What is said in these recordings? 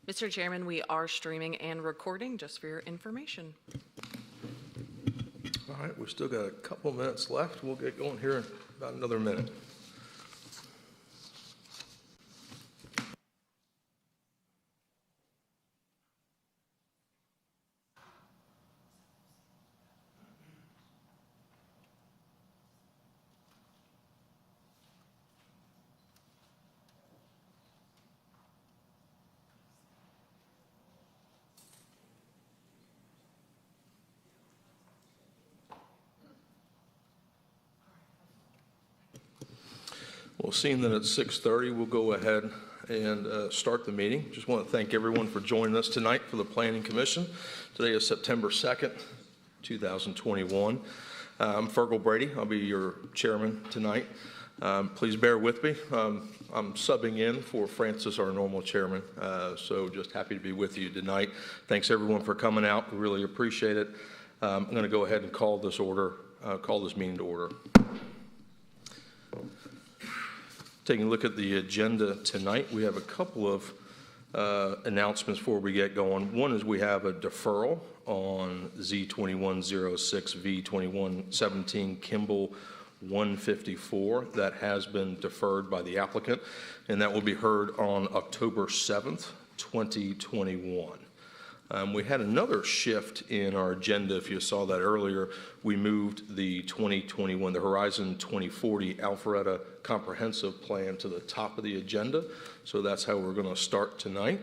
Mr. Chairman, we are streaming and recording, just for your information. All right, we've still got a couple minutes left. We'll get going here in about another minute. Well, seeing that it's 6:30, we'll go ahead and start the meeting. Just want to thank everyone for joining us tonight for the Planning Commission. Today is September 2nd, 2021. I'm Fergal Brady. I'll be your chairman tonight. Please bear with me. I'm subbing in for Francis, our normal chairman, so just happy to be with you tonight. Thanks everyone for coming out. We really appreciate it. I'm going to go ahead and call this meeting to order. Taking a look at the agenda tonight, we have a couple of announcements before we get going. One is we have a deferral on Z2106 V2117 Kimball 154 that has been deferred by the applicant, and that will be heard on October 7th, 2021. We had another shift in our agenda. If you saw that earlier, we moved the 2021, the Horizon 2040 Alpharetta Comprehensive Plan to the top of the agenda. So that's how we're going to start tonight.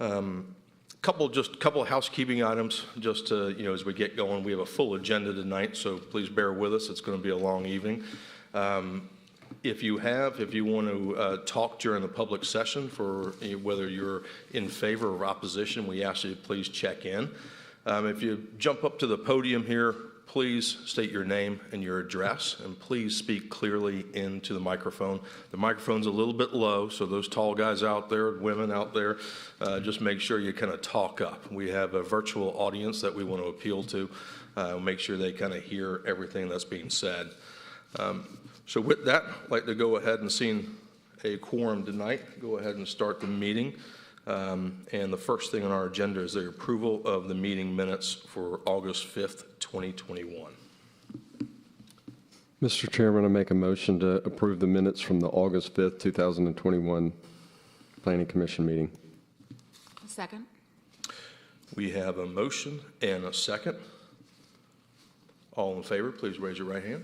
Couple of housekeeping items just to, as we get going. We have a full agenda tonight, so please bear with us. It's going to be a long evening. If you want to talk during the public session, for whether you're in favor or opposition, we ask you to please check in. If you jump up to the podium here, please state your name and your address, and please speak clearly into the microphone. The microphone's a little bit low, so those tall guys out there, women out there, just make sure you kind of talk up. We have a virtual audience that we want to appeal to. Make sure they kind of hear everything that's being said. So with that, I'd like to go ahead and seeing a quorum tonight, go ahead and start the meeting. And the first thing on our agenda is the approval of the meeting minutes for August 5th, 2021. Mr. Chairman, I make a motion to approve the minutes from the August 5th, 2021 Planning Commission meeting. Second. We have a motion and a second. All in favor, please raise your right hand.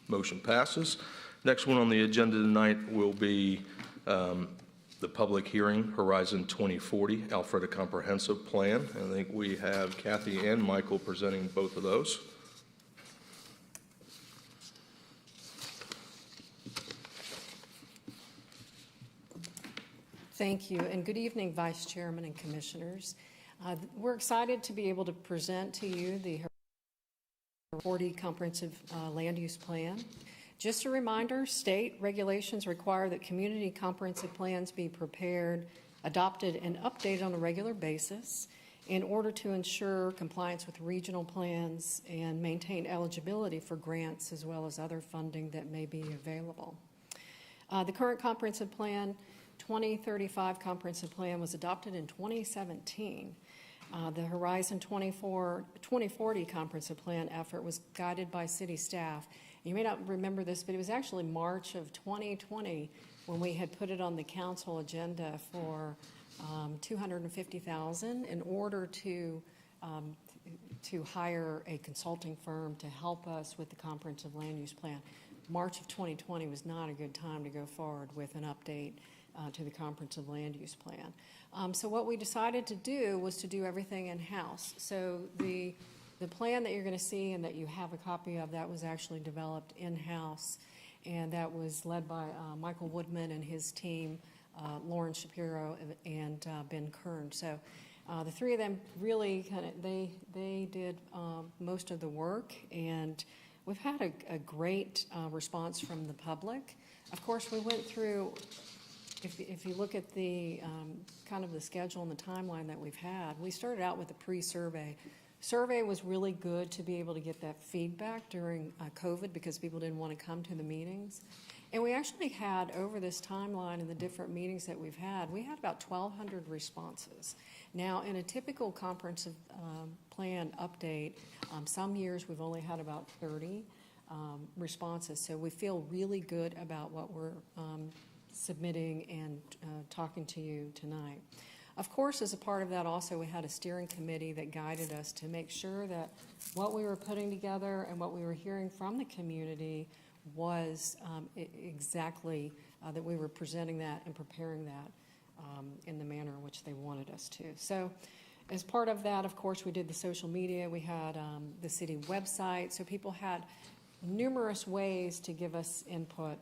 Motion passes. Next one on the agenda tonight will be the public hearing, Horizon 2040, Alpharetta Comprehensive Plan. I think we have Kathy and Michael presenting both of those. Thank you, and good evening, Vice Chairman and Commissioners. We're excited to be able to present to you the 40 Comprehensive Land Use Plan. Just a reminder, state regulations require that community comprehensive plans be prepared, adopted, and updated on a regular basis in order to ensure compliance with regional plans and maintain eligibility for grants as well as other funding that may be available. The current comprehensive plan, 2035 comprehensive plan, was adopted in 2017. The Horizon 2040 comprehensive plan effort was guided by city staff. You may not remember this, but it was actually March of 2020 when we had put it on the council agenda for $250,000 in order to hire a consulting firm to help us with the comprehensive land use plan. March of 2020 was not a good time to go forward with an update to the comprehensive land use plan. So what we decided to do was to do everything in-house. So the plan that you're going to see and that you have a copy of, that was actually developed in-house, and that was led by Michael Woodman and his team, Lauren Shapiro and Ben Kern. So the three of them really they did most of the work, and we've had a great response from the public. Of course, we went through, if you look at the kind of the schedule and the timeline that we've had, we started out with a pre-survey Survey was really good to be able to get that feedback during COVID because people didn't want to come to the meetings. And we actually had, over this timeline and the different meetings that we've had, we had about 1,200 responses. Now, in a typical comprehensive plan update, some years we've only had about 30 responses. So we feel really good about what we're submitting and talking to you tonight. Of course, as a part of that also, we had a steering committee that guided us to make sure that what we were putting together and what we were hearing from the community was exactly that we were presenting that and preparing that in the manner in which they wanted us to. So as part of that, of course, we did the social media. We had the city website. So people had numerous ways to give us input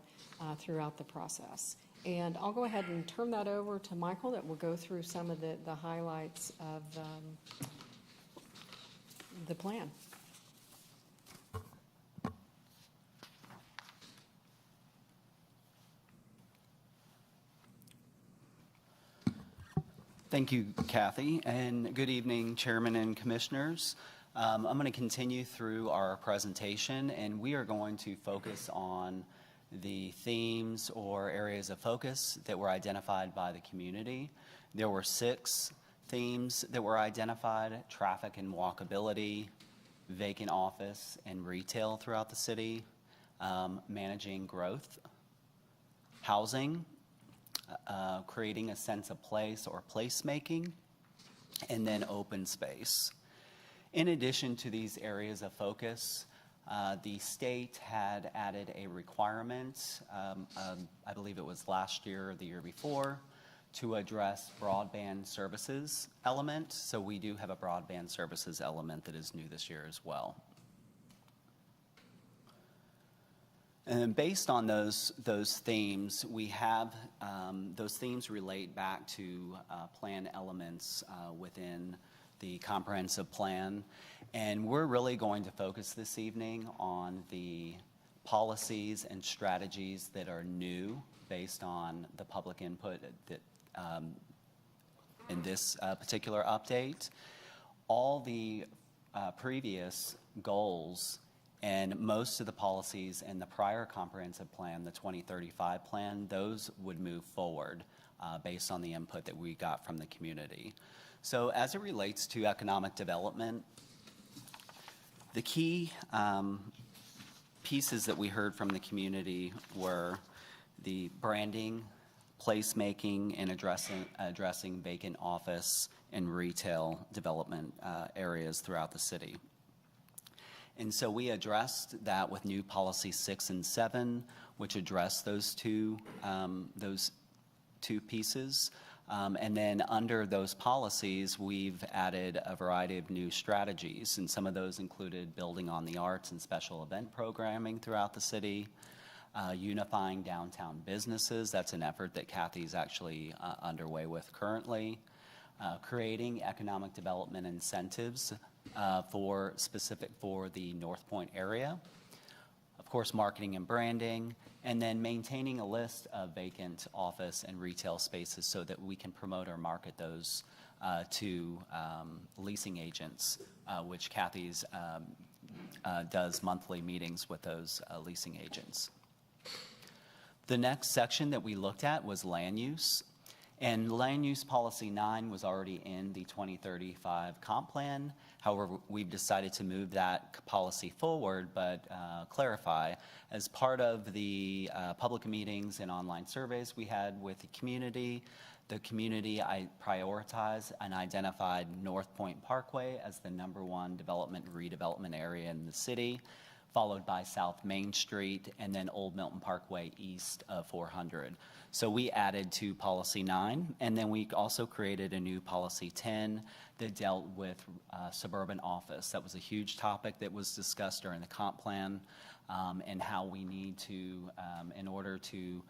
throughout the process. And I'll go ahead and turn that over to Michael that will go through some of the highlights of the plan. Thank you, Kathy, and good evening, Chairman and Commissioners. I'm going to continue through our presentation, and we are going to focus on the themes or areas of focus that were identified by the community. There were 6 themes that were identified: traffic and walkability, vacant office and retail throughout the city, managing growth, housing, creating a sense of place or placemaking, and then open space. In addition to these areas of focus, the state had added a requirement, I believe it was last year or the year before, to address broadband services element. So we do have a broadband services element that is new this year as well. And based on those themes, we have those themes relate back to plan elements within the comprehensive plan. And we're really going to focus this evening on the policies and strategies that are new based on the public input that in this particular update. All the previous goals and most of the policies in the prior comprehensive plan, the 2035 plan, those would move forward based on the input that we got from the community. So as it relates to economic development, the key pieces that we heard from the community were the branding, placemaking, and addressing vacant office and retail development areas throughout the city. And so we addressed that with new policy 6 and 7, which address those two pieces. And then under those policies, we've added a variety of new strategies, and some of those included building on the arts and special event programming throughout the city, unifying downtown businesses. That's an effort that Kathy's actually underway with currently. Creating economic development incentives specific for the North Point area. Of course, marketing and branding, and then maintaining a list of vacant office and retail spaces so that we can promote or market those to leasing agents, which Kathy's does monthly meetings with those leasing agents. The next section that we looked at was land use. And land use policy 9 was already in the 2035 comp plan. However, we've decided to move that policy forward, but clarify. As part of the public meetings and online surveys we had with the community I prioritized and identified North Point Parkway as the #1 redevelopment area in the city, followed by South Main Street, and then Old Milton Parkway east of 400. So we added to policy 9, and then we also created a new policy 10 that dealt with suburban office. That was a huge topic that was discussed during the comp plan, and how we need to, in order to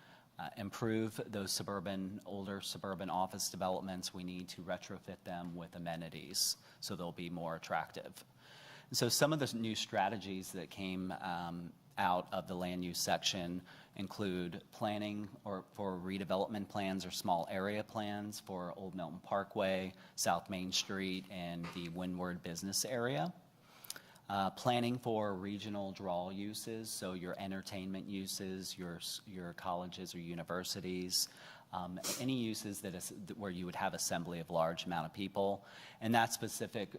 improve those older suburban office developments, we need to retrofit them with amenities so they'll be more attractive. So some of the new strategies that came out of the land use section include planning or for redevelopment plans or small area plans for Old Milton Parkway, South Main Street, and the Windward business area. Planning for regional draw uses, so your entertainment uses, your colleges or universities, any uses that is, where you would have assembly of large amount of people, and that's specific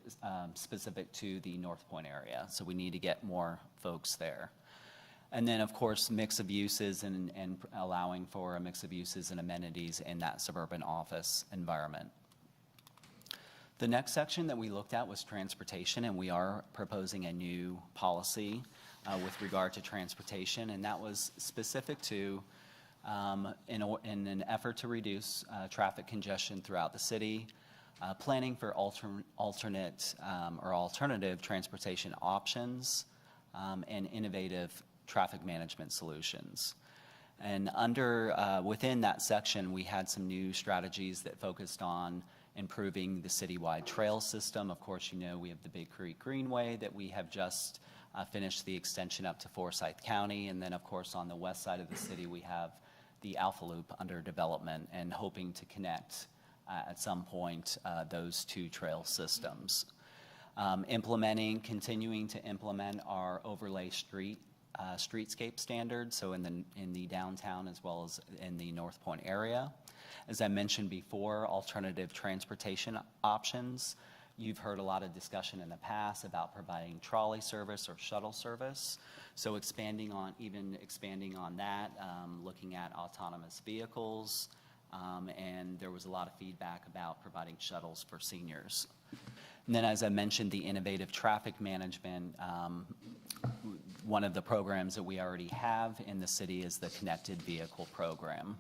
to the North Point area. So we need to get more folks there. And then, of course, mix of uses and allowing for a mix of uses and amenities in that suburban office environment. The next section that we looked at was transportation, and we are proposing a new policy with regard to transportation, and that was specific to, in an effort to reduce traffic congestion throughout the city, planning for alternative transportation options, and innovative traffic management solutions. And within that section, we had some new strategies that focused on improving the citywide trail system. Of course, you know, we have the Big Creek Greenway that we have just finished the extension up to Forsyth County. And then, of course, on the west side of the city, we have the Alpha Loop under development and hoping to connect at some point those two trail systems. Continuing to implement our overlay streetscape standards, so in the downtown as well as in the North Point area. As I mentioned before, alternative transportation options. You've heard a lot of discussion in the past about providing trolley service or shuttle service. So expanding on that, looking at autonomous vehicles, and there was a lot of feedback about providing shuttles for seniors. And then, as I mentioned, the innovative traffic management, one of the programs that we already have in the city is the Connected Vehicle Program.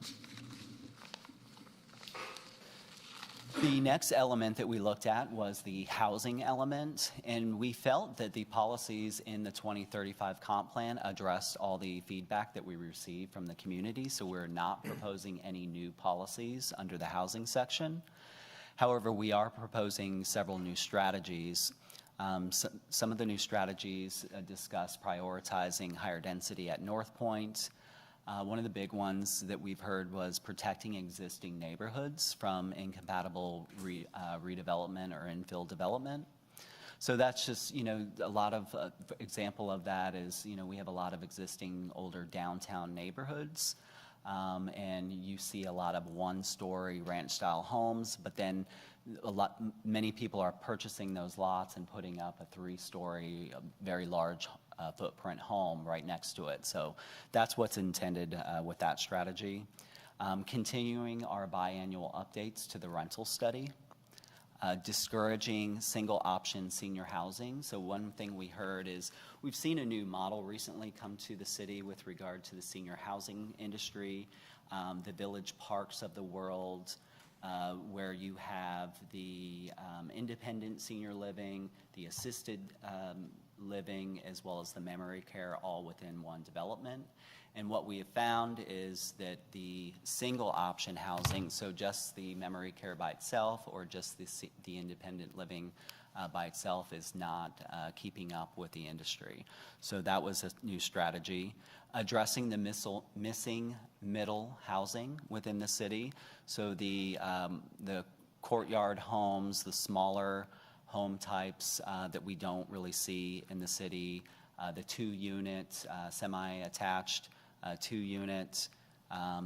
The next element that we looked at was the housing element, and we felt that the policies in the 2035 comp plan addressed all the feedback that we received from the community, so we're not proposing any new policies under the housing section. However, we are proposing several new strategies. Some of the new strategies discuss prioritizing higher density at North Point. One of the big ones that we've heard was protecting existing neighborhoods from incompatible redevelopment or infill development. So that's just, you know, a lot of example of that is, you know, we have a lot of existing older downtown neighborhoods, and you see a lot of one-story ranch-style homes, but then many people are purchasing those lots and putting up a three-story, very large footprint home right next to it. So that's what's intended with that strategy. Continuing our biannual updates to the rental study. Discouraging single option senior housing. So one thing we heard is we've seen a new model recently come to the city with regard to the senior housing industry, the village parks of the world, where you have the independent senior living, the assisted living, as well as the memory care all within one development. And what we have found is that the single option housing, so just the memory care by itself or just the independent living by itself, is not keeping up with the industry. So that was a new strategy. Addressing the missing middle housing within the city. So the courtyard homes, the smaller home types that we don't really see in the city, the 2-unit, semi-attached 2-unit,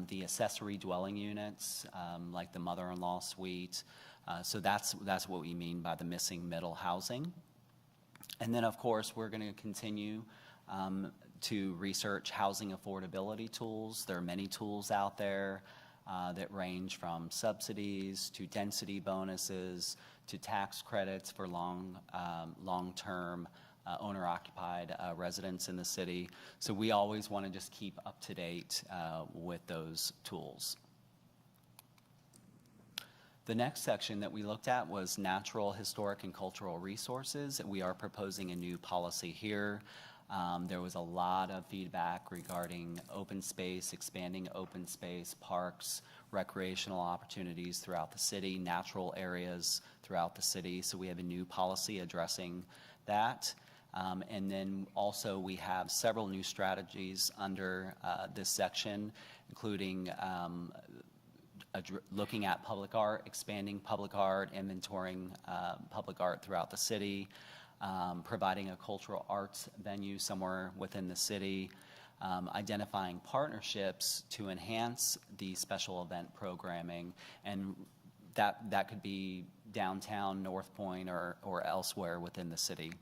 the accessory dwelling units, like the mother-in-law suite. So that's what we mean by the missing middle housing. And then, of course, we're going to continue to research housing affordability tools. There are many tools out there that range from subsidies to density bonuses to tax credits for long-term owner-occupied residents in the city. So we always want to just keep up to date with those tools. The next section that we looked at was natural, historic, and cultural resources. We are proposing a new policy here. There was a lot of feedback regarding open space, expanding open space, parks, recreational opportunities throughout the city, natural areas throughout the city. So we have a new policy addressing that. And then also we have several new strategies under this section, including looking at public art, expanding public art, inventorying public art throughout the city, providing a cultural arts venue somewhere within the city, identifying partnerships to enhance the special event programming, and that could be downtown, North Point, or elsewhere within the city.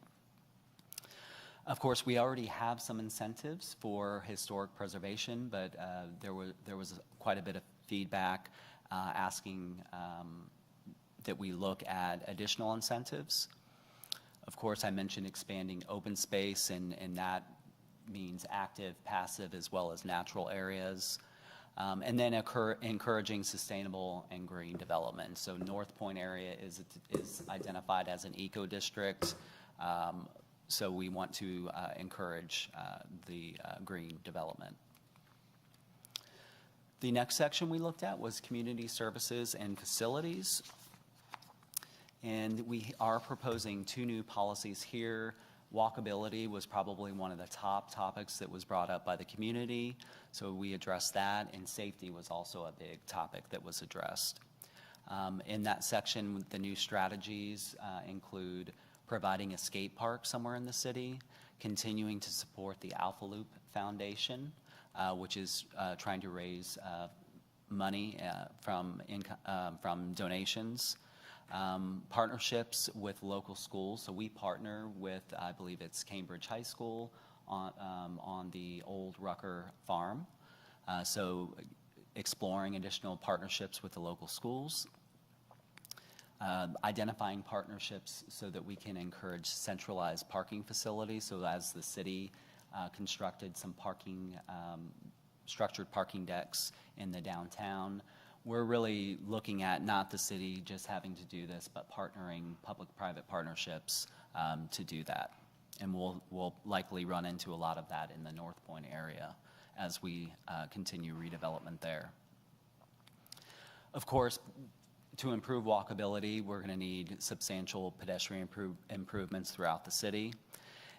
Of course, we already have some incentives for historic preservation, but there was quite a bit of feedback asking that we look at additional incentives. Of course, I mentioned expanding open space, and that means active, passive, as well as natural areas. And then encouraging sustainable and green development. So North Point area is identified as an eco-district. So we want to encourage the green development. The next section we looked at was community services and facilities. And we are proposing 2 new policies here. Walkability was probably one of the top topics that was brought up by the community, so we addressed that, and safety was also a big topic that was addressed. In that section, the new strategies include providing a skate park somewhere in the city, continuing to support the Alpha Loop Foundation, which is trying to raise money from donations. Partnerships with local schools. So we partner with, I believe it's Cambridge High School on the old Rucker farm. So exploring additional partnerships with the local schools. Identifying partnerships so that we can encourage centralized parking facilities. So as the city constructed some structured parking decks in the downtown, we're really looking at not the city just having to do this, but partnering public-private partnerships to do that. And we'll likely run into a lot of that in the North Point area as we continue redevelopment there. Of course, to improve walkability, we're going to need substantial pedestrian improvements throughout the city.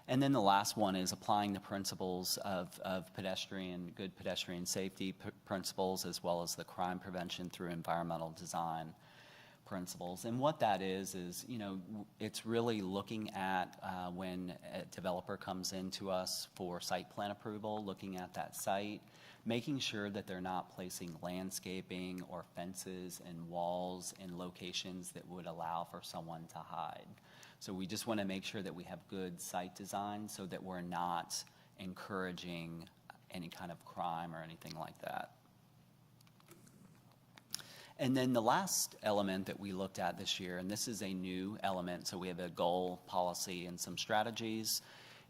And then the last one is applying the principles of good pedestrian safety principles, as well as the crime prevention through environmental design principles. And what that is, it's really looking at when a developer comes into us for site plan approval, looking at that site, making sure that they're not placing landscaping or fences and walls in locations that would allow for someone to hide. So we just want to make sure that we have good site design so that we're not encouraging any kind of crime or anything like that. And then the last element that we looked at this year, and this is a new element, so we have a goal, policy, and some strategies,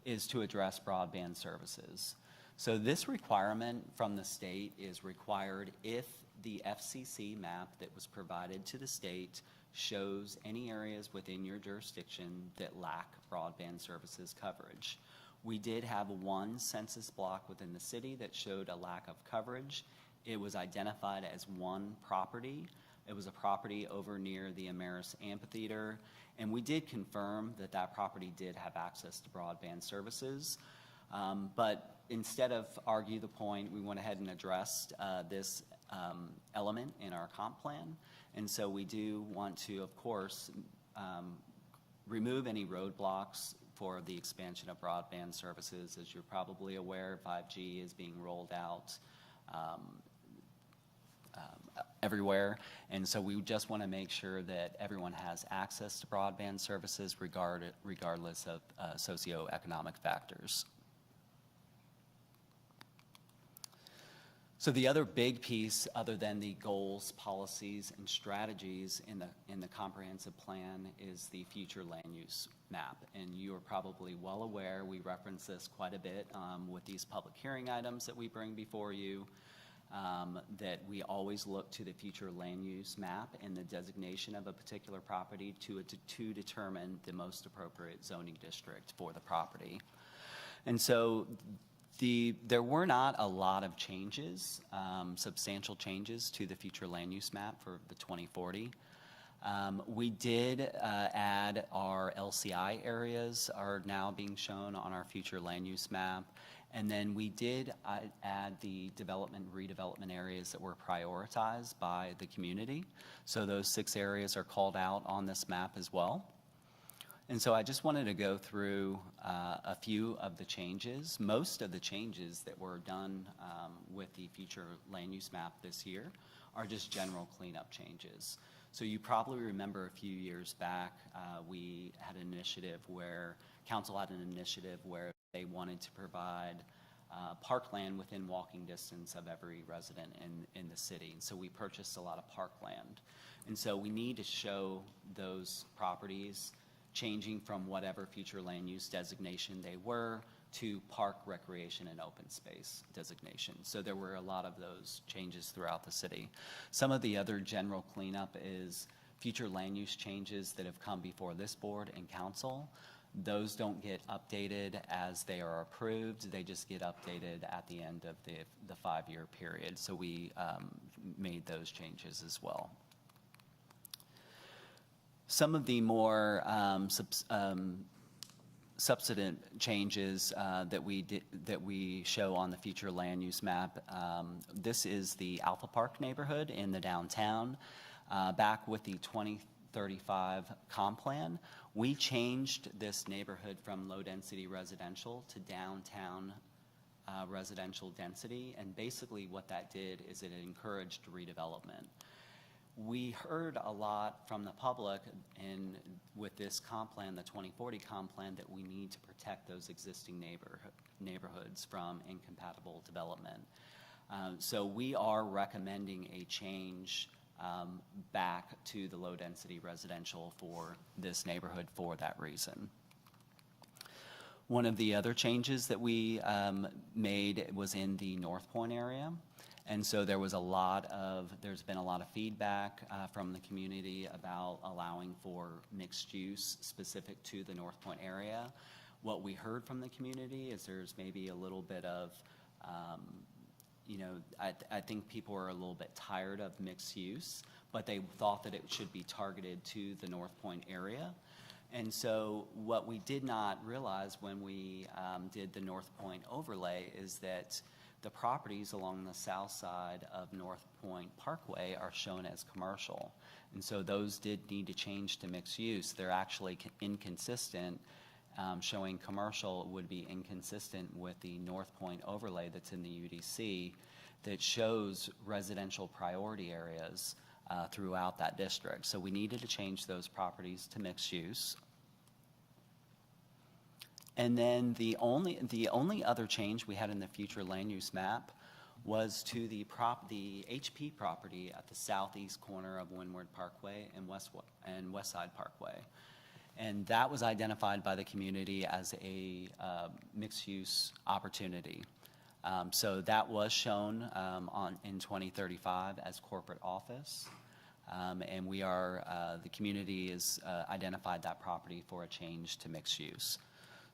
is to address broadband services. So this requirement from the state is required if the FCC map that was provided to the state shows any areas within your jurisdiction that lack broadband services coverage. We did have one census block within the city that showed a lack of coverage. It was identified as one property. It was a property over near the Ameris Amphitheater, and we did confirm that that property did have access to broadband services. But instead of argue the point, we went ahead and addressed this element in our comp plan. And so we do want to, of course, remove any roadblocks for the expansion of broadband services. As you're probably aware, 5G is being rolled out everywhere. And so we just want to make sure that everyone has access to broadband services regardless of socioeconomic factors. So the other big piece, other than the goals, policies, and strategies in the comprehensive plan, is the future land use map. And you are probably well aware, we reference this quite a bit with these public hearing items that we bring before you, that we always look to the future land use map and the designation of a particular property to determine the most appropriate zoning district for the property. And so there were not a lot of changes, substantial changes to the future land use map for the 2040. We did add our LCI areas are now being shown on our future land use map. And then we did add the development, redevelopment areas that were prioritized by the community. So those 6 areas are called out on this map as well. And so I just wanted to go through a few of the changes. Most of the changes that were done with the future land use map this year are just general cleanup changes. So you probably remember a few years back, we had an initiative where, council had an initiative where they wanted to provide parkland within walking distance of every resident in the city. And so we purchased a lot of parkland. And so we need to show those properties changing from whatever future land use designation they were to park, recreation, and open space designation. So there were a lot of those changes throughout the city. Some of the other general cleanup is future land use changes that have come before this board and council. Those don't get updated as they are approved. They just get updated at the end of the 5-year period. So we made those changes as well. Some of the more substantive changes that we show on the future land use map. This is the Alpha Park neighborhood in the downtown. Back with the 2035 comp plan, we changed this neighborhood from low-density residential to downtown residential density, and basically what that did is it encouraged redevelopment. We heard a lot from the public with this comp plan, the 2040 comp plan, that we need to protect those existing neighborhoods from incompatible development. So we are recommending a change back to the low-density residential for this neighborhood for that reason. One of the other changes that we made was in the North Point area. And so there's been a lot of feedback from the community about allowing for mixed use specific to the North Point area. What we heard from the community is there's maybe a little bit of, I think people are a little bit tired of mixed use, but they thought that it should be targeted to the North Point area. And so what we did not realize when we did the North Point overlay is that the properties along the south side of North Point Parkway are shown as commercial. And so those did need to change to mixed use. They're actually inconsistent. Showing commercial would be inconsistent with the North Point overlay that's in the UDC that shows residential priority areas throughout that district. So we needed to change those properties to mixed use. And then the only other change we had in the future land use map was to the HP property at the southeast corner of Windward Parkway and West Side Parkway. And that was identified by the community as a mixed use opportunity. So that was shown in 2035 as corporate office. And the community has identified that property for a change to mixed use.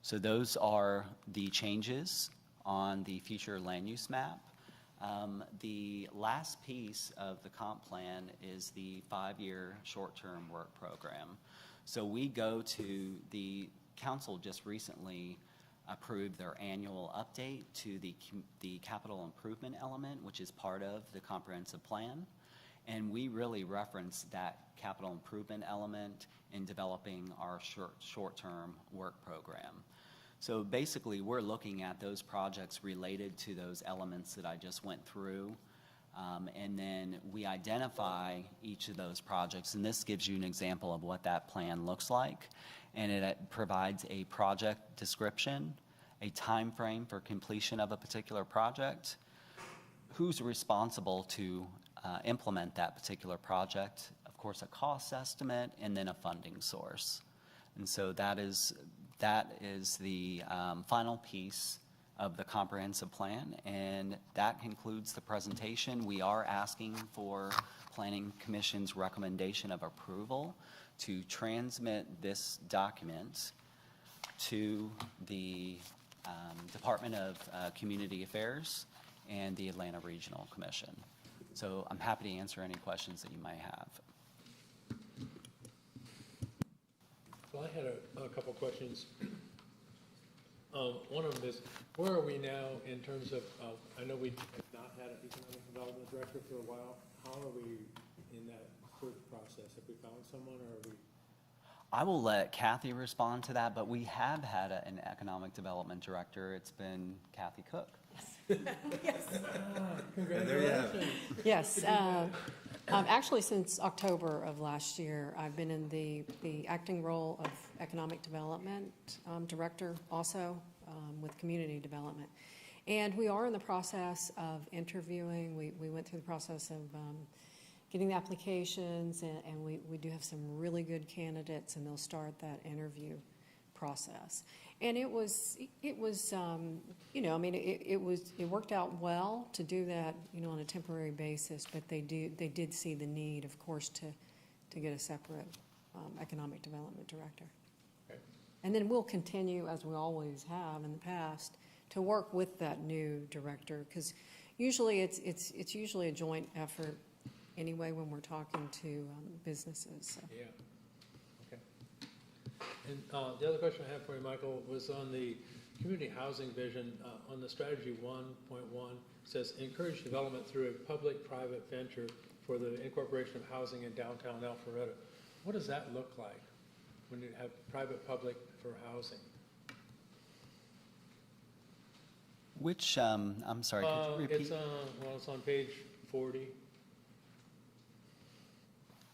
So those are the changes on the future land use map. The last piece of the comp plan is the 5-year short-term work program. So we go to the council just recently approved their annual update to the capital improvement element, which is part of the comprehensive plan. And we really reference that capital improvement element in developing our short-term work program. So basically, we're looking at those projects related to those elements that I just went through. And then we identify each of those projects, and this gives you an example of what that plan looks like. And it provides a project description, a time frame for completion of a particular project, who's responsible to implement that particular project, of course, a cost estimate, and then a funding source. And so that is the final piece of the comprehensive plan, and that concludes the presentation. We are asking for Planning Commission's recommendation of approval to transmit this document to the Department of Community Affairs and the Atlanta Regional Commission. So I'm happy to answer any questions that you might have. Well, I had a couple questions. One of them is, where are we now in terms of, I know we have not had an economic development director for a while. How are we in that search process? Have we found someone, or are we? I will let Kathy respond to that, but we have had an economic development director. It's been Kathy Cook. Congratulations. Yes, actually, since October of last year, I've been in the acting role of Economic Development Director, also with Community Development. And we are in the process of interviewing. We went through the process of getting the applications, and we do have some really good candidates, and they'll start that interview process. And it was, you know, I mean, it worked out well to do that, you know, on a temporary basis, but they did see the need, of course, to get a separate economic development director. Okay. And then we'll continue, as we always have in the past, to work with that new director, because usually it's usually a joint effort anyway when we're talking to businesses. So. Yeah. Okay. And the other question I have for you, Michael, was on the community housing vision. On the strategy 1.1, says encourage development through a public-private venture for the incorporation of housing in downtown Alpharetta. What does that look like when you have private-public for housing? Which, I'm sorry, could you repeat? It's on page 40.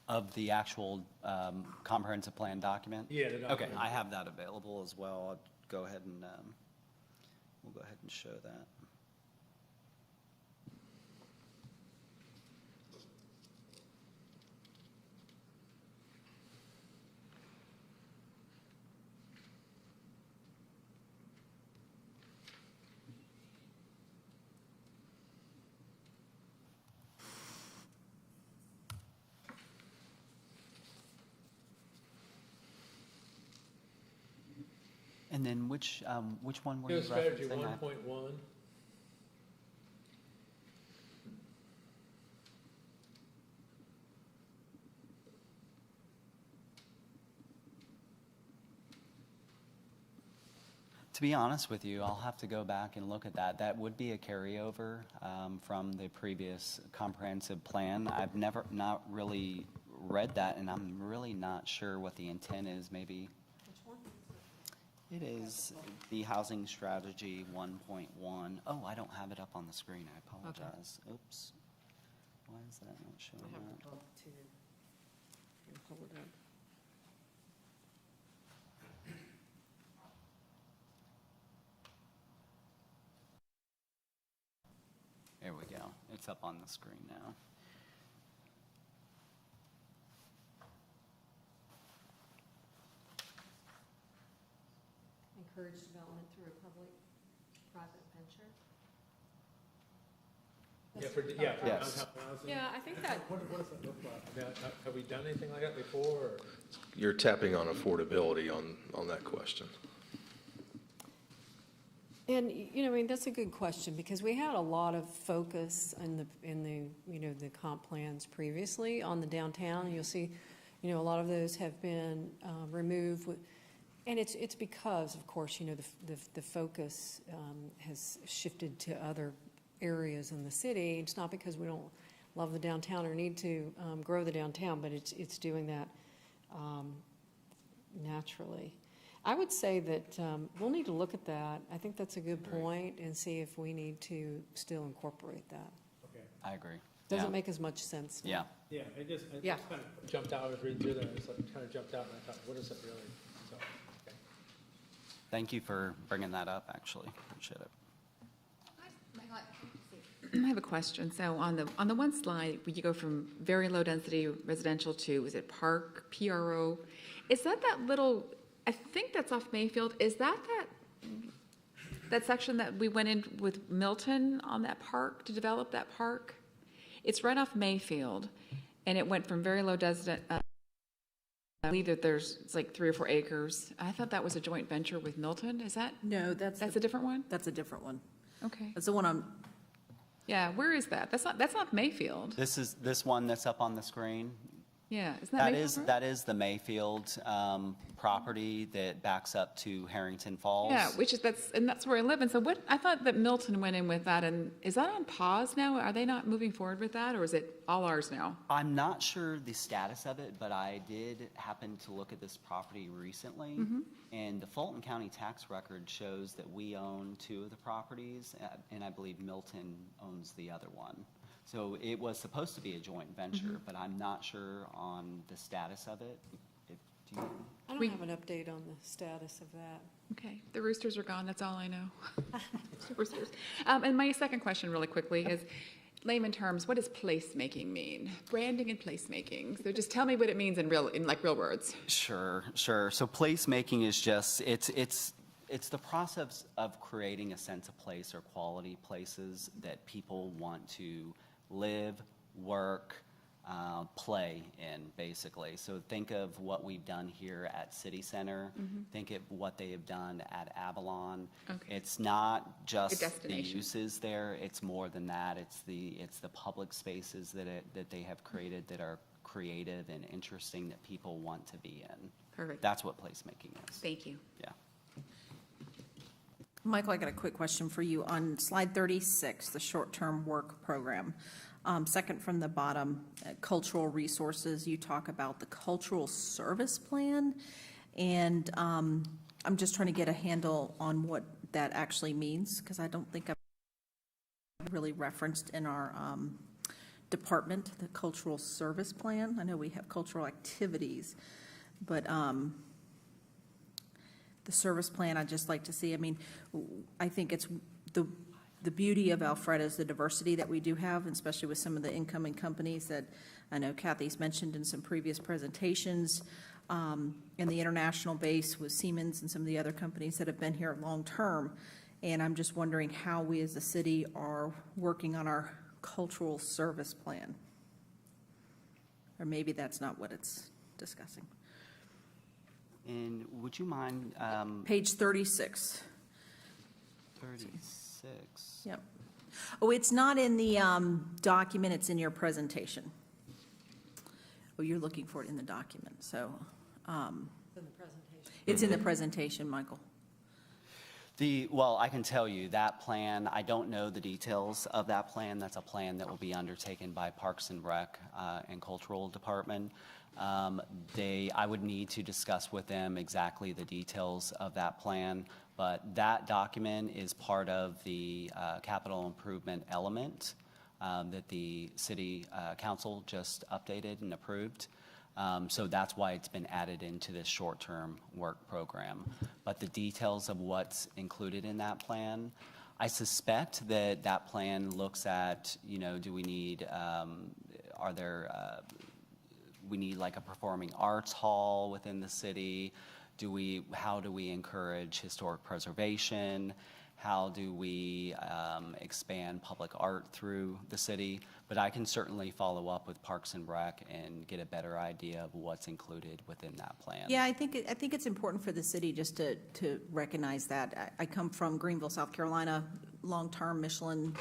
Of the actual comprehensive plan document? Yeah, the Okay, document. I have that available as well. I'll go ahead and, we'll go ahead and show that. And then which one were you Here's strategy referencing? 1.1. To be honest with you, I'll have to go back and look at that. That would be a carryover from the previous comprehensive plan. I've not really read that, and I'm really not sure what the intent is. Maybe it is the housing strategy 1.1. Oh, I don't have it up on the screen. I apologize. Oops. Why is that not showing up? Hold it up. There we go. It's up on the screen now. Encourage development through a public-private venture. For Yes. downtown housing. Yeah, I think that, What does that look like? Now, have we done anything like that before, or? You're tapping on affordability on that question. and, you know, I mean, that's a good question, because we had a lot of focus in the, you know, the comp plans previously on the downtown. You'll see, you know, a lot of those have been removed. And it's because, of course, you know, the focus has shifted to other areas in the city. It's not because we don't love the downtown or need to grow the downtown, but it's doing that naturally. I would say that we'll need to look at that. I think that's a good point, and see if we need to still incorporate that. Okay. I agree. Doesn't Yeah. make as much sense now. Yeah. Yeah, it just Yeah. kind of jumped out. I was reading through there, and it kind of jumped out, and I thought, what is it really? So, okay. Thank you for bringing that up, actually. Appreciate it. I have a question. So on the one slide, when you go from very low density residential to, is it park, PRO? Is that little, I think that's off Mayfield. Is that section that we went in with Milton on that park, to develop that park? It's right off Mayfield, and it went from very low density. I believe that it's like 3 or 4 acres. I thought that was a joint venture with Milton. Is that? No, that's a different one? That's a different one. Okay. That's the one I'm, Yeah, where is that? That's not Mayfield. This is this one that's up on the screen. Yeah, isn't that Mayfield Road? That is the Mayfield property that backs up to Harrington Falls. Yeah, that's where I live. And so I thought that Milton went in with that, and is that on pause now? Are they not moving forward with that, or is it all ours now? I'm not sure the status of it, but I did happen to look at this property recently, and the Fulton County tax record shows that we own 2 of the properties, and I believe Milton owns the other one. So it was supposed to be a joint venture, but I'm not sure on the status of it. Do you? I don't have an update on the status of that. Okay, the roosters are gone, that's all I know. Roosters. And my second question really quickly is, layman terms, what does placemaking mean? Branding and placemaking. So just tell me what it means in real words. Sure. So placemaking is just, it's the process of creating a sense of place or quality places that people want to live, work, play in, basically. So think of what we've done here at City Center. Think of what they have done at Avalon. Okay. It's not just the destination. uses there. It's more than that. It's the public spaces that they have created that are creative and interesting that people want to be in. Perfect. That's what placemaking is. Thank you. Yeah. Michael, I got a quick question for you. On slide 36, the short-term work program, second from the bottom, cultural resources, you talk about the cultural service plan, and I'm just trying to get a handle on what that actually means, because I don't think I've really referenced in our department the cultural service plan. I know we have cultural activities, but the service plan, I'd just like to see. I mean, I think it's the beauty of Alpharetta is the diversity that we do have, especially with some of the incoming companies that I know Kathy's mentioned in some previous presentations, and the international base with Siemens and some of the other companies that have been here long-term. And I'm just wondering how we as a city are working on our cultural service plan. Or maybe that's not what it's discussing. And would you mind? Page 36. 36. Yep. Oh, it's not in the document, it's in your presentation. Oh, you're looking for it in the document, so. It's in the presentation, Michael. Well, I can tell you that plan, I don't know the details of that plan. That's a plan that will be undertaken by Parks and Rec and Cultural Department. I would need to discuss with them exactly the details of that plan, but that document is part of the capital improvement element that the city council just updated and approved. So that's why it's been added into this short-term work program. But the details of what's included in that plan, I suspect that that plan looks at, do we need, we need like a performing arts hall within the city? How do we encourage historic preservation? How do we expand public art through the city? But I can certainly follow up with Parks and Rec and get a better idea of what's included within that plan. Yeah, I think it's important for the city just to recognize that. I come from Greenville, South Carolina, long-term Michelin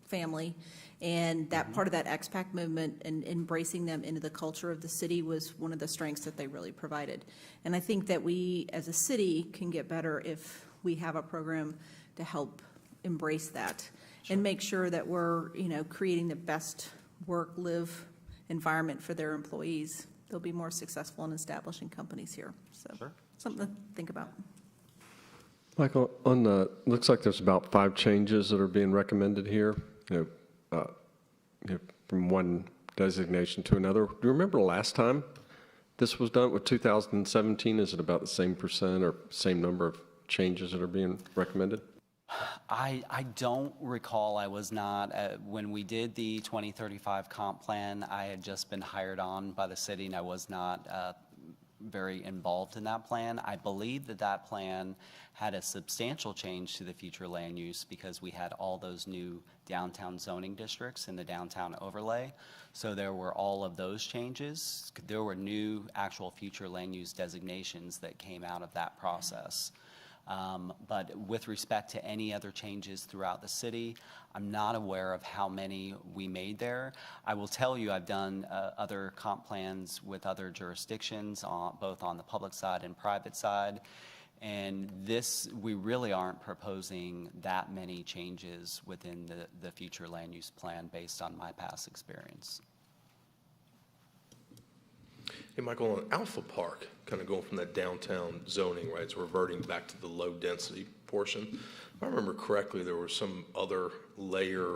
family, and that part of that expat movement and embracing them into the culture of the city was one of the strengths that they really provided. And I think that we, as a city, can get better if we have a program to help embrace that and make sure that we're, creating the best work-live environment for their employees. They'll be more successful in establishing companies here. So Sure. Something to think about. Michael, looks like there's about 5 changes that are being recommended here, from one designation to another. Do you remember the last time this was done with 2017? Is it about the same percent or same number of changes that are being recommended? I don't recall. I was not, when we did the 2035 comp plan, I had just been hired on by the city and I was not very involved in that plan. I believe that plan had a substantial change to the future land use because we had all those new downtown zoning districts in the downtown overlay. So there were all of those changes. There were new actual future land use designations that came out of that process. But with respect to any other changes throughout the city, I'm not aware of how many we made there. I will tell you, I've done other comp plans with other jurisdictions, both on the public side and private side. And this, we really aren't proposing that many changes within the future land use plan based on my past experience. Hey, Michael, on Alpha Park, kind of going from that downtown zoning, right, it's reverting back to the low-density portion. If I remember correctly, there was some other layer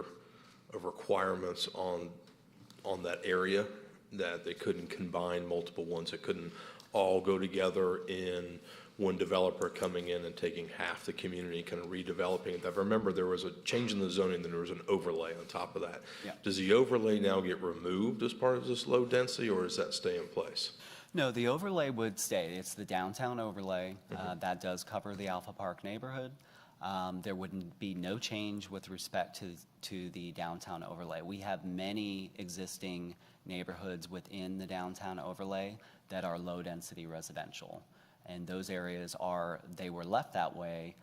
of requirements on that area that they couldn't combine multiple ones. It couldn't all go together in one developer coming in and taking half the community, kind of redeveloping it. I remember there was a change in the zoning, then there was an overlay on top of that. Yeah. Does the overlay now get removed as part of this low density, or does that stay in place? No, the overlay would stay. It's the downtown overlay. That does cover the Alpha Park neighborhood. There wouldn't be no change with respect to the downtown overlay. We have many existing neighborhoods within the downtown overlay that are low-density residential. And those areas they were left that way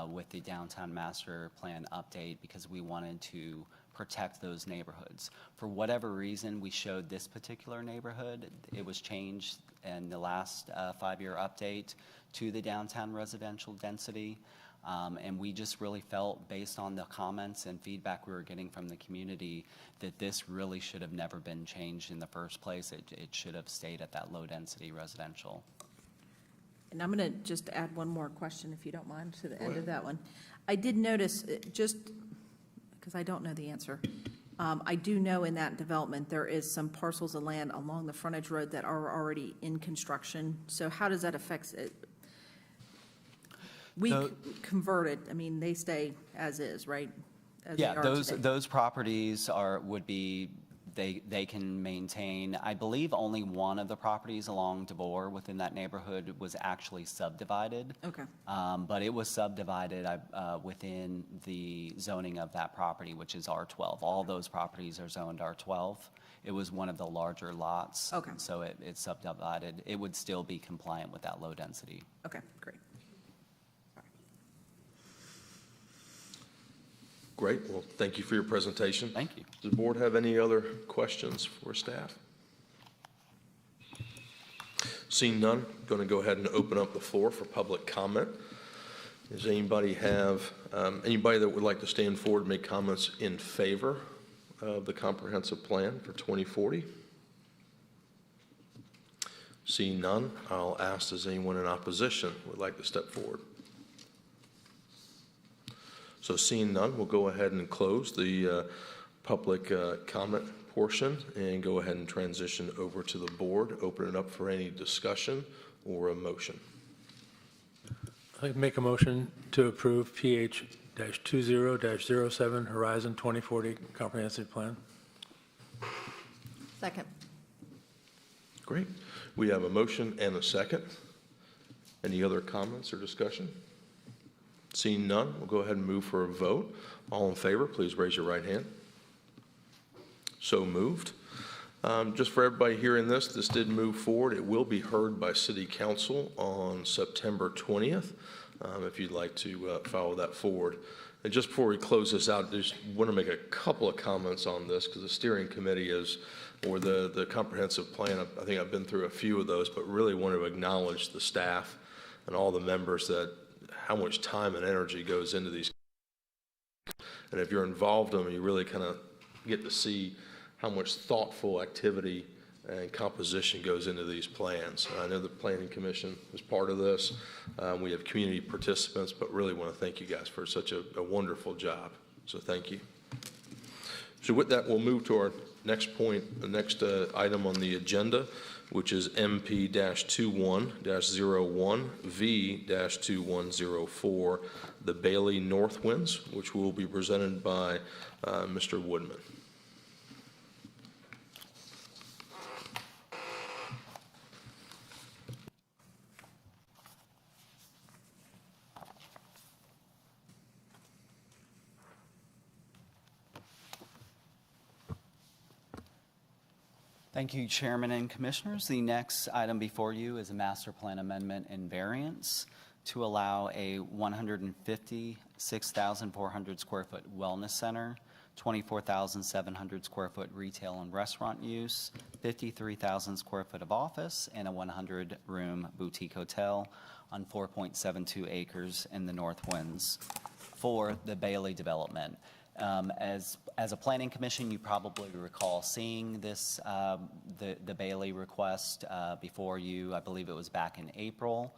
with the downtown master plan update because we wanted to protect those neighborhoods. For whatever reason, we showed this particular neighborhood. It was changed in the last 5-year update to the downtown residential density. And we just really felt, based on the comments and feedback we were getting from the community, that this really should have never been changed in the first place. It should have stayed at that low-density residential. And I'm going to just add one more question, if you don't mind, to the end of that one. I did notice, just because I don't know the answer, I do know in that development there is some parcels of land along the frontage road that are already in construction. So how does that affect it? We converted, I mean, they stay as is, right? As they Yeah, are those today. those properties would be, they can maintain, I believe only one of the properties along DeBoer within that neighborhood was actually subdivided. Okay. But it was subdivided within the zoning of that property, which is R12. All those properties are zoned R12. It was one of the larger lots. Okay. So it's subdivided. It would still be compliant with that low density. Okay, great. Great. Well, thank you for your presentation. Thank you. Does the board have any other questions for staff? Seeing none, going to go ahead and open up the floor for public comment. Does anybody have, anybody that would like to stand forward and make comments in favor of the comprehensive plan for 2040? Seeing none, I'll ask, does anyone in opposition would like to step forward? So seeing none, we'll go ahead and close the public comment portion and go ahead and transition over to the board, open it up for any discussion or a motion. I'd like to make a motion to approve PH-20-07 Horizon 2040 Comprehensive Plan. Second. Great. We have a motion and a second. Any other comments or discussion? Seeing none, we'll go ahead and move for a vote. All in favor, please raise your right hand. So moved. Just for everybody hearing this did move forward. It will be heard by City Council on September 20th, if you'd like to follow that forward. And just before we close this out, I just want to make a couple of comments on this because the steering committee or the comprehensive plan, I think I've been through a few of those, but really want to acknowledge the staff and all the members that how much time and energy goes into these. And if you're involved in them, you really kind of get to see how much thoughtful activity and composition goes into these plans. I know the Planning Commission is part of this. We have community participants, but really want to thank you guys for such a wonderful job. So thank you. So with that, we'll move to our next point, the next item on the agenda, which is MP-21-01V-2104, the Bailey Northwinds, which will be presented by Mr. Woodman. Thank you, Chairman and Commissioners. The next item before you is a master plan amendment and variance. to allow a 156,400 square foot wellness center, 24,700 square foot retail and restaurant use, 53,000 square foot of office, and a 100-room boutique hotel on 4.72 acres in the North Winds for the Bailey development. As a planning commission, you probably recall seeing this, the Bailey request before you. I believe it was back in April.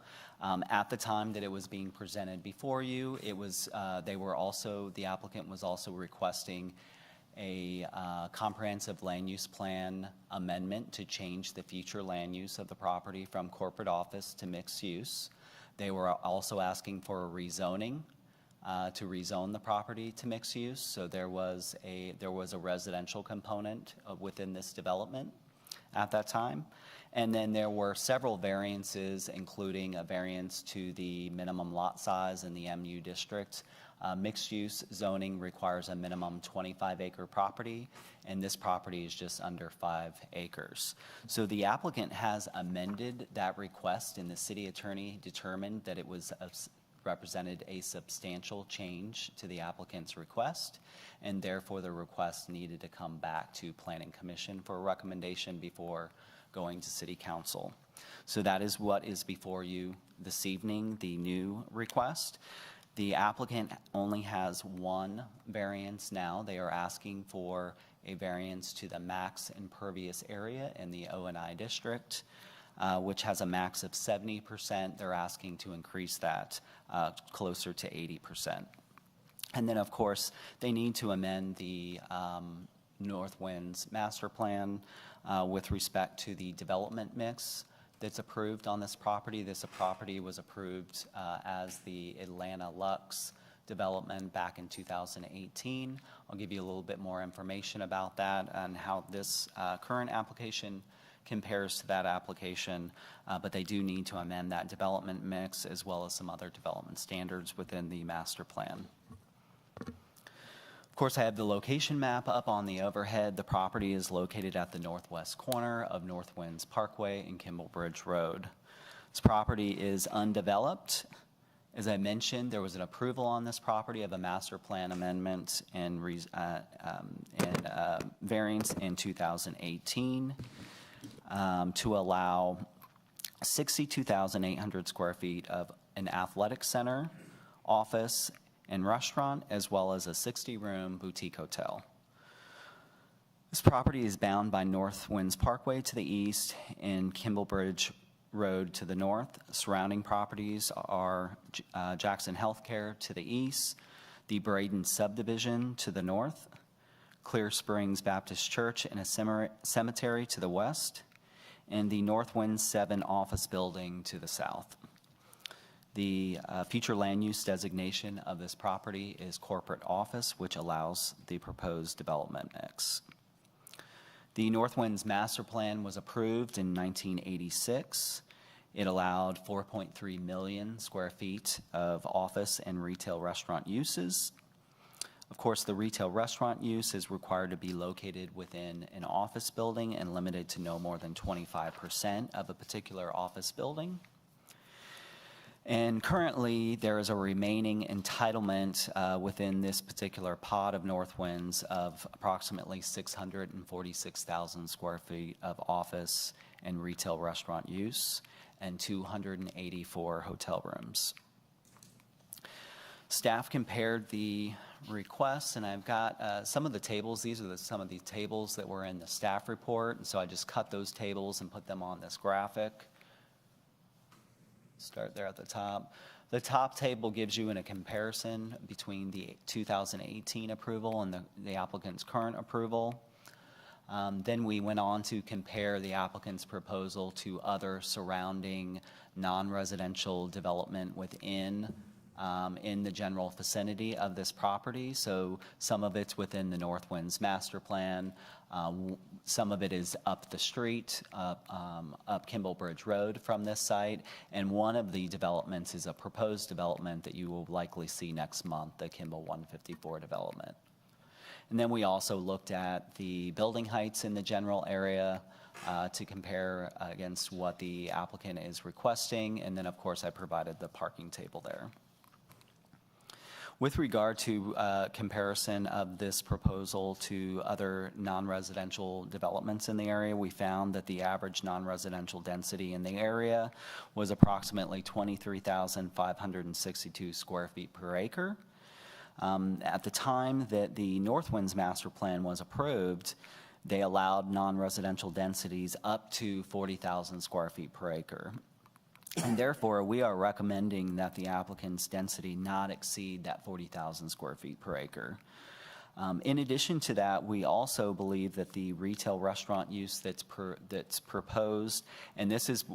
At the time that it was being presented before you, it was the applicant was also requesting a comprehensive land use plan amendment to change the future land use of the property from corporate office to mixed use. They were also asking for a rezoning to rezone the property to mixed use. So there was a residential component within this development at that time. And then there were several variances, including a variance to the minimum lot size in the MU district. Mixed-use zoning requires a minimum 25-acre property, and this property is just under 5 acres. So the applicant has amended that request, and the city attorney determined that it was represented a substantial change to the applicant's request, and therefore the request needed to come back to Planning Commission for a recommendation before going to City Council. So that is what is before you this evening, the new request. The applicant only has one variance now. They are asking for a variance to the max impervious area in the O&I district, which has a max of 70%. They're asking to increase that closer to 80%. And then, of course, they need to amend the North Winds master plan with respect to the development mix that's approved on this property. This property was approved as the Atlanta Lux development back in 2018. I'll give you a little bit more information about that and how this current application compares to that application, but they do need to amend that development mix as well as some other development standards within the master plan. Of course, I have the location map up on the overhead. The property is located at the northwest corner of North Winds Parkway and Kimball Bridge Road. This property is undeveloped. As I mentioned, there was an approval on this property of a master plan amendment and variance in 2018 to allow 62,800 square feet of an athletic center, office, and restaurant, as well as a 60-room boutique hotel. This property is bound by North Winds Parkway to the east and Kimball Bridge Road to the north. Surrounding properties are Jackson Healthcare to the east, the Braden subdivision to the north, Clear Springs Baptist Church and a cemetery to the west, and the North Winds 7 office building to the south. The future land use designation of this property is corporate office, which allows the proposed development mix. The North Winds master plan was approved in 1986. It allowed 4.3 million square feet of office and retail restaurant uses. Of course, the retail restaurant use is required to be located within an office building and limited to no more than 25% of a particular office building. And currently, there is a remaining entitlement within this particular pod of North Winds of approximately 646,000 square feet of office and retail restaurant use and 284 hotel rooms. Staff compared the requests, and I've got some of the tables. These are some of the tables that were in the staff report, and so I just cut those tables and put them on this graphic. Start there at the top. The top table gives you a comparison between the 2018 approval and the applicant's current approval. Then we went on to compare the applicant's proposal to other surrounding non-residential development within in the general vicinity of this property. So some of it's within the North Winds master plan. Some of it is up the street, up Kimball Bridge Road from this site. And one of the developments is a proposed development that you will likely see next month, the Kimball 154 development. And then we also looked at the building heights in the general area, to compare against what the applicant is requesting. And then, of course, I provided the parking table there. With regard to comparison of this proposal to other non-residential developments in the area, we found that the average non-residential density in the area was approximately 23,562 square feet per acre. At the time that the Northwinds Master Plan was approved, they allowed non-residential densities up to 40,000 square feet per acre. And therefore, we are recommending that the applicant's density not exceed that 40,000 square feet per acre. In addition to that, we also believe that the retail restaurant use that's proposed, and this is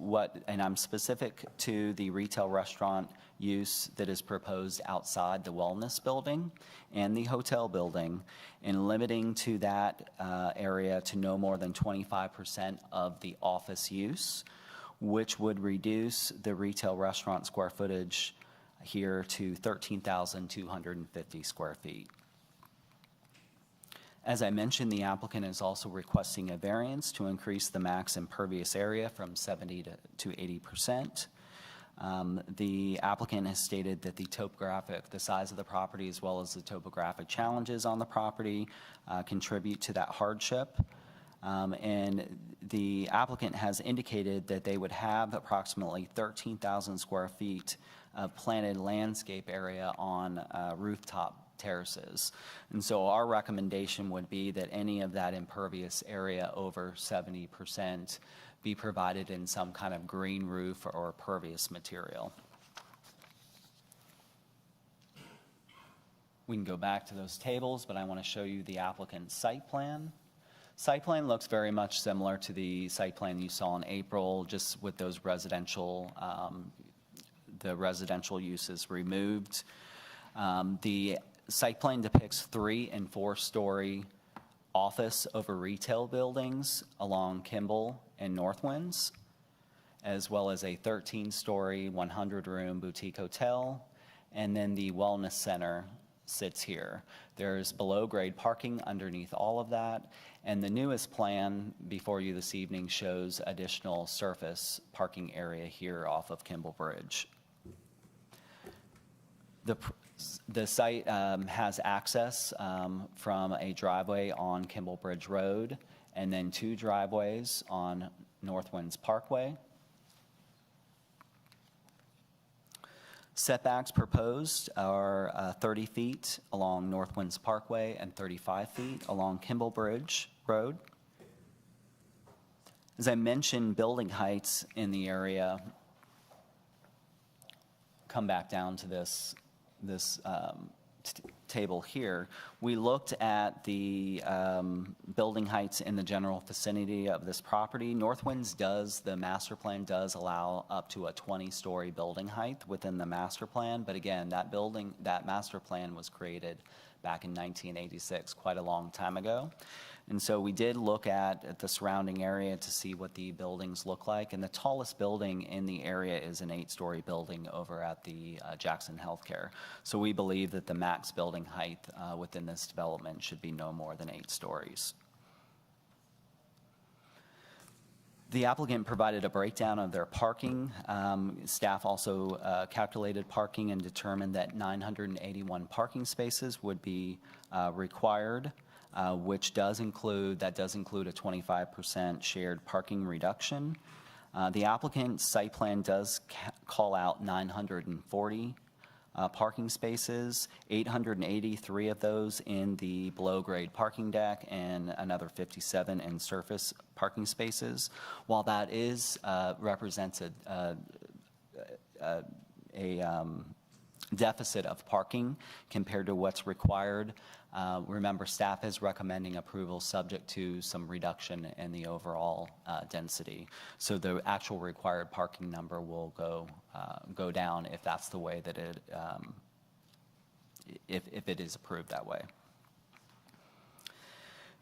and I'm specific to the retail restaurant use that is proposed outside the wellness building and the hotel building, and limiting to that area to no more than 25% of the office use, which would reduce the retail restaurant square footage here to 13,250 square feet. As I mentioned, the applicant is also requesting a variance to increase the max impervious area from 70 to 80%. The applicant has stated that the size of the property as well as the topographic challenges on the property contribute to that hardship. And the applicant has indicated that they would have approximately 13,000 square feet of planted landscape area on rooftop terraces. And so our recommendation would be that any of that impervious area over 70% be provided in some kind of green roof or pervious material. We can go back to those tables, but I want to show you the applicant's site plan. Site plan looks very much similar to the site plan you saw in April, just with those residential, the residential uses removed. The site plan depicts 3- and 4-story office over retail buildings along Kimball and Northwinds, as well as a 13-story, 100-room boutique hotel, and then the wellness center sits here. There's below-grade parking underneath all of that, and the newest plan before you this evening shows additional surface parking area here off of Kimball Bridge. The site has access from a driveway on Kimball Bridge Road and then 2 driveways on Northwinds Parkway. Setbacks proposed are 30 feet along Northwinds Parkway and 35 feet along Kimball Bridge Road. As I mentioned, building heights in the area, come back down to this table here. We looked at the building heights in the general vicinity of this property. Northwinds the master plan does allow up to a 20-story building height within the master plan, but again, that master plan was created back in 1986, quite a long time ago. And so we did look at the surrounding area to see what the buildings look like, and the tallest building in the area is an 8-story building over at the Jackson Healthcare. So we believe that the max building height within this development should be no more than 8 stories. The applicant provided a breakdown of their parking. Staff also calculated parking and determined that 981 parking spaces would be required, which does include a 25% shared parking reduction. The applicant's site plan does call out 940 parking spaces, 883 of those in the below-grade parking deck, and another 57 in surface parking spaces. While that represents a deficit of parking compared to what's required, remember, staff is recommending approval subject to some reduction in the overall density. So the actual required parking number will go down if that's the way that if it is approved that way.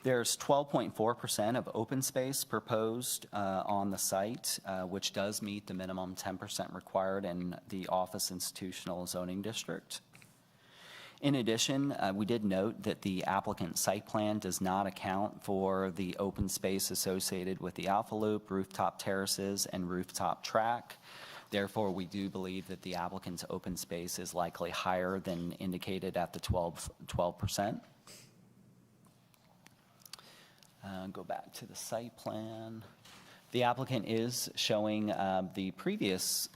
There's 12.4% of open space proposed on the site, which does meet the minimum 10% required in the office institutional zoning district. In addition, we did note that the applicant site plan does not account for the open space associated with the Alpha Loop, rooftop terraces, and rooftop track. Therefore, we do believe that the applicant's open space is likely higher than indicated at the 12%. Go back to the site plan. The applicant is showing the previous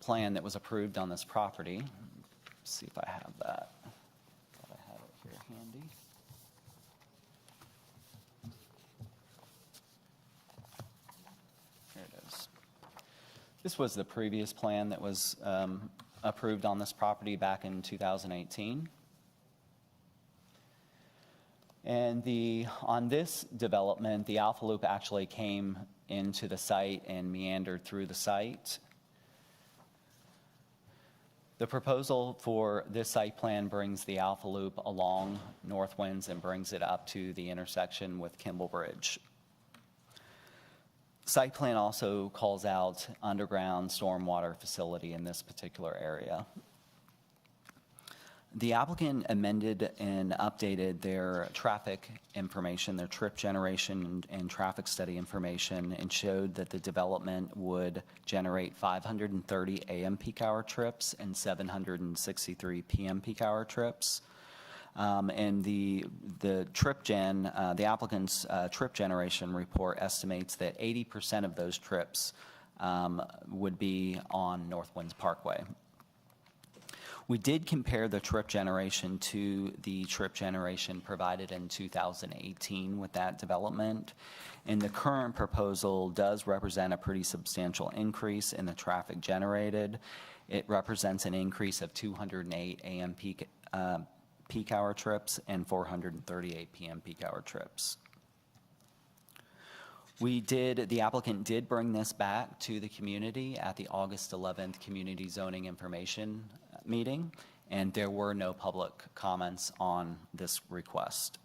plan that was approved on this property. Let's see if I have that. Thought I had it here handy. Here it is. This was the previous plan that was approved on this property back in 2018. And on this development, the Alpha Loop actually came into the site and meandered through the site. The proposal for this site plan brings the Alpha Loop along North Winds and brings it up to the intersection with Kimball Bridge. Site plan also calls out underground stormwater facility in this particular area. The applicant amended and updated their traffic information, their trip generation and traffic study information, and showed that the development would generate 530 AM peak hour trips and 763 PM peak hour trips. And the applicant's trip generation report estimates that 80% of those trips would be on North Winds Parkway. We did compare the trip generation to the trip generation provided in 2018 with that development, and the current proposal does represent a pretty substantial increase in the traffic generated. It represents an increase of 208 AM peak hour trips and 438 PM peak hour trips. The applicant did bring this back to the community at the August 11th Community Zoning Information meeting, and there were no public comments on this request.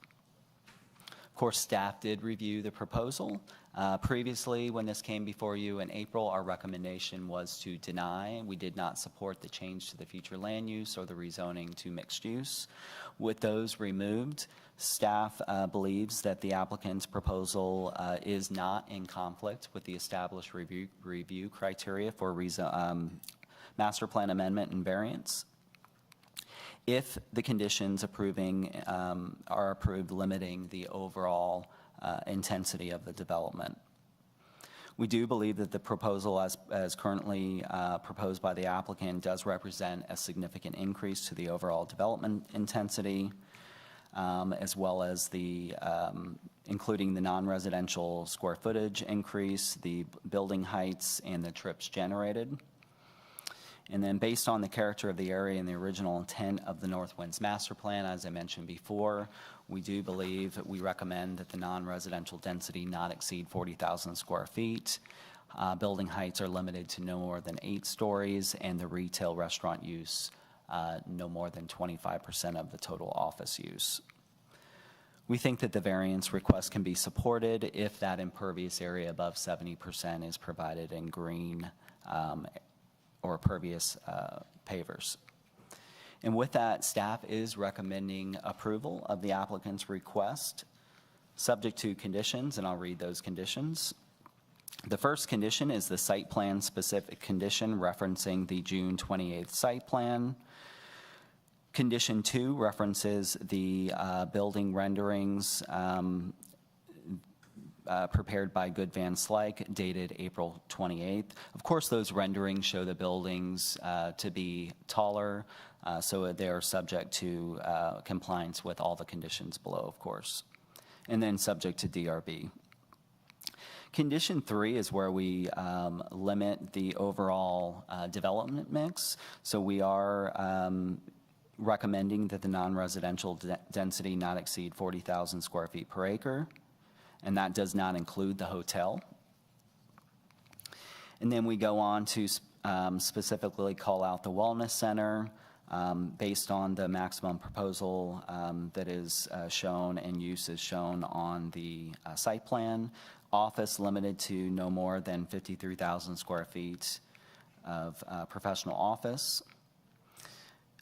Of course, staff did review the proposal. Previously, when this came before you in April, our recommendation was to deny. We did not support the change to the future land use or the rezoning to mixed use. With those removed, staff believes that the applicant's proposal is not in conflict with the established review criteria for master plan amendment and variance. If the conditions are approved limiting the overall intensity of the development. We do believe that the proposal as currently proposed by the applicant does represent a significant increase to the overall development intensity, as well as including the non-residential square footage increase, the building heights, and the trips generated. And then based on the character of the area and the original intent of the North Winds Master Plan, as I mentioned before, we do believe we recommend that the non-residential density not exceed 40,000 square feet. Building heights are limited to no more than 8 stories, and the retail restaurant use no more than 25% of the total office use. We think that the variance request can be supported if that impervious area above 70% is provided in green or pervious pavers. And with that, staff is recommending approval of the applicant's request, subject to conditions, and I'll read those conditions. The first condition is the site plan specific condition referencing the June 28th site plan. Condition 2 references the building renderings prepared by Good Van Slyke, dated April 28th. Of course, those renderings show the buildings to be taller, so they are subject to compliance with all the conditions below, of course, and then subject to DRB. Condition 3 is where we limit the overall development mix. So we are recommending that the non-residential density not exceed 40,000 square feet per acre, and that does not include the hotel. And then we go on to specifically call out the wellness center based on the maximum proposal that is shown and use is shown on the site plan. Office limited to no more than 53,000 square feet of professional office.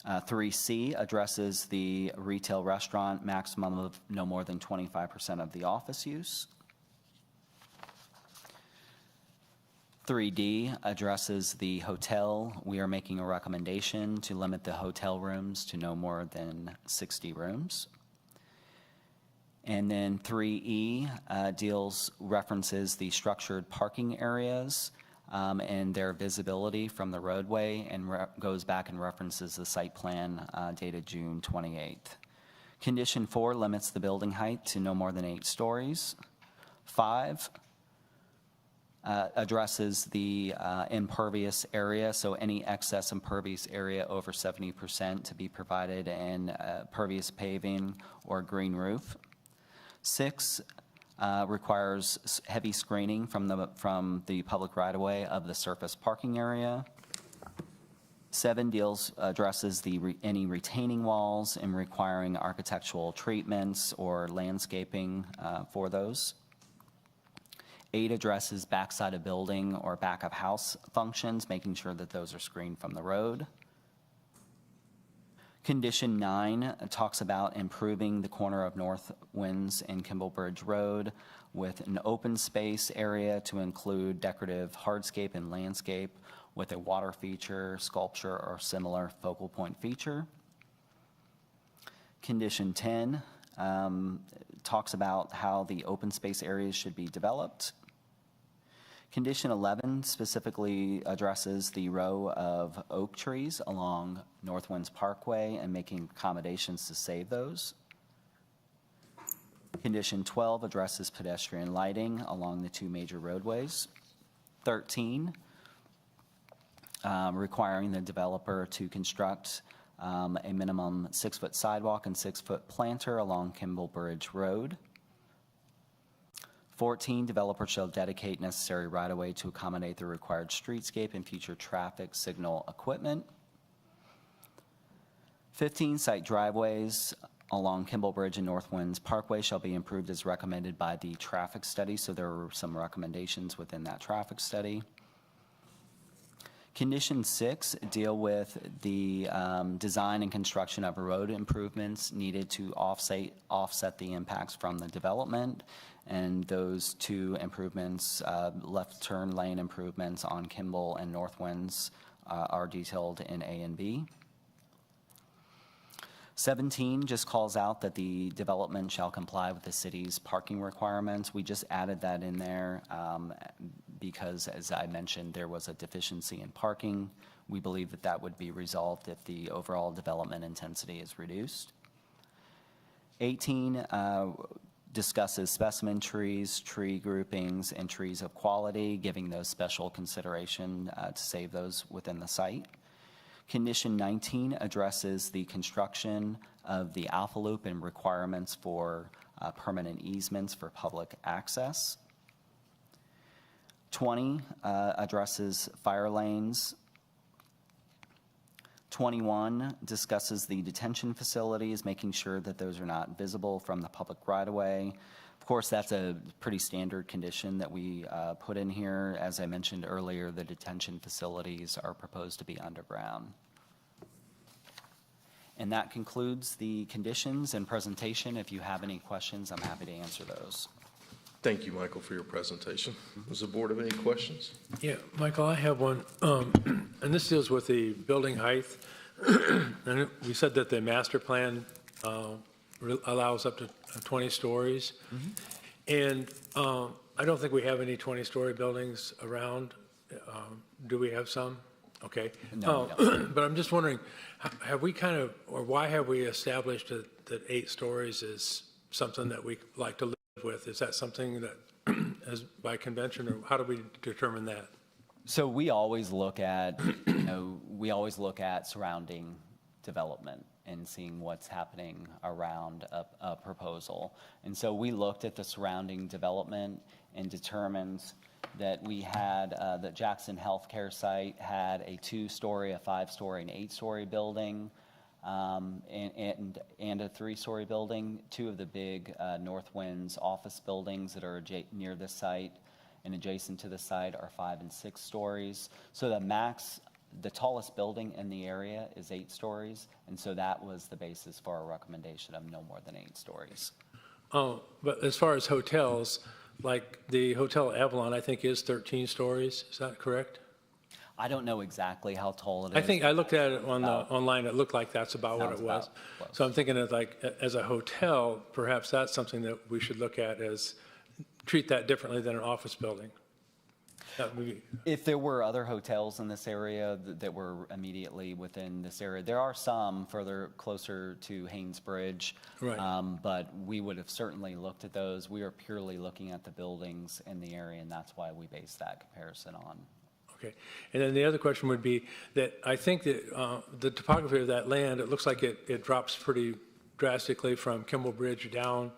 3C addresses the retail restaurant maximum of no more than 25% of the office use. 3D addresses the hotel. We are making a recommendation to limit the hotel rooms to no more than 60 rooms. And then 3E references the structured parking areas and their visibility from the roadway, and goes back and references the site plan dated June 28th. Condition 4 limits the building height to no more than 8 stories. 5 addresses the impervious area, so any excess impervious area over 70% to be provided in pervious paving or green roof. 6 requires heavy screening from the public right-of-way of the surface parking area. 7 addresses any retaining walls and requiring architectural treatments or landscaping for those. 8 addresses backside of building or back of house functions, making sure that those are screened from the road. Condition 9 talks about improving the corner of North Winds and Kimball Bridge Road with an open space area to include decorative hardscape and landscape with a water feature, sculpture, or similar focal point feature. Condition 10 talks about how the open space areas should be developed. Condition 11 specifically addresses the row of oak trees along North Winds Parkway and making accommodations to save those. Condition 12 addresses pedestrian lighting along the 2 major roadways. 13, requiring the developer to construct a minimum 6-foot sidewalk and 6-foot planter along Kimball Bridge Road. 14, developer shall dedicate necessary right-of-way to accommodate the required streetscape and future traffic signal equipment. 15, site driveways along Kimball Bridge and North Winds Parkway shall be improved as recommended by the traffic study. So there were some recommendations within that traffic study. Condition 6 deal with the design and construction of road improvements needed to offset the impacts from the development. And those 2 improvements, left turn lane improvements on Kimball and North Winds, are detailed in A and B. 17 just calls out that the development shall comply with the city's parking requirements. We just added that in there because, as I mentioned, there was a deficiency in parking. We believe that that would be resolved if the overall development intensity is reduced. 18 discusses specimen trees, tree groupings, and trees of quality, giving those special consideration to save those within the site. Condition 19 addresses the construction of the Alpha Loop and requirements for permanent easements for public access. 20 addresses fire lanes. 21 discusses the detention facilities, making sure that those are not visible from the public right-of-way. Of course, that's a pretty standard condition that we put in here. As I mentioned earlier, the detention facilities are proposed to be underground. And that concludes the conditions and presentation. If you have any questions, I'm happy to answer those. Thank you, Michael, for your presentation. Does the board have any questions? Yeah, Michael, I have one, and this deals with the building height. And we said that the master plan allows up to 20 stories. And I don't think we have any 20-story buildings around. Do we have some? Okay. No, we don't. But I'm just wondering, have we kind of, or why have we established that 8 stories is something that we like to live with? Is that something that is by convention, or how do we determine that? So we always look at, we always look at surrounding development and seeing what's happening around a proposal. And so we looked at the surrounding development and determined that we had, the Jackson Healthcare site had a 2-story, a 5-story, and 8-story building, and a 3-story building. 2 of the big North Winds office buildings that are near the site and adjacent to the site are 5 and 6 stories. So the max the tallest building in the area is 8 stories, and so that was the basis for our recommendation of no more than 8 stories. Oh, but as far as hotels, like the Hotel Avalon, I think is 13 stories, is that correct? I don't know exactly how tall it is. I think I looked at it on the, online, it looked like that's about what Sounds it was. about close. So I'm thinking of like, as a hotel, perhaps that's something that we should look at as, treat that differently than an office building. That would be, If there were other hotels in this area that were immediately within this area, there are some further closer to Haynes Bridge. Right. But we would have certainly looked at those. We are purely looking at the buildings in the area, and that's why we base that comparison on. okay. And then the other question would be that I think that the topography of that land, it looks like it drops pretty drastically from Kimball Bridge down.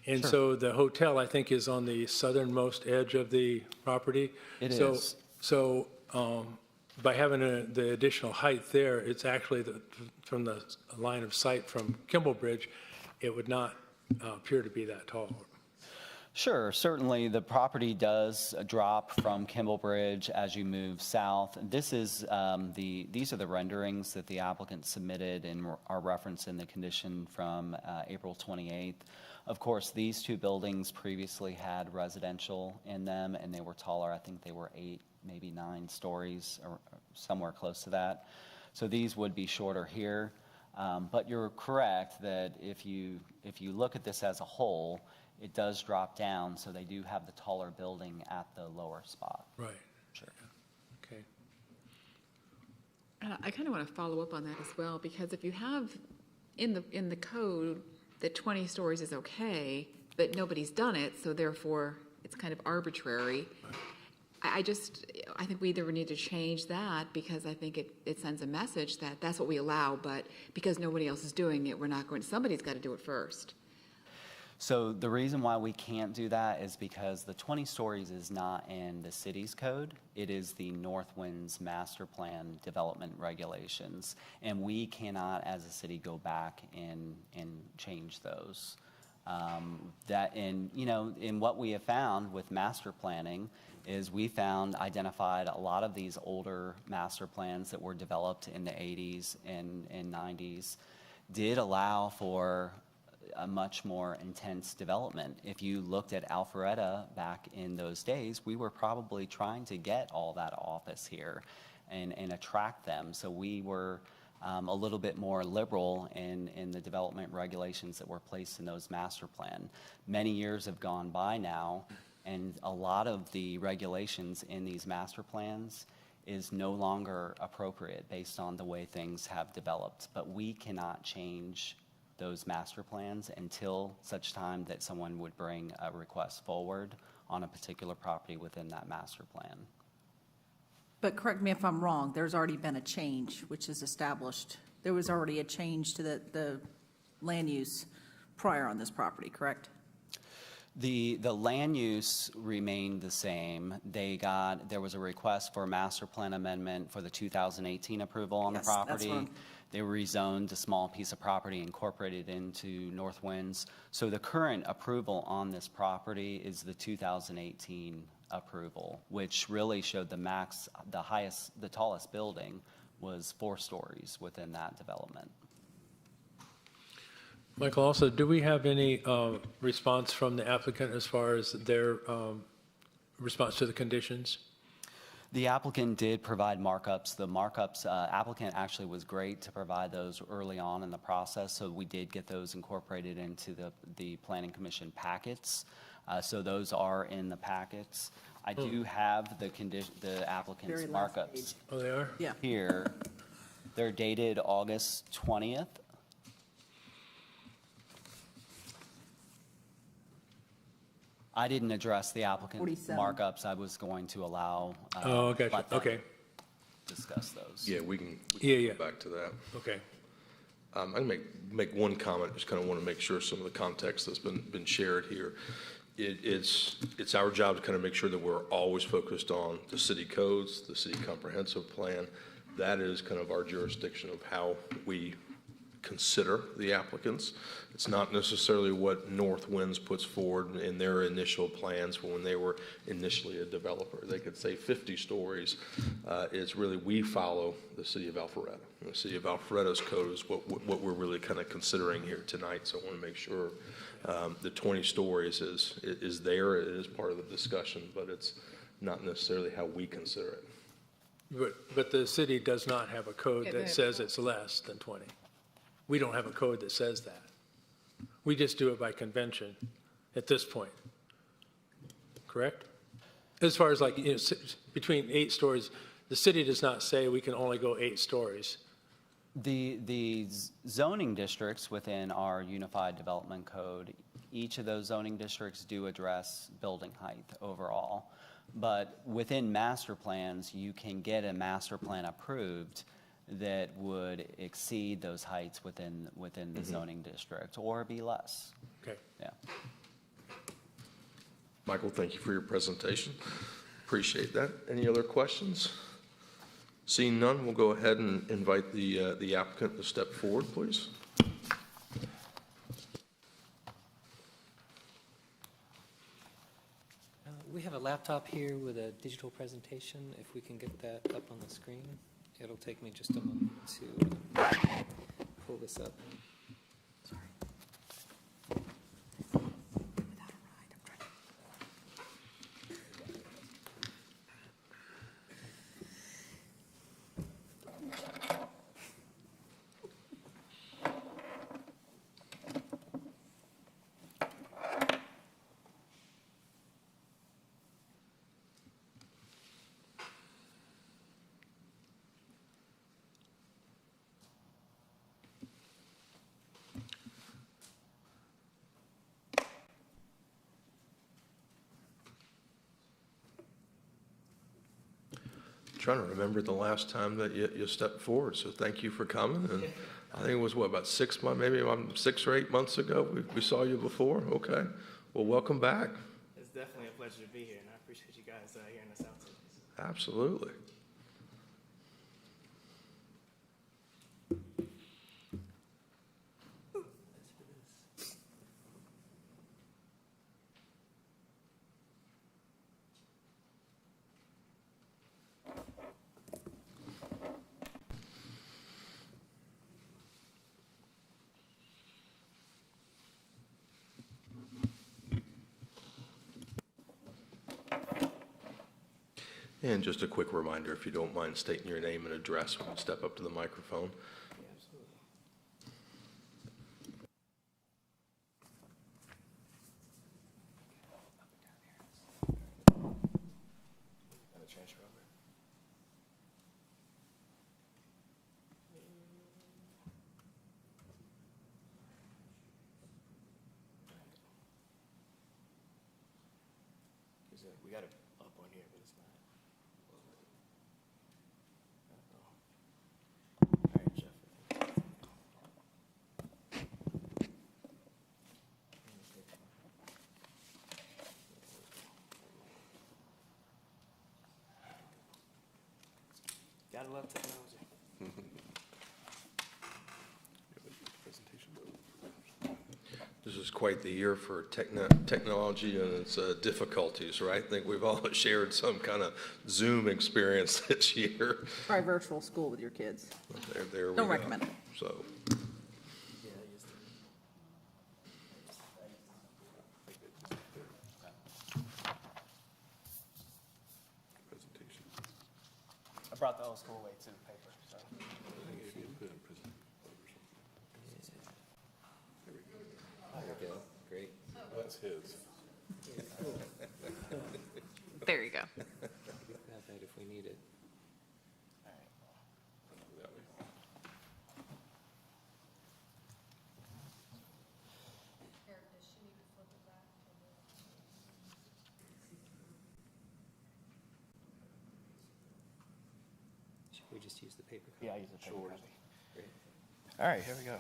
And so the hotel, I think, is on the southernmost edge of the property. It So- is. So by having the additional height there, it's actually from the line of sight from Kimball Bridge, it would not appear to be that tall. Sure, certainly the property does drop from Kimball Bridge as you move south. This is these are the renderings that the applicant submitted and are referenced in the condition from April 28th. Of course, these 2 buildings previously had residential in them, and they were taller. I think they were 8, maybe 9 stories, or somewhere close to that. So these would be shorter here. But you're correct that if you look at this as a whole, it does drop down, so they do have the taller building at the lower spot. Right. Sure. Okay. I kind of want to follow up on that as well, because if you have in the code that 20 stories is okay, but nobody's done it, so therefore it's kind of arbitrary. I think we either need to change that, because I think it sends a message that that's what we allow, but because nobody else is doing it, we're not going, somebody's got to do it first. So the reason why we can't do that is because the 20 stories is not in the city's code. It is the Northwind's master plan development regulations. And we cannot, as a city, go back and change those. In what we have found with master planning is we identified a lot of these older master plans that were developed in the 80s and 90s did allow for a much more intense development. If you looked at Alpharetta back in those days, we were probably trying to get all that office here and attract them. So we were a little bit more liberal in the development regulations that were placed in those master plan. Many years have gone by now, and a lot of the regulations in these master plans is no longer appropriate based on the way things have developed. But we cannot change those master plans until such time that someone would bring a request forward on a particular property within that master plan. But correct me if I'm wrong, there's already been a change which is established. There was already a change to the land use prior on this property, correct? The land use remained the same. There was a request for a master plan amendment for the 2018 approval on Yes, the that's property. what I'm- They rezoned a small piece of property, incorporated into Northwinds. So the current approval on this property is the 2018 approval, which really showed the tallest building was 4 stories within that development. Michael, also, do we have any response from the applicant as far as their response to the conditions? The applicant did provide markups. The markups, applicant actually was great to provide those early on in the process, so we did get those incorporated into the Planning Commission packets. So those are in the packets. I do have the applicant's Very last markups page. Oh, they are? Yeah. here. They're dated August 20th. I didn't address the applicant's 47. markups. I was going to allow. Oh, gotcha, let them okay, Discuss those. Yeah, we can Yeah. go back to that. okay. I can make one comment, just kind of want to make sure some of the context that's been shared here. It's our job to kind of make sure that we're always focused on the city codes, the city comprehensive plan. That is kind of our jurisdiction of how we consider the applicants. It's not necessarily what North Winds puts forward in their initial plans for when they were initially a developer. They could say 50 stories. It's really, we follow the city of Alpharetta. The city of Alpharetta's code is what we're really kind of considering here tonight. So I want to make sure the 20 stories is there. It is part of the discussion, but it's not necessarily how we consider it. But the city does not have a code that says it's less than 20. We don't have a code that says that. We just do it by convention at this point. Correct? As far as like, between 8 stories, the city does not say we can only go 8 stories. The zoning districts within our Unified Development Code, each of those zoning districts do address building height overall. But within master plans, you can get a master plan approved that would exceed those heights within the zoning district or be less. Okay. Yeah. Michael, thank you for your presentation. Appreciate that. Any other questions? Seeing none, we'll go ahead and invite the applicant to step forward, please. We have a laptop here with a digital presentation. If we can get that up on the screen, it'll take me just a moment to pull this up. Trying to remember the last time that you stepped forward, so thank you for coming. And I think it was, what, about 6 months, maybe 6 or 8 months ago we saw you before? Okay. Well, welcome back. It's definitely a pleasure to be here, and I appreciate you guys hearing us out today. Absolutely. And just a quick reminder, if you don't mind stating your name and address when you step up to the microphone. Yeah, absolutely. Gotta transfer over. We got it up on here, but it's not. All right, Jeff. Gotta love technology. This is quite the year for technology and its difficulties, right? I think we've all shared some kind of Zoom experience this year. Try virtual school with your kids. There we Don't go. recommend it. So, I brought the old school way too, paper, so. There we go. Great. That's his. There you go. We can have that if we need it. Should we just use the paper copy? Yeah, I use the paper copy. Great. All right, here we go.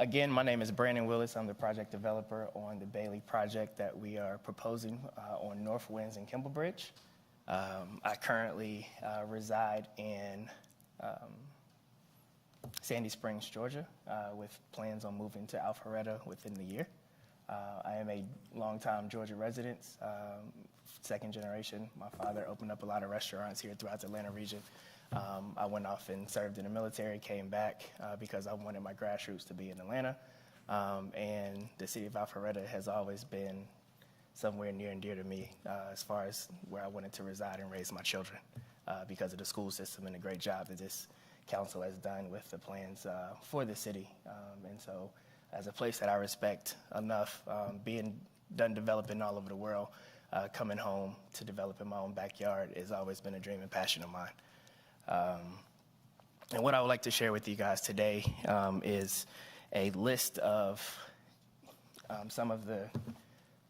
Again, my name is Brandon Willis. I'm the project developer on the Bailey project that we are proposing on North Winds and Kimball Bridge. I currently reside in Sandy Springs, Georgia, with plans on moving to Alpharetta within the year. I am a longtime Georgia resident, second generation. My father opened up a lot of restaurants here throughout the Atlanta region. I went off and served in the military, came back because I wanted my grassroots to be in Atlanta. And the city of Alpharetta has always been somewhere near and dear to me as far as where I wanted to reside and raise my children because of the school system and the great job that this council has done with the plans for the city. And so as a place that I respect enough, being done developing all over the world, coming home to develop in my own backyard has always been a dream and passion of mine. And what I would like to share with you guys today is a list of some of the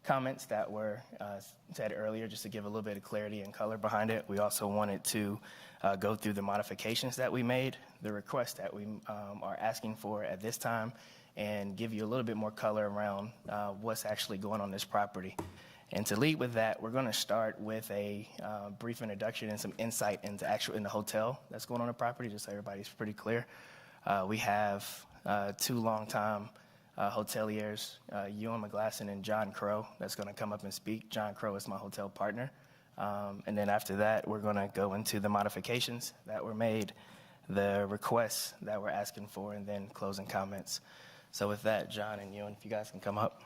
comments that were said earlier, just to give a little bit of clarity and color behind it. We also wanted to go through the modifications that we made, the requests that we are asking for at this time, and give you a little bit more color around what's actually going on this property. And to lead with that, we're going to start with a brief introduction and some insight into in the hotel that's going on the property, just so everybody's pretty clear. We have two longtime hoteliers, Ewan McGlasson and John Crow, that's going to come up and speak. John Crow is my hotel partner. And then after that, we're going to go into the modifications that were made, the requests that we're asking for, and then closing comments. So with that, John and Ewan, if you guys can come up.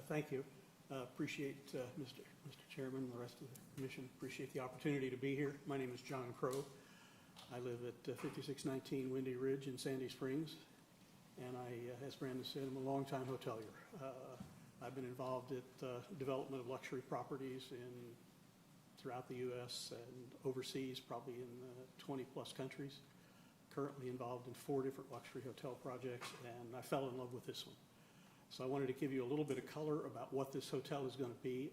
Thank you. Appreciate Mr. Chairman and the rest of the commission. Appreciate the opportunity to be here. My name is John Crow. I live at 5619 Windy Ridge in Sandy Springs, and as Brandon said, I'm a longtime hotelier. I've been involved at development of luxury properties throughout the U.S. and overseas, probably in 20-plus countries. Currently involved in 4 different luxury hotel projects, and I fell in love with this one. So I wanted to give you a little bit of color about what this hotel is going to be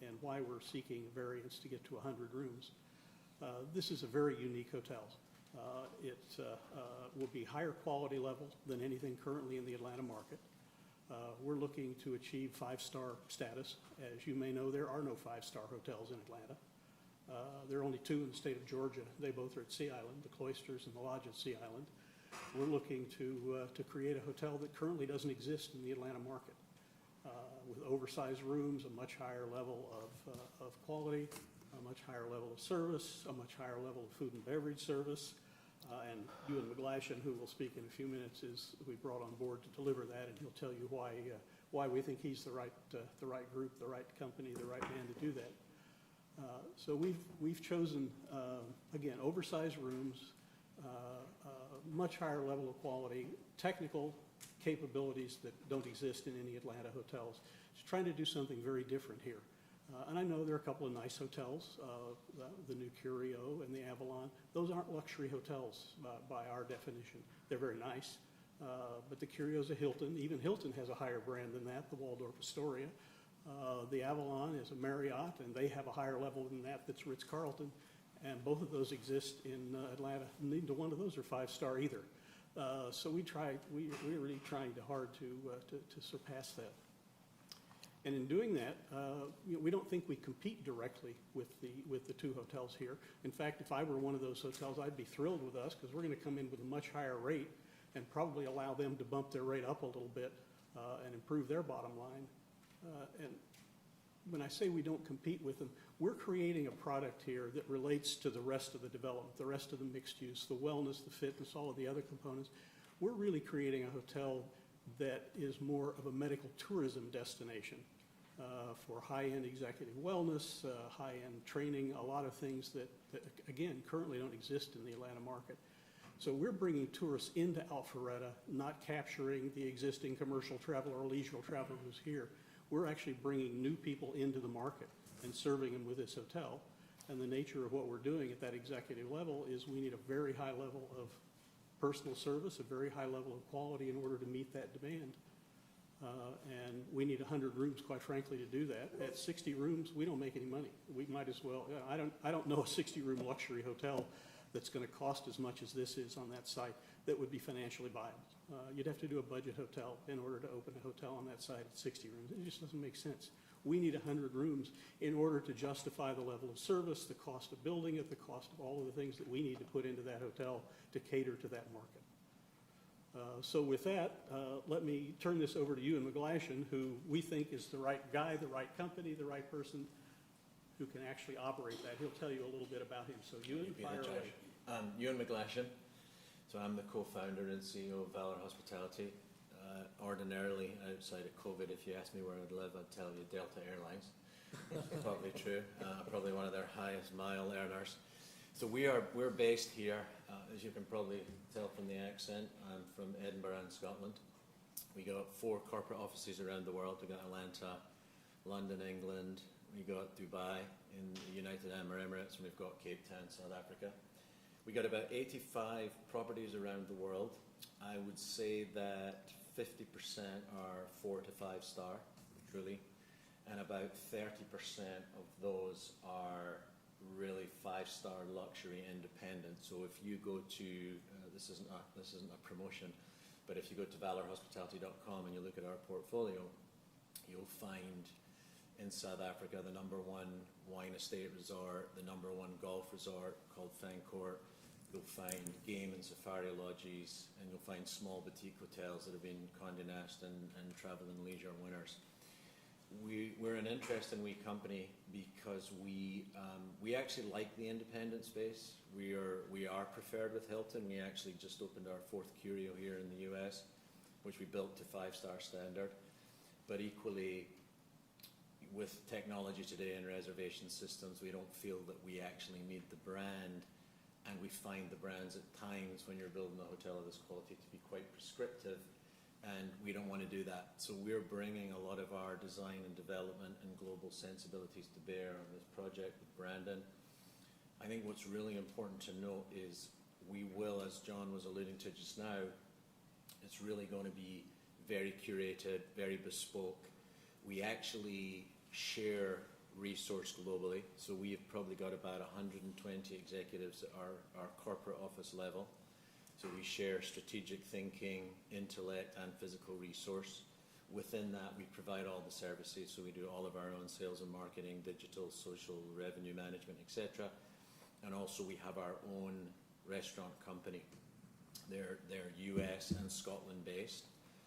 and why we're seeking variance to get to 100 rooms. This is a very unique hotel. It will be higher quality level than anything currently in the Atlanta market. We're looking to achieve 5-star status. As you may know, there are no 5-star hotels in Atlanta. There are only 2 in the state of Georgia. They both are at Sea Island, the Cloisters and the Lodge at Sea Island. We're looking to create a hotel that currently doesn't exist in the Atlanta market, with oversized rooms, a much higher level of quality, a much higher level of service, a much higher level of food and beverage service. And Ewan McGlasson, who will speak in a few minutes, we brought on board to deliver that, and he'll tell you why we think he's the right group, the right company, the right man to do that. So we've chosen again oversized rooms. Much higher level of quality, technical capabilities that don't exist in any Atlanta hotels. Just trying to do something very different here. And I know there are a couple of nice hotels, the new Curio and the Avalon. Those aren't luxury hotels by our definition. They're very nice, but the Curio's a Hilton. Even Hilton has a higher brand than that, the Waldorf Astoria. The Avalon is a Marriott, and they have a higher level than that that's Ritz-Carlton. And both of those exist in Atlanta. Neither one of those are 5-star either. So we're really trying hard to surpass that. And in doing that, we don't think we compete directly with the 2 hotels here. In fact, if I were one of those hotels, I'd be thrilled with us because we're going to come in with a much higher rate and probably allow them to bump their rate up a little bit and improve their bottom line. And when I say we don't compete with them, we're creating a product here that relates to the rest of the development, the rest of the mixed use, the wellness, the fitness, all of the other components. We're really creating a hotel that is more of a medical tourism destination for high-end executive wellness, high-end training, a lot of things that, again, currently don't exist in the Atlanta market. So we're bringing tourists into Alpharetta, not capturing the existing commercial traveler or leisure traveler who's here. We're actually bringing new people into the market and serving them with this hotel. And the nature of what we're doing at that executive level is we need a very high level of personal service, a very high level of quality in order to meet that demand. And we need 100 rooms, quite frankly, to do that. At 60 rooms, we don't make any money. We might as well, I don't know a 60-room luxury hotel that's going to cost as much as this is on that site that would be financially viable. You'd have to do a budget hotel in order to open a hotel on that site at 60 rooms. It just doesn't make sense. We need 100 rooms in order to justify the level of service, the cost of building it, the cost of all of the things that we need to put into that hotel to cater to that market. So with that, let me turn this over to Ewan McGlashan, who we think is the right guy, the right company, the right person who can actually operate that. He'll tell you a little bit about him. So Ewan, fire away. I'm Ewan McGlashan. So I'm the co-founder and CEO of Valor Hospitality. Ordinarily, outside of COVID, if you asked me where I'd live, I'd tell you Delta Airlines. That's probably true. Probably one of their highest mile earners. So we're based here, as you can probably tell from the accent. I'm from Edinburgh in Scotland. We got 4 corporate offices around the world. We got Atlanta, London, England. We got Dubai in the United Arab Emirates, and we've got Cape Town, South Africa. We got about 85 properties around the world. I would say that 50% are 4 to 5 star, truly, and about 30% of those are really 5-star luxury independent. So if you go to this isn't a promotion, but if you go to valorhospitality.com and you look at our portfolio, you'll find in South Africa the #1 wine estate resort, the #1 golf resort called Fancourt. You'll find game and safari lodges, and you'll find small boutique hotels that have been Condé Nast and Travel and Leisure winners. We're an interesting wee company because we actually like the independent space. We are preferred with Hilton. We actually just opened our 4th Curio here in the US, which we built to 5-star standard. But equally, with technology today and reservation systems, we don't feel that we actually need the brand. And we find the brands at times when you're building a hotel of this quality to be quite prescriptive, and we don't want to do that. So we're bringing a lot of our design and development and global sensibilities to bear on this project with Brandon. I think what's really important to note is we will, as John was alluding to just now, it's really going to be very curated, very bespoke. We actually share resource globally, so we have probably got about 120 executives at our corporate office level. So we share strategic thinking, intellect, and physical resource. Within that, we provide all the services, so we do all of our own sales and marketing, digital, social, revenue management, etc. And also we have our own restaurant company. They're US and Scotland based,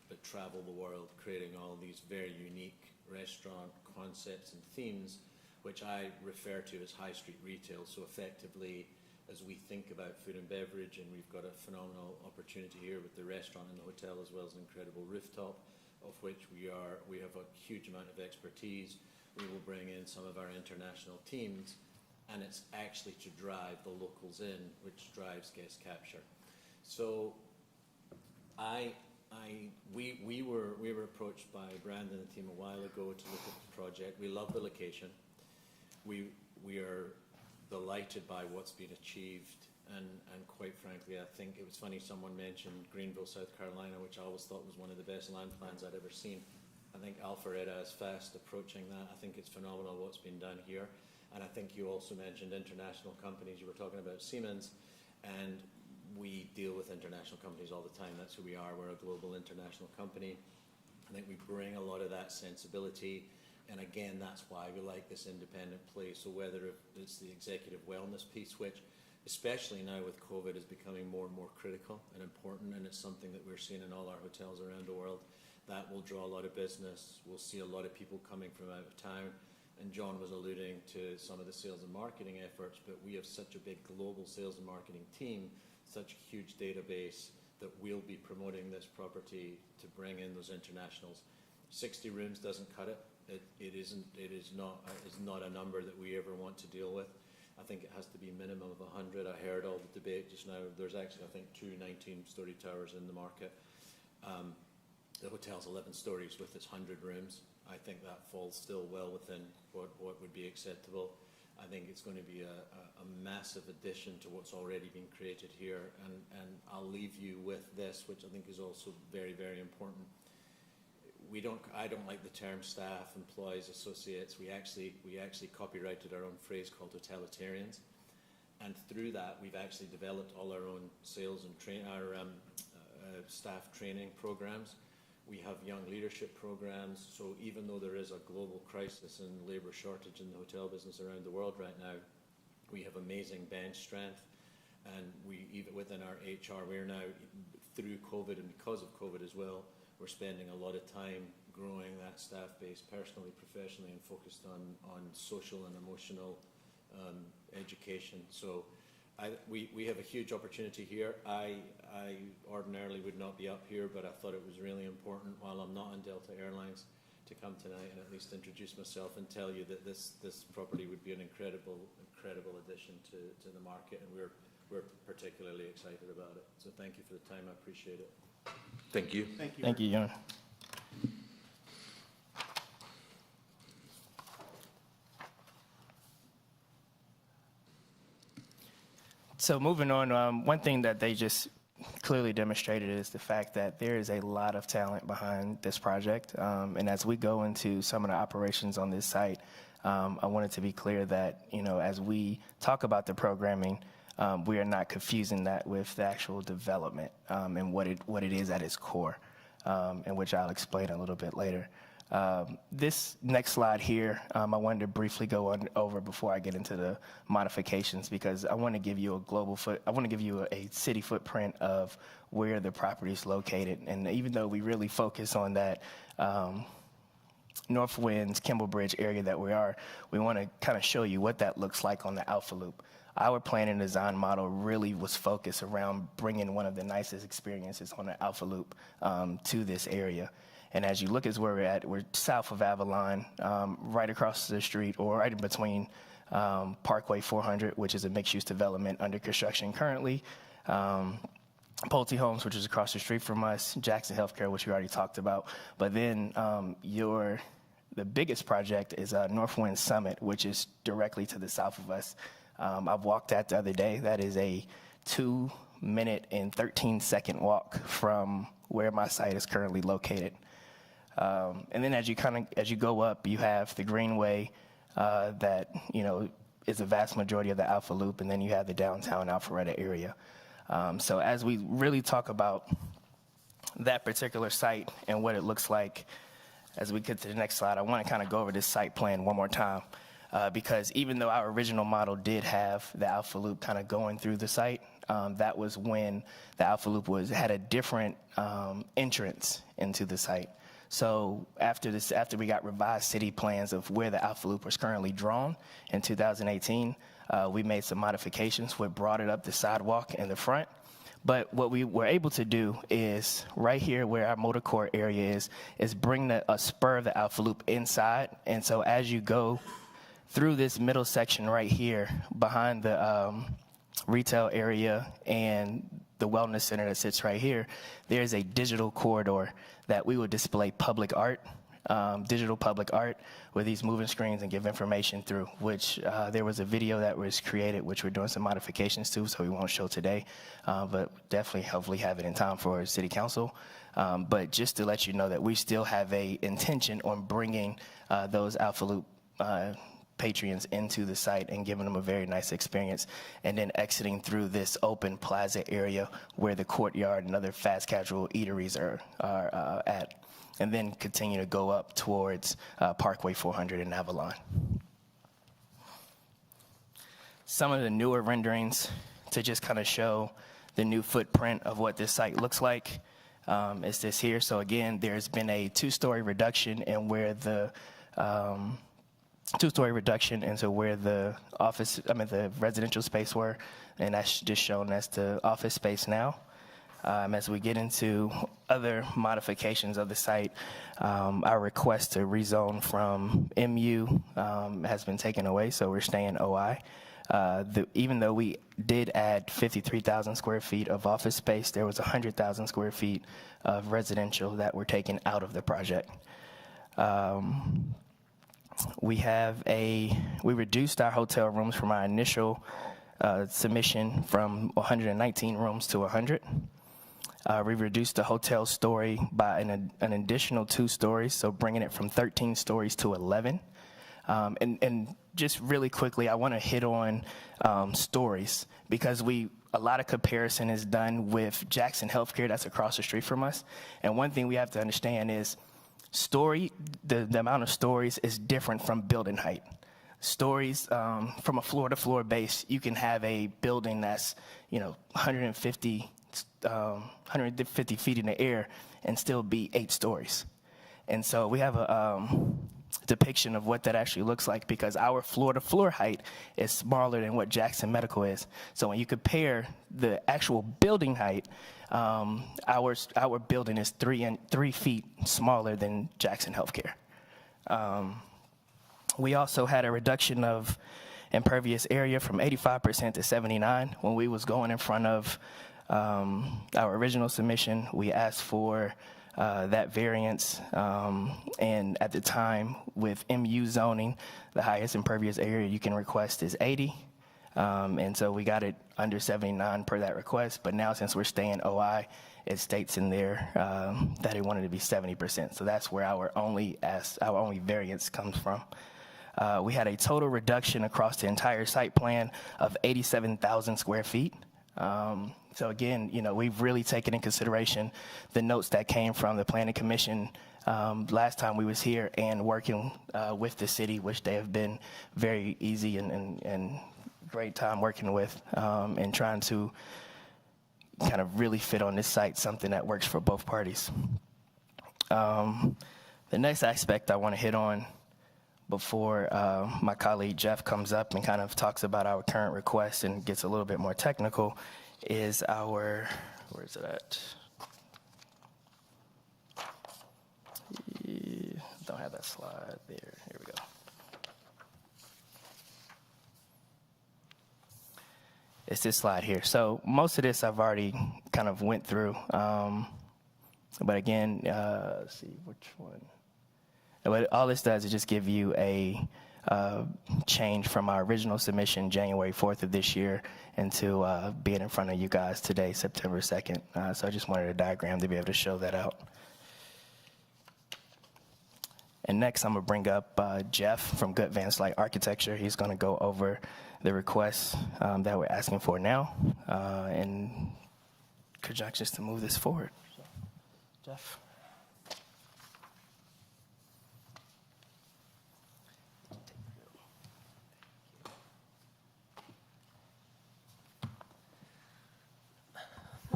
but travel the world creating all these very unique restaurant concepts and themes, which I refer to as high street retail. So effectively, as we think about food and beverage, and we've got a phenomenal opportunity here with the restaurant and the hotel, as well as an incredible rooftop, of which we have a huge amount of expertise. We will bring in some of our international teams, and it's actually to drive the locals in, which drives guest capture. So we were approached by Brandon and the team a while ago to look at the project. We love the location. We are delighted by what's been achieved, and quite frankly, I think it was funny someone mentioned Greenville, South Carolina, which I always thought was one of the best land plans I'd ever seen. I think Alpharetta is fast approaching that. I think it's phenomenal what's been done here. And I think you also mentioned international companies. You were talking about Siemens, and we deal with international companies all the time. That's who we are. We're a global international company. I think we bring a lot of that sensibility, and again, that's why we like this independent play. So whether it's the executive wellness piece, which especially now with COVID is becoming more and more critical and important, and it's something that we're seeing in all our hotels around the world, that will draw a lot of business. We'll see a lot of people coming from out of town. And John was alluding to some of the sales and marketing efforts, but we have such a big global sales and marketing team, such a huge database, that we'll be promoting this property to bring in those internationals. 60 rooms doesn't cut it. It is not a number that we ever want to deal with. I think it has to be minimum of 100. I heard all the debate just now. There's actually, I think, 2 19-story towers in the market. The hotel's 11 stories with its 100 rooms. I think that falls still well within what would be acceptable. I think it's going to be a massive addition to what's already been created here. And I'll leave you with this, which I think is also very, very important. I don't like the term staff, employees, associates. We actually copyrighted our own phrase called totalitarians. And through that, we've actually developed all our own sales and our staff training programs, We have young leadership programs, so even though there is a global crisis and labor shortage in the hotel business around the world right now, we have amazing bench strength, and we, even within our HR, we're now, through COVID and because of COVID as well, we're spending a lot of time growing that staff base personally, professionally, and focused on social and emotional education. So we have a huge opportunity here. I ordinarily would not be up here, but I thought it was really important, while I'm not on Delta Airlines, to come tonight and at least introduce myself and tell you that this property would be an incredible addition to the market, and we're particularly excited about it. So thank you for the time. I appreciate it. Thank you. Thank you. Thank you, Young. So moving on, one thing that they just clearly demonstrated is the fact that there is a lot of talent behind this project. And as we go into some of the operations on this site, I wanted to be clear that, as we talk about the programming, we are not confusing that with the actual development and what it is at its core, and which I'll explain a little bit later. This next slide here, I wanted to briefly go over before I get into the modifications, because I want to give you a city footprint of where the property is located. And even though we really focus on that North Winds, Kimball Bridge area that we want to kind of show you what that looks like on the Alpha Loop. Our plan and design model really was focused around bringing one of the nicest experiences on the Alpha Loop to this area. And as you look at where we're at, we're south of Avalon, right across the street, or right in between Parkway 400, which is a mixed-use development under construction currently, Pulte Homes, which is across the street from us, Jackson Healthcare, which we already talked about. But then the biggest project is North Wind Summit, which is directly to the south of us. I've walked that the other day. That is a 2-minute and 13-second walk from where my site is currently located. And then as you go up, you have the Greenway that is the vast majority of the Alpha Loop, and then you have the downtown Alpharetta area. So as we really talk about that particular site and what it looks like, as we get to the next slide, I want to kind of go over this site plan one more time, because even though our original model did have the Alpha Loop kind of going through the site, that was when the Alpha Loop had a different entrance into the site. So after we got revised city plans of where the Alpha Loop was currently drawn in 2018, we made some modifications. We brought it up the sidewalk in the front. But what we were able to do is, right here where our motor court area is bring a spur of the Alpha Loop inside. And so as you go through this middle section right here, behind the retail area and the wellness center that sits right here, there's a digital corridor that we will display public art, digital public art with these moving screens and give information through, which there was a video that was created, which we're doing some modifications to, so we won't show today, but definitely hopefully have it in time for city council. But just to let you know that we still have a intention on bringing those Alpha Loop patrons into the site and giving them a very nice experience, and then exiting through this open plaza area where the courtyard and other fast casual eateries are at, and then continue to go up towards Parkway 400 in Avalon. Some of the newer renderings to just kind of show the new footprint of what this site looks like is this here. So again, there's been a two-story reduction in where the the residential space were, and that's just shown as the office space now. As we get into other modifications of the site, our request to rezone from MU has been taken away, so we're staying OI. Even though we did add 53,000 square feet of office space, there was 100,000 square feet of residential that were taken out of the project. We reduced our hotel rooms from our initial submission from 119 rooms to 100. We reduced the hotel story by an additional 2 stories, so bringing it from 13 stories to 11. And just really quickly, I want to hit on stories, because a lot of comparison is done with Jackson Healthcare that's across the street from us. And one thing we have to understand is the amount of stories is different from building height. Stories from a floor-to-floor base, you can have a building that's 150 feet in the air and still be 8 stories. And so we have a depiction of what that actually looks like, because our floor-to-floor height is smaller than what Jackson Medical is. So when you compare the actual building height, our building is 3 feet smaller than Jackson Healthcare. We also had a reduction of impervious area from 85% to 79%. When we was going in front of our original submission, we asked for that variance, and at the time with MU zoning, the highest impervious area you can request is 80, and so we got it under 79 per that request. But now, since we're staying OI, it states in there that it wanted to be 70%. So that's where our only variance comes from. We had a total reduction across the entire site plan of 87,000 square feet. So again, we've really taken in consideration the notes that came from the Planning Commission last time we was here, and working with the city, which they have been very easy and great time working with, and trying to kind of really fit on this site something that works for both parties. The next aspect I want to hit on before my colleague Jeff comes up and kind of talks about our current request and gets a little bit more technical is where is it at? Don't have that slide there. Here we go. It's this slide here. So most of this I've already kind of went through. But again, let's see which one. But all this does is just give you a change from our original submission January 4th of this year into being in front of you guys today, September 2nd. So I just wanted a diagram to be able to show that out. And next I'm going to bring up Jeff from Good Van Slyke Architecture. He's going to go over the requests that we're asking for now in conjunctions to move this forward. So, Jeff.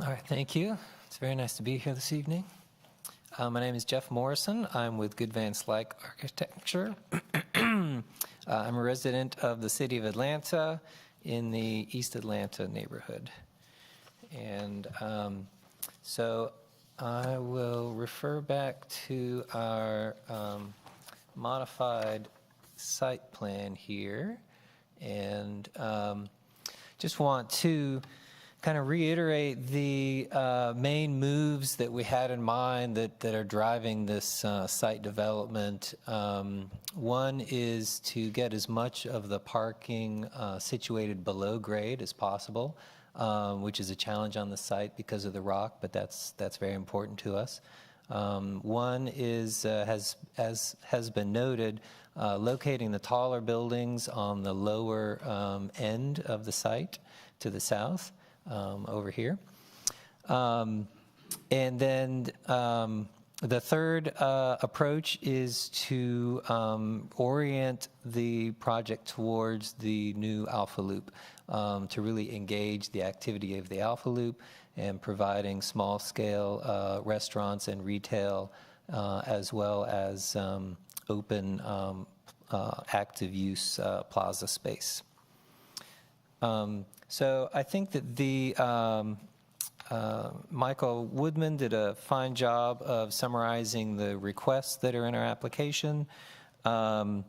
All right, thank you. It's very nice to be here this evening. My name is Jeff Morrison. I'm with Good Van Slyke Architecture. I'm a resident of the city of Atlanta in the East Atlanta neighborhood. And so I will refer back to our modified site plan here, and just want to kind of reiterate the main moves that we had in mind that are driving this site development. One is to get as much of the parking situated below grade as possible, which is a challenge on the site because of the rock, but that's very important to us. One is, has been noted, locating the taller buildings on the lower end of the site to the south. Over here. And then the third approach is to orient the project towards the new Alpha Loop, to really engage the activity of the Alpha Loop and providing small-scale restaurants and retail, as well as open active use plaza space. So I think that the Michael Woodman did a fine job of summarizing the requests that are in our application. One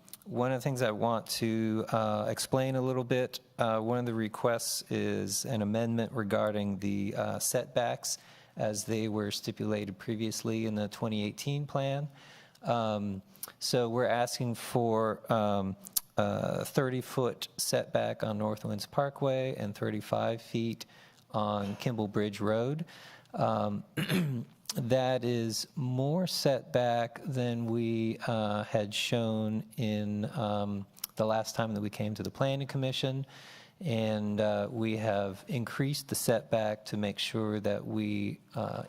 of the things I want to explain a little bit, one of the requests is an amendment regarding the setbacks as they were stipulated previously in the 2018 plan. So we're asking for 30-foot setback on North Winds Parkway and 35 feet on Kimball Bridge Road. That is more setback than we had shown in the the last time that we came to the Planning Commission, and we have increased the setback to make sure that we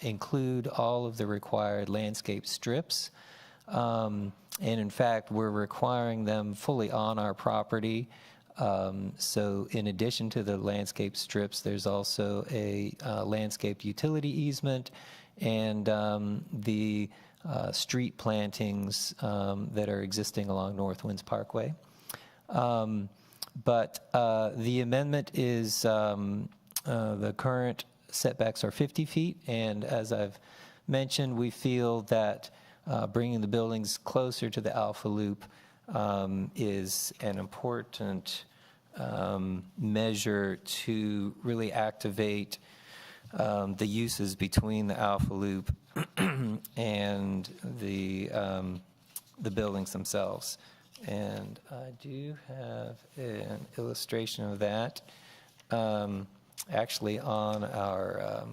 include all of the required landscape strips. And in fact, we're requiring them fully on our property. So in addition to the landscape strips, there's also a landscaped utility easement and the street plantings that are existing along North Winds Parkway. But the amendment is the current setbacks are 50 feet, and as I've mentioned, we feel that bringing the buildings closer to the Alpha Loop is an important measure to really activate the uses between the Alpha Loop and the buildings themselves. And I do have an illustration of that actually on our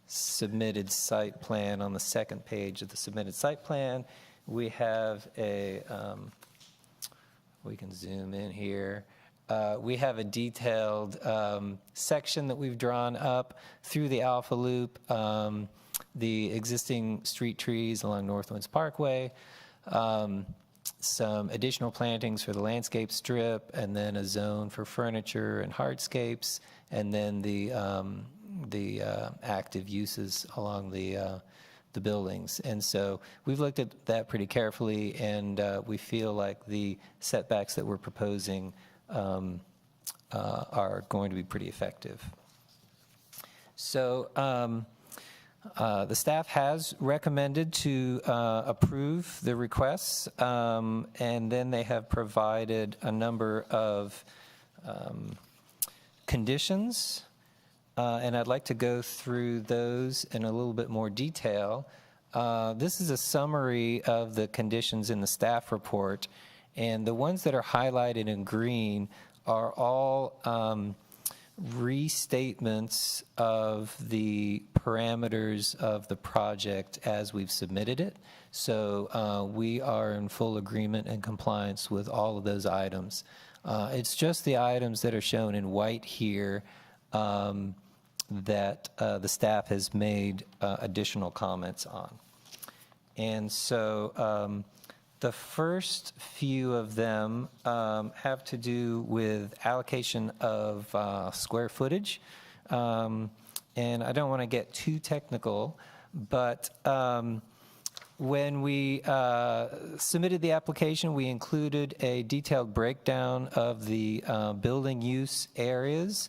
submitted site plan. On the second page of the submitted site plan, we have a, we can zoom in here. We have a detailed section that we've drawn up through the Alpha Loop, the existing street trees along North Winds Parkway, some additional plantings for the landscape strip, and then a zone for furniture and hardscapes, and then the active uses along the buildings. And so we've looked at that pretty carefully, and we feel like the setbacks that we're proposing are going to be pretty effective. So the staff has recommended to approve the requests, and then they have provided a number of conditions, and I'd like to go through those in a little bit more detail. This is a summary of the conditions in the staff report, and the ones that are highlighted in green are all restatements of the parameters of the project as we've submitted it. So we are in full agreement and compliance with all of those items. It's just the items that are shown in white here that the staff has made additional comments on. And so the first few of them have to do with allocation of square footage. And I don't want to get too technical, but when we submitted the application, we included a detailed breakdown of the building use areas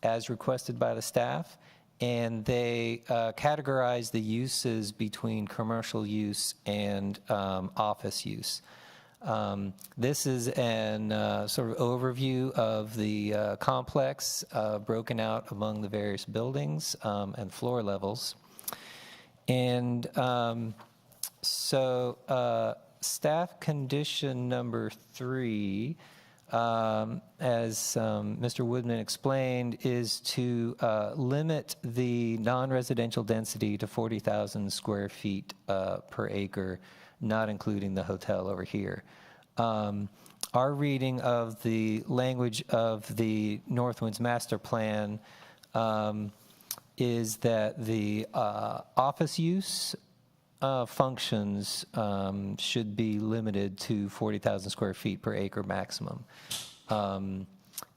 as requested by the staff. And they categorize the uses between commercial use and office use. This is an sort of overview of the complex broken out among the various buildings and floor levels. And so staff condition number 3, as Mr. Woodman explained, is to limit the non-residential density to 40,000 square feet per acre, not including the hotel over here. Our reading of the language of the North Winds Master Plan is that the office use functions should be limited to 40,000 square feet per acre maximum.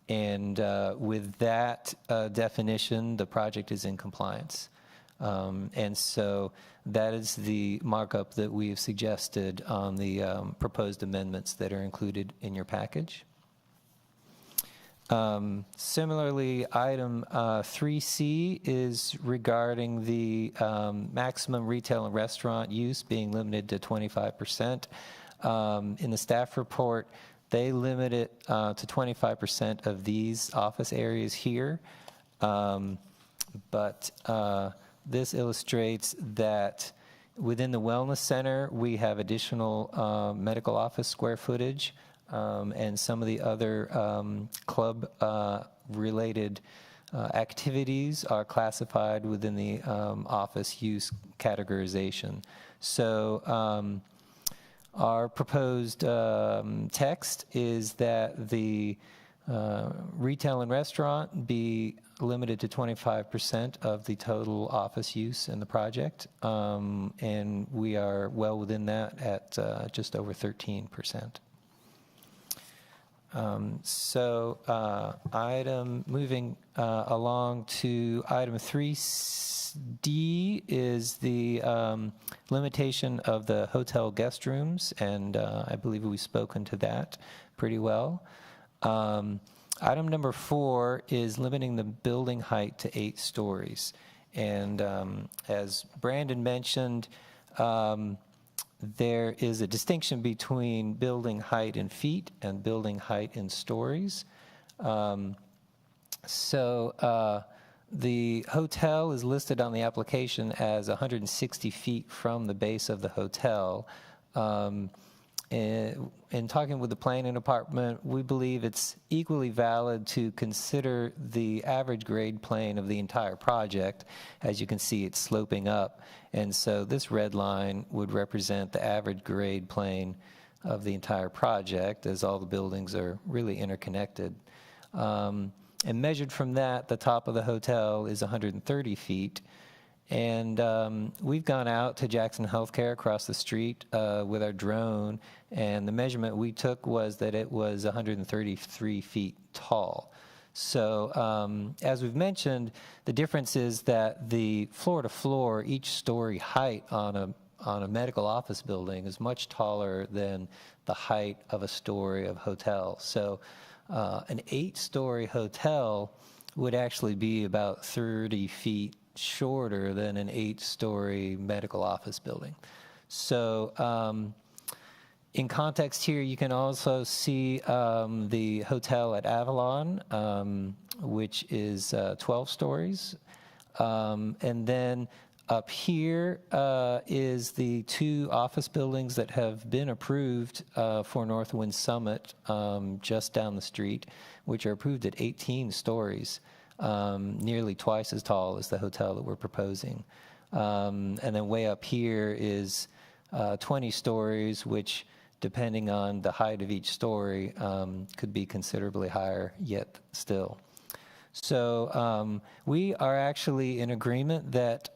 And with that definition, the project is in compliance. And so that is the markup that we have suggested on the proposed amendments that are included in your package. Similarly, item 3C is regarding the maximum retail and restaurant use being limited to 25%. In the staff report, they limit it to 25% of these office areas here. But this illustrates that within the wellness center, we have additional medical office square footage. And some of the other club-related activities are classified within the office use categorization. So Our proposed text is that the retail and restaurant be limited to 25% of the total office use in the project, and we are well within that at just over 13%. Moving along to item 3D is the limitation of the hotel guest rooms, and I believe we've spoken to that pretty well. Item number 4 is limiting the building height to 8 stories. And as Brandon mentioned, there is a distinction between building height in feet and building height in stories. The hotel is listed on the application as 160 feet from the base of the hotel. In talking with the planning department, we believe it's equally valid to consider the average grade plane of the entire project. As you can see, it's sloping up. And so this red line would represent the average grade plane of the entire project, as all the buildings are really interconnected. And measured from that, the top of the hotel is 130 feet. And we've gone out to Jackson Healthcare across the street with our drone, and the measurement we took was that it was 133 feet tall. So as we've mentioned, the difference is that the floor-to-floor, each story height on a medical office building is much taller than the height of a story of hotel. So an 8-story hotel would actually be about 30 feet shorter than an 8-story medical office building. So in context here, you can also see the hotel at Avalon, which is 12 stories. And then up here is the 2 office buildings that have been approved for Northwind Summit just down the street, which are approved at 18 stories. Nearly twice as tall as the hotel that we're proposing. And then way up here is 20 stories, which, depending on the height of each story, could be considerably higher yet still. So we are actually in agreement that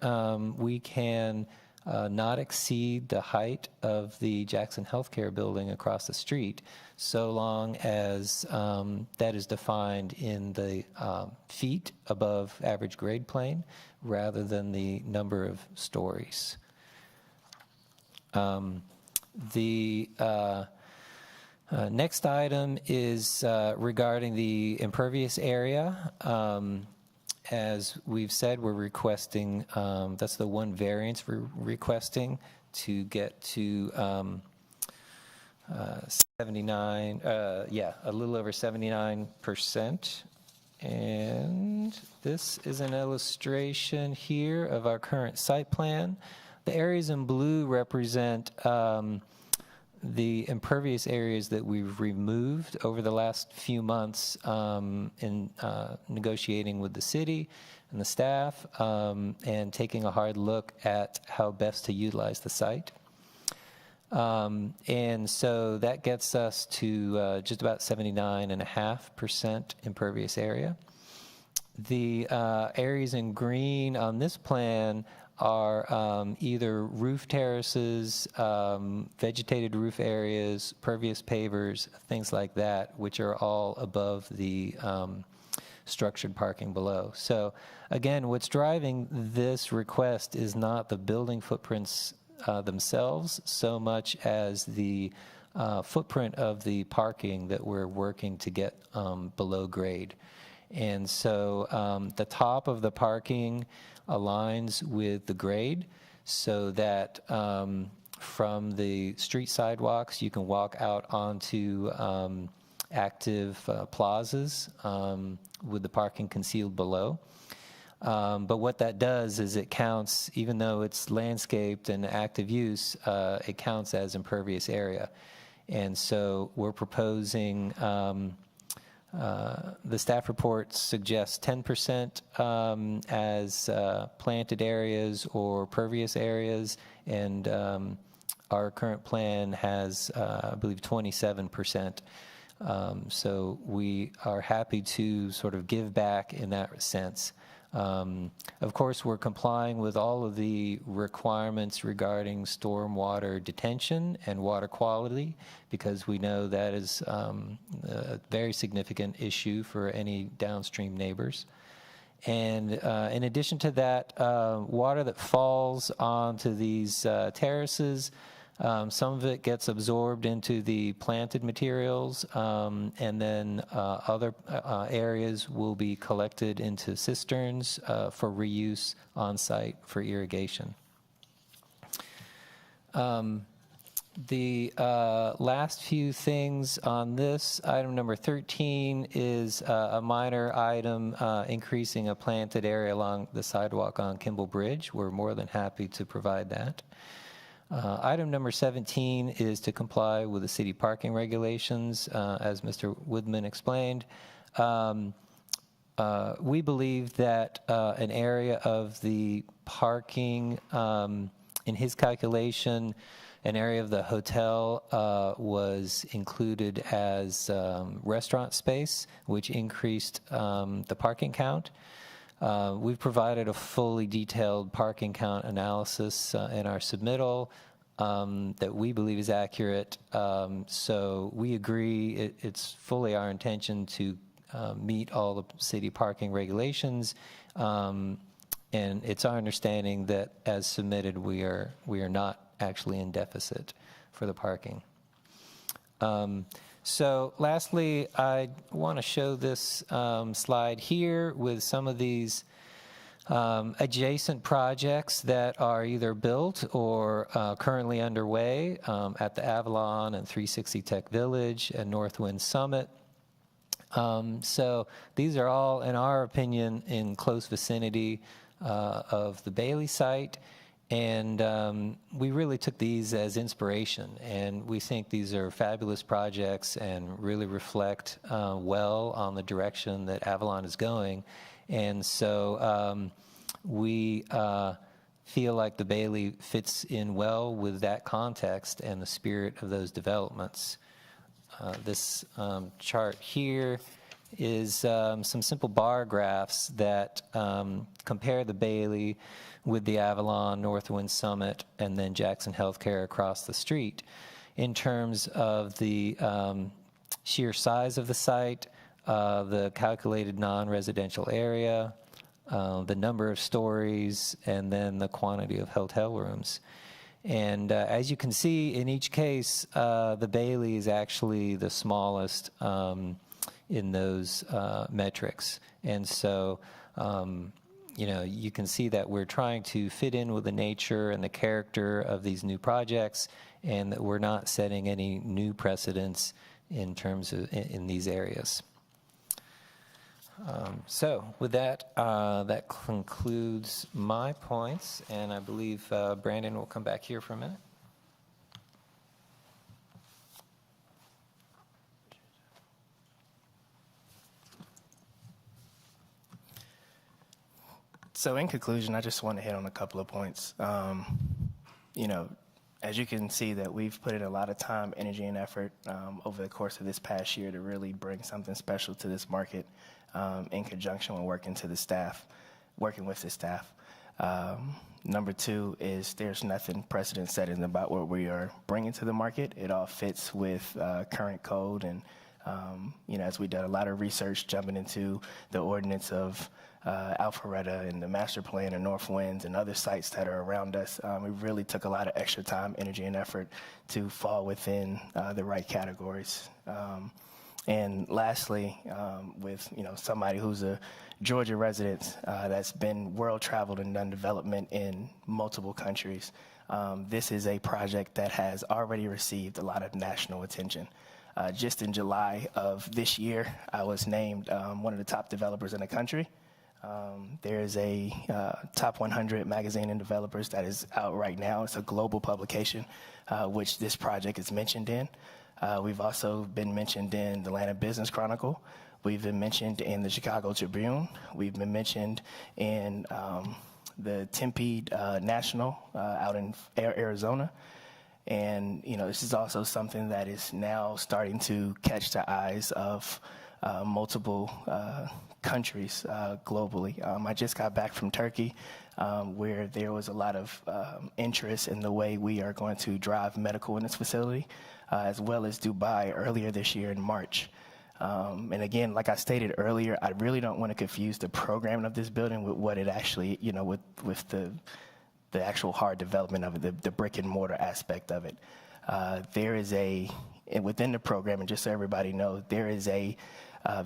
we can not exceed the height of the Jackson Healthcare building across the street, so long as that is defined in the feet above average grade plane rather than the number of stories. The next item is regarding the impervious area. As we've said, we're requesting, that's the one variance we're requesting to get to 79, a little over 79%. And this is an illustration here of our current site plan. The areas in blue represent the impervious areas that we've removed over the last few months in negotiating with the city and the staff and taking a hard look at how best to utilize the site. And so that gets us to just about 79.5% impervious area. The areas in green on this plan are either roof terraces, vegetated roof areas, pervious pavers, things like that, which are all above the structured parking below. So again, what's driving this request is not the building footprints themselves so much as the footprint of the parking that we're working to get below grade. And so the top of the parking aligns with the grade so that from the street sidewalks you can walk out onto active plazas with the parking concealed below. But what that does is it counts, even though it's landscaped and active use, it counts as impervious area. And so we're proposing, the staff report suggests 10% as planted areas or pervious areas, and Our current plan has, I believe, 27%. So we are happy to sort of give back in that sense. Of course, we're complying with all of the requirements regarding stormwater detention and water quality, because we know that is a very significant issue for any downstream neighbors. And in addition to that, water that falls onto these terraces, some of it gets absorbed into the planted materials, and then other areas will be collected into cisterns for reuse on site for irrigation. The last few things on this, item number 13 is a minor item increasing a planted area along the sidewalk on Kimball Bridge. We're more than happy to provide that. Item number 17 is to comply with the city parking regulations, as Mr. Woodman explained. We believe that an area of the parking, in his calculation, an area of the hotel was included as restaurant space, which increased the parking count. We've provided a fully detailed parking count analysis in our submittal that we believe is accurate. So we agree it's fully our intention to meet all the city parking regulations. And it's our understanding that as submitted, we are not actually in deficit for the parking. So lastly, I want to show this slide here with some of these adjacent projects that are either built or currently underway at the Avalon and 360 Tech Village and Northwind Summit. So these are all, in our opinion, in close vicinity of the Bailey site. And we really took these as inspiration, and we think these are fabulous projects and really reflect well on the direction that Avalon is going. And so we feel like the Bailey fits in well with that context and the spirit of those developments. This chart here is some simple bar graphs that compare the Bailey with the Avalon, Northwind Summit, and then Jackson Healthcare across the street in terms of the sheer size of the site, the calculated non-residential area, the number of stories, and then the quantity of hotel rooms. And as you can see, in each case, the Bailey is actually the smallest in those metrics. And so, you know, you can see that we're trying to fit in with the nature and the character of these new projects, and that we're not setting any new precedents in terms of in these areas. So with that, that concludes my points, and I believe Brandon will come back here for a minute. So in conclusion, I just want to hit on a couple of points. You know, as you can see that we've put in a lot of time, energy, and effort over the course of this past year to really bring something special to this market in conjunction with working with the staff. Number two is there's nothing precedent setting about what we are bringing to the market. It all fits with current code, and you know, as we've done a lot of research jumping into the ordinance of Alpharetta and the master plan of North Winds and other sites that are around us, we really took a lot of extra time, energy, and effort to fall within the right categories. And lastly, with somebody who's a Georgia resident that's been world traveled and done development in multiple countries, this is a project that has already received a lot of national attention. Just in July of this year, I was named one of the top developers in the country. There's a top 100 magazine in developers that is out right now. It's a global publication, which this project is mentioned in. We've also been mentioned in the Atlanta Business Chronicle. We've been mentioned in the Chicago Tribune. We've been mentioned in the Tempe National out in Arizona. And, this is also something that is now starting to catch the eyes of multiple countries globally. I just got back from Turkey, where there was a lot of interest in the way we are going to drive medical in this facility, as well as Dubai earlier this year in March. And again, like I stated earlier, I really don't want to confuse the programming of this building with what it actually, with the actual hard development of it, the brick and mortar aspect of it. There is and within the program, and just so everybody knows, there is a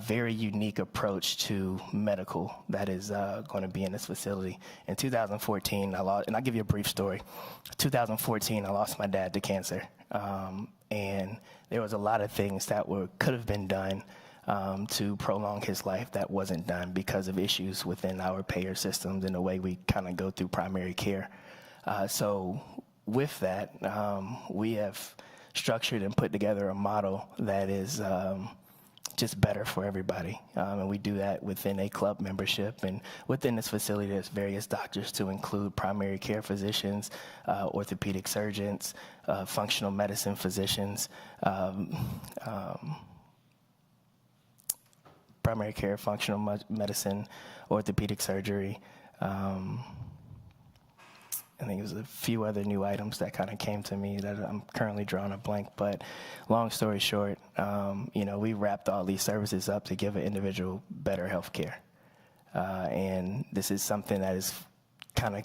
very unique approach to medical that is going to be in this facility. In 2014, and I'll give you a brief story. 2014, I lost my dad to cancer. And there was a lot of things that could have been done to prolong his life that wasn't done because of issues within our payer systems and the way we kind of go through primary care. So with that, we have structured and put together a model that is just better for everybody. And we do that within a club membership. And within this facility, there's various doctors to include primary care physicians, orthopedic surgeons, functional medicine physicians, primary care, functional medicine, orthopedic surgery. I think there's a few other new items that kind of came to me that I'm currently drawing a blank. But long story short, we wrapped all these services up to give an individual better health care. And this is something that is kind of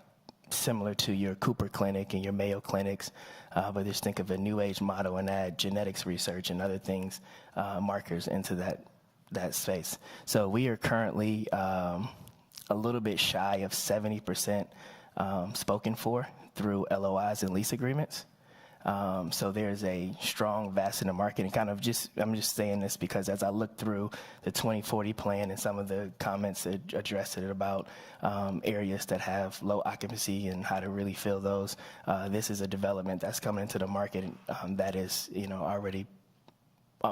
similar to your Cooper Clinic and your Mayo clinics, but just think of a new age model and add genetics research and other things, markers into that space. So we are currently a little bit shy of 70% spoken for through LOIs and lease agreements. So there's a strong vast in the market, and I'm just saying this because as I look through the 2040 plan and some of the comments that addressed it about areas that have low occupancy and how to really fill those, this is a development that's coming into the market that is, already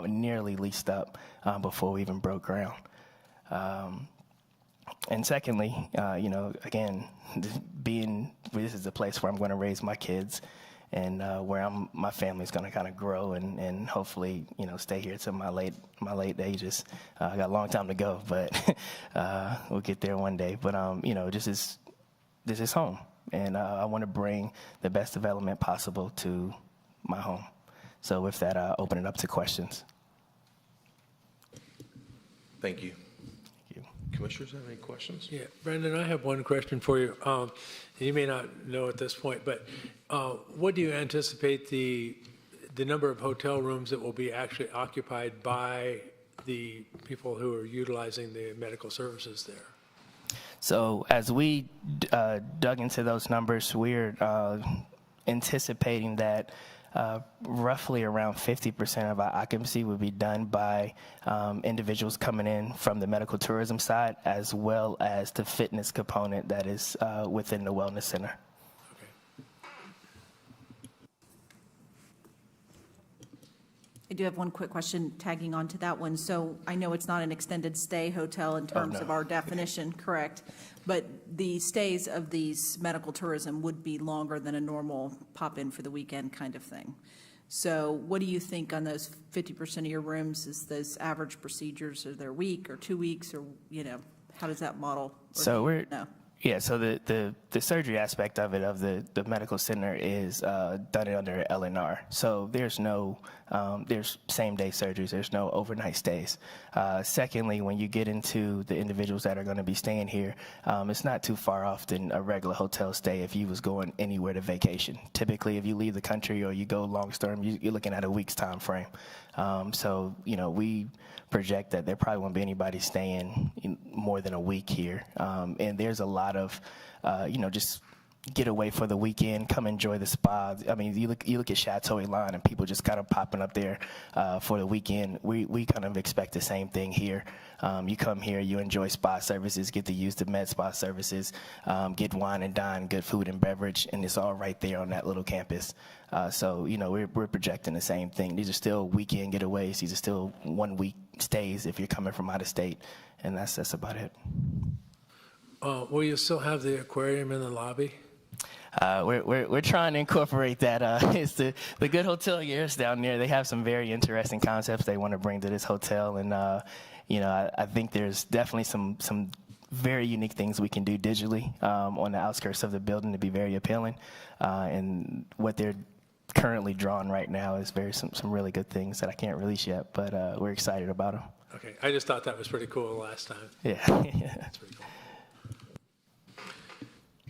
nearly leased up before we even broke ground. And secondly, again, this is the place where I'm going to raise my kids and where my family's going to kind of grow and hopefully, stay here till my late ages. I got a long time to go, but we'll get there one day. But, this is home. And I want to bring the best development possible to my home. So with that, I'll open it up to questions. Thank you. Commissioners have any questions? Yeah, Brandon, I have one question for you. You may not know at this point, but what do you anticipate the number of hotel rooms that will be actually occupied by the people who are utilizing the medical services there? So as we dug into those numbers, we're anticipating that roughly around 50% of our occupancy would be done by individuals coming in from the medical tourism side, as well as the fitness component that is within the wellness center. I do have one quick question tagging on to that one. So I know it's not an extended stay hotel in terms of our definition, correct? But the stays of these medical tourism would be longer than a normal pop-in for the weekend kind of thing. So what do you think on those 50% of your rooms? Is those average procedures? Are they a week or 2 weeks, or, how does that model? So so the surgery aspect of it, of the medical center, is done under LNR. So there's there's same day surgeries. There's no overnight stays. Secondly, when you get into the individuals that are going to be staying here, it's not too far off than a regular hotel stay if you was going anywhere to vacation. Typically, if you leave the country or you go long term, you're looking at a week's time frame. So, we project that there probably won't be anybody staying more than a week here. And there's a lot of, just get away for the weekend, come enjoy the spa. I mean, you look at Chateau Elan and people just kind of popping up there for the weekend. We kind of expect the same thing here. You come here, you enjoy spa services, get to use the med spa services, get wine and dine, good food and beverage, and it's all right there on that little campus. So, we're projecting the same thing. These are still weekend getaways. These are still 1 week stays if you're coming from out of state, and that's about it. Will you still have the aquarium in the lobby? we're trying to incorporate that. It's the good hoteliers down there. They have some very interesting concepts they want to bring to this hotel, and I think there's definitely some very unique things we can do digitally on the outskirts of the building to be very appealing. And what they're currently drawing right now is some really good things that I can't release yet, but we're excited about them. Okay, I just thought that was pretty cool last time. Yeah. That's pretty cool.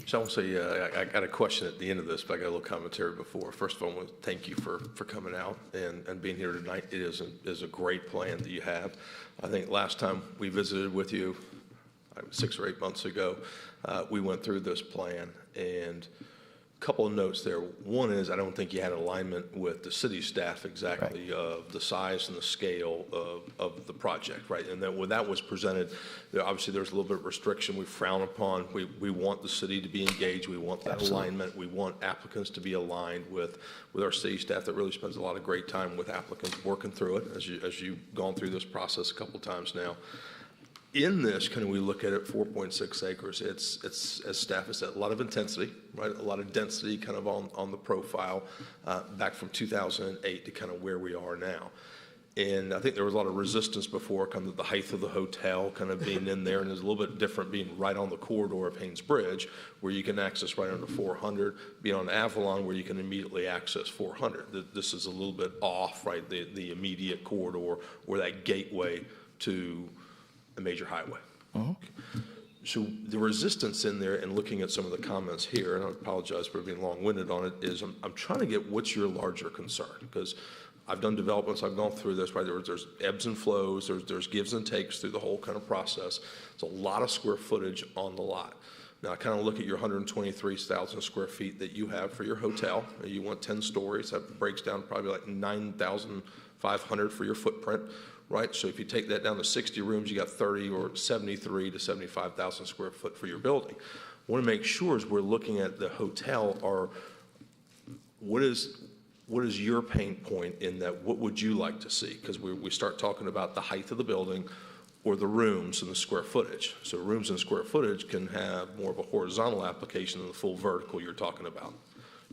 So I want to say, I got a question at the end of this, but I got a little commentary before. First of all, I want to thank you for coming out and being here tonight. It is a great plan that you have. I think last time we visited with you, 6 or 8 months ago, we went through this plan, and a couple of notes there. One is, I don't think you had alignment with the city staff exactly of the size and the scale of the project, right? And then when that was presented, obviously there's a little bit of restriction we frown upon. We want the city to be engaged. We want that alignment. We want applicants to be aligned with our city staff that really spends a lot of great time with applicants working through it, as you've gone through this process a couple times now. In this, can we look at it, 4.6 acres, it's, as staff has said, a lot of intensity, right? A lot of density kind of on the profile back from 2008 to kind of where we are now. And I think there was a lot of resistance before, kind of the height of the hotel kind of being in there, and it's a little bit different being right on the corridor of Haynes Bridge, where you can access right under 400, being on Avalon, where you can immediately access 400. This is a little bit off, right? The immediate corridor or that gateway to a major highway. So the resistance in there, and looking at some of the comments here, and I apologize for being long-winded on it, is I'm trying to get what's your larger concern, because I've done developments, I've gone through this, right? There's ebbs and flows, there's gives and takes through the whole kind of process. It's a lot of square footage on the lot. Now, I kind of look at your 123,000 square feet that you have for your hotel. You want 10 stories, that breaks down probably like 9,500 for your footprint. Right, so if you take that down to 60 rooms, you got 30 or 73 to 75,000 square foot for your building. I want to make sure as we're looking at the hotel, what is your pain point in that? What would you like to see? Because we start talking about the height of the building or the rooms and the square footage. So rooms and square footage can have more of a horizontal application than the full vertical you're talking about.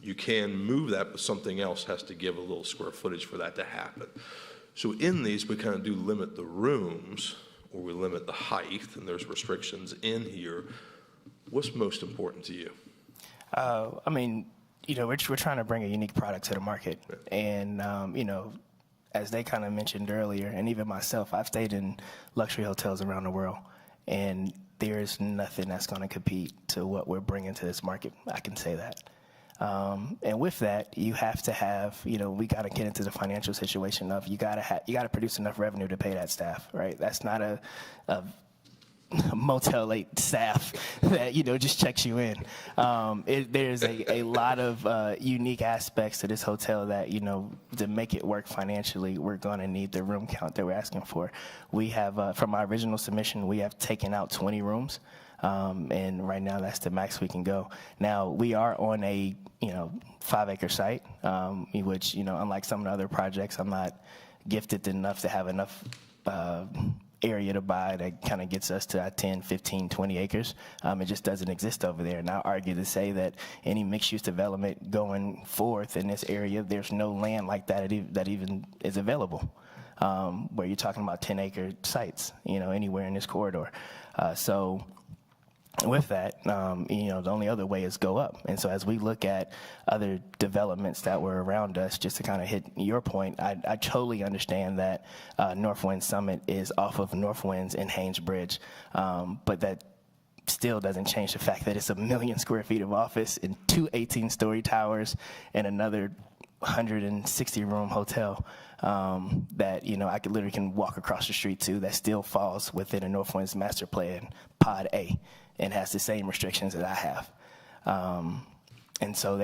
You can move that, but something else has to give a little square footage for that to happen. So in these, we kind of do limit the rooms, or we limit the height, and there's restrictions in here. What's most important to you? I mean, we're trying to bring a unique product to the market. And, as they kind of mentioned earlier, and even myself, I've stayed in luxury hotels around the world, and there's nothing that's going to compete to what we're bringing to this market. I can say that. And with that, you have to have, we got to get into the financial situation of you got to produce enough revenue to pay that staff, right? That's not a Motel 8 staff that, just checks you in. There's a lot of unique aspects to this hotel that, to make it work financially, we're going to need the room count that we're asking for. We have, from our original submission, we have taken out 20 rooms. And right now that's the max we can go. Now we are on a 5-acre site, which unlike some of the other projects, I'm not gifted enough to have enough area to buy that kind of gets us to 10, 15, 20 acres. It just doesn't exist over there. And I argue to say that any mixed-use development going forth in this area, there's no land like that that even is available. Where you're talking about 10-acre sites, anywhere in this corridor. So with that, the only other way is go up. And so as we look at other developments that were around us, just to kind of hit your point, I totally understand that Northwind Summit is off of Northwinds in Haynes Bridge, but that still doesn't change the fact that it's 1 million square feet of office and 2 18-story towers and another 160-room hotel that, I could literally can walk across the street to, that still falls within a Northwinds master plan, Pod A, and has the same restrictions that I have. And so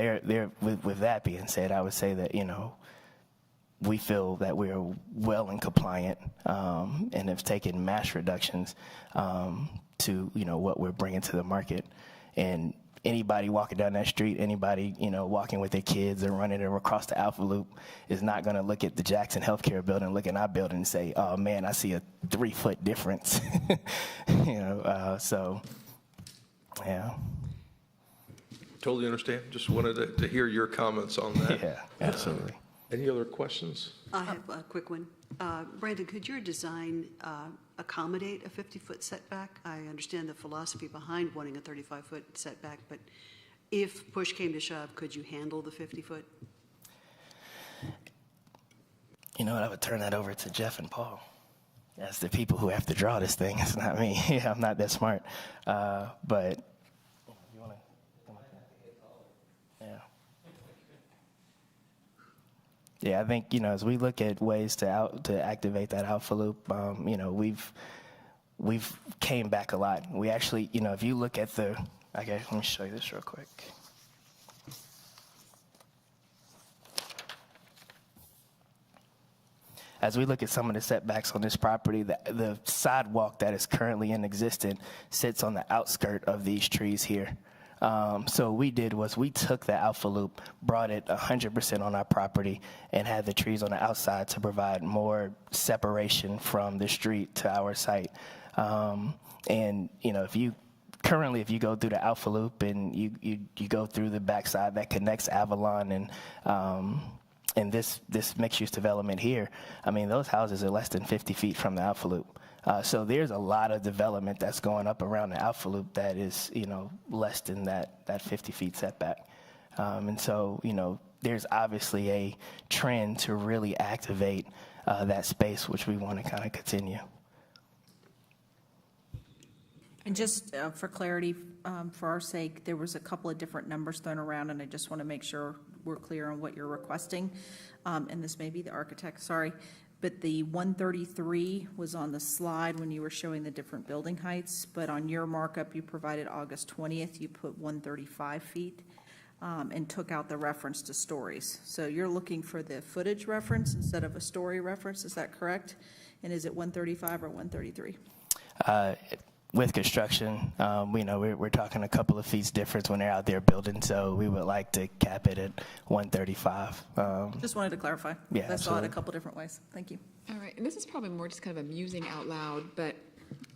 with that being said, I would say that, we feel that we're well and compliant and have taken mass reductions to, what we're bringing to the market. And anybody walking down that street, anybody, walking with their kids or running across the Alpha Loop is not going to look at the Jackson Healthcare building, look at our building and say, oh man, I see a 3-foot difference. So, yeah. Totally understand. Just wanted to hear your comments on that. Yeah, absolutely. Any other questions? I have a quick one. Brandon, could your design accommodate a 50-foot setback? I understand the philosophy behind wanting a 35-foot setback, but if push came to shove, could you handle the 50-foot? You know what? I would turn that over to Jeff and Paul. That's the people who have to draw this thing. It's not me. Yeah, I'm not that smart. But you want to come up here? Yeah. Yeah, I think, you know, as we look at ways to activate that alpha loop, you know, we've came back a lot. We actually, you know, if you look at the, okay, let me show you this real quick. As we look at some of the setbacks on this property, the sidewalk that is currently in existence sits on the outskirt of these trees here. So what we did was we took the alpha loop, brought it 100% on our property, and had the trees on the outside to provide more separation from the street to our site. And, you know, if you go through the alpha loop and you go through the backside that connects Avalon and this mixed-use development here, I mean, those houses are less than 50 feet from the alpha loop. So there's a lot of development that's going up around the alpha loop that is, you know, less than that 50 feet setback. And so, you know, there's obviously a trend to really activate that space, which we want to kind of continue. And just for clarity, for our sake, there was a couple of different numbers thrown around, and I just want to make sure we're clear on what you're requesting. And this may be the architect, sorry, but the 133 was on the slide when you were showing the different building heights, but on your markup, you provided August 20th, you put 135 feet and took out the reference to stories. So you're looking for the footage reference instead of a story reference, is that correct? And is it 135 or 133? With construction, you know, we're talking a couple of feet difference when they're out there building, so we would like to cap it at 135. Just wanted to clarify. Yeah, That's all in a absolutely. couple different ways. Thank you. All right, and this is probably more just kind of amusing out loud, but,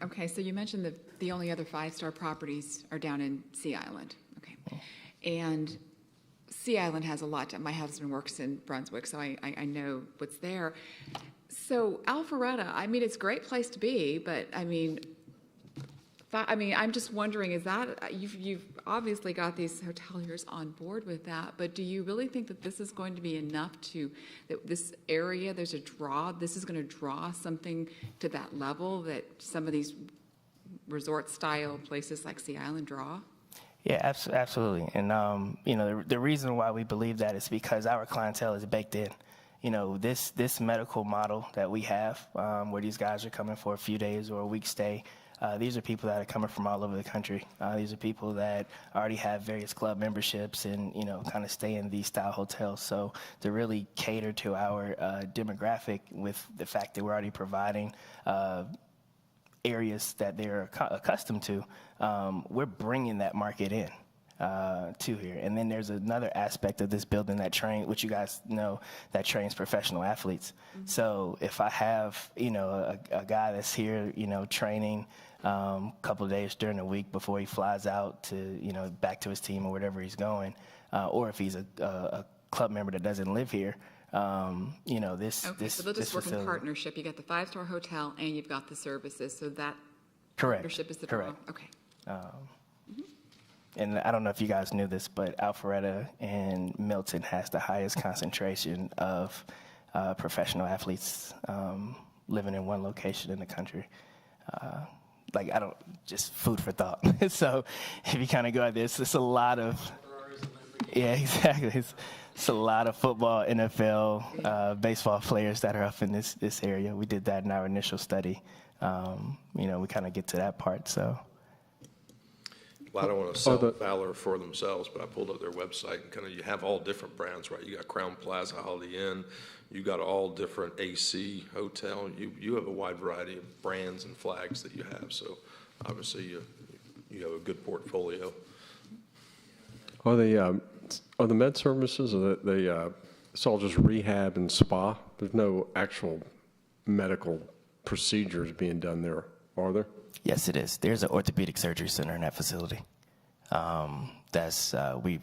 okay, so you mentioned that the only other five-star properties are down in Sea Island, okay? And Sea Island has a lot, my husband works in Brunswick, so I know what's there. So Alpharetta, I mean, it's a great place to be, but, I mean, I'm just wondering, is that, you've obviously got these hoteliers on board with that, but do you really think that this is going to be enough that this area, this is going to draw something to that level that some of these resort-style places like Sea Island draw? Yeah, absolutely. And, you know, the reason why we believe that is because our clientele is baked in. You know, this medical model that we have, where these guys are coming for a few days or a week stay, these are people that are coming from all over the country. These are people that already have various club memberships and, you know, kind of stay in these style hotels. So to really cater to our demographic with the fact that we're already providing areas that they're accustomed to, we're bringing that market in to here. And then there's another aspect of this building that which you guys know, that trains professional athletes. Mm-hmm. So if I have, you know, a guy that's here, you know, training a couple of days during the week before he flies out to, you know, back to his team or wherever he's going, or if he's a club member that doesn't live here, you know, so they'll just work in partnership. You got the five-star hotel and you've got the services, so that partnership is the draw. Okay. And I don't know if you guys knew this, but Alpharetta and Milton has the highest concentration of professional athletes living in one location in the country. Just food for thought. So if you kind of go at this, it's a lot of, yeah, exactly. It's a lot of football, NFL, baseball players that are up in this area. We did that in our initial study. You know, we kind of get to that part, so. Well, I don't want to sell Valor for themselves, but I pulled up their website and kind of, you have all different brands, right? You got Crown Plaza, Holiday Inn, you got all different AC hotel. You have a wide variety of brands and flags that you have. So obviously you have a good portfolio. Are the med services, it's all just rehab and spa? There's no actual medical procedures being done there, are there? Yes, it is. There's an orthopedic surgery center in that facility. We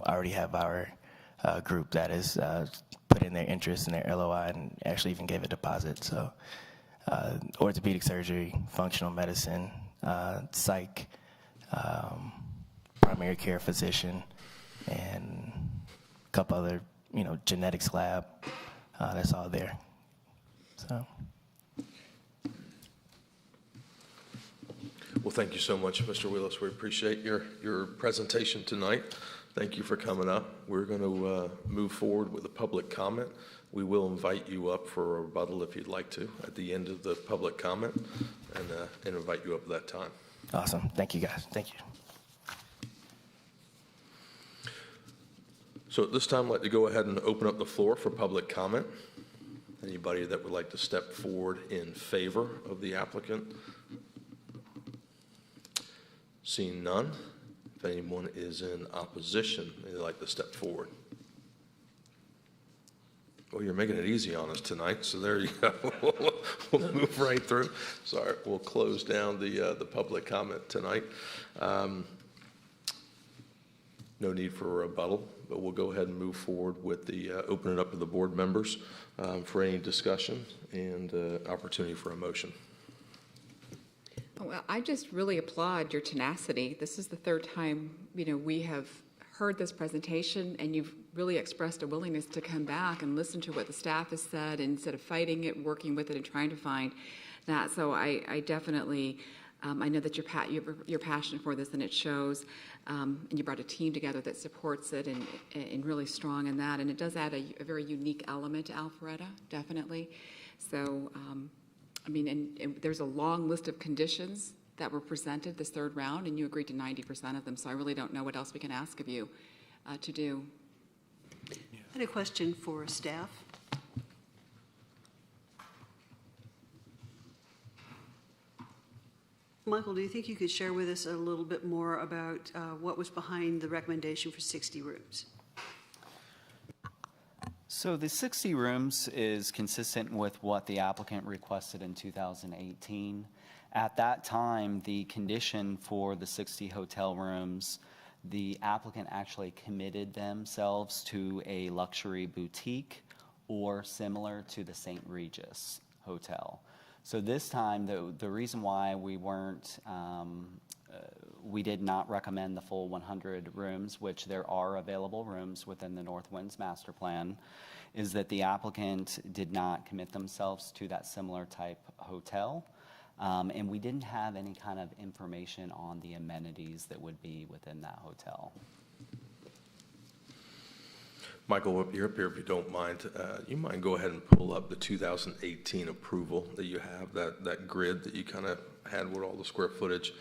already have our group that is put in their interest in their LOI and actually even gave a deposit. So orthopedic surgery, functional medicine, psych, primary care physician, and a couple other, genetics lab. That's all there. So. Well, thank you so much, Mr. Wheelis. We appreciate your presentation tonight. Thank you for coming up. We're going to move forward with the public comment. We will invite you up for a rebuttal if you'd like to at the end of the public comment, and invite you up at that time. Awesome. Thank you, guys. Thank you. So at this time, I'd like to go ahead and open up the floor for public comment. Anybody that would like to step forward in favor of the applicant? Seeing none. If anyone is in opposition, they'd like to step forward. Well, you're making it easy on us tonight, so there you go. We'll move right through. Sorry, we'll close down the public comment tonight. No need for a rebuttal, but we'll go ahead and move forward with the open it up to the board members for any discussion and opportunity for a motion. Well, I just really applaud your tenacity. This is the third time, we have heard this presentation, and you've really expressed a willingness to come back and listen to what the staff has said instead of fighting it, working with it, and trying to find that. So I definitely, I know that you're passionate for this, and it shows. And you brought a team together that supports it and really strong in that. And it does add a very unique element to Alpharetta, definitely. So, and there's a long list of conditions that were presented this third round, and you agreed to 90% of them. So I really don't know what else we can ask of you to do. I had a question for staff. Michael, do you think you could share with us a little bit more about what was behind the recommendation for 60 rooms? So the 60 rooms is consistent with what the applicant requested in 2018. At that time, the condition for the 60 hotel rooms, the applicant actually committed themselves to a luxury boutique or similar to the St. Regis Hotel. So this time, the reason why we did not recommend the full 100 rooms, which there are available rooms within the North Winds Master Plan, is that the applicant did not commit themselves to that similar type hotel. And we didn't have any kind of information on the amenities that would be within that hotel. Michael, you're up here if you don't mind. You mind go ahead and pull up the 2018 approval that you have, that grid that you kind of had with all the square footage.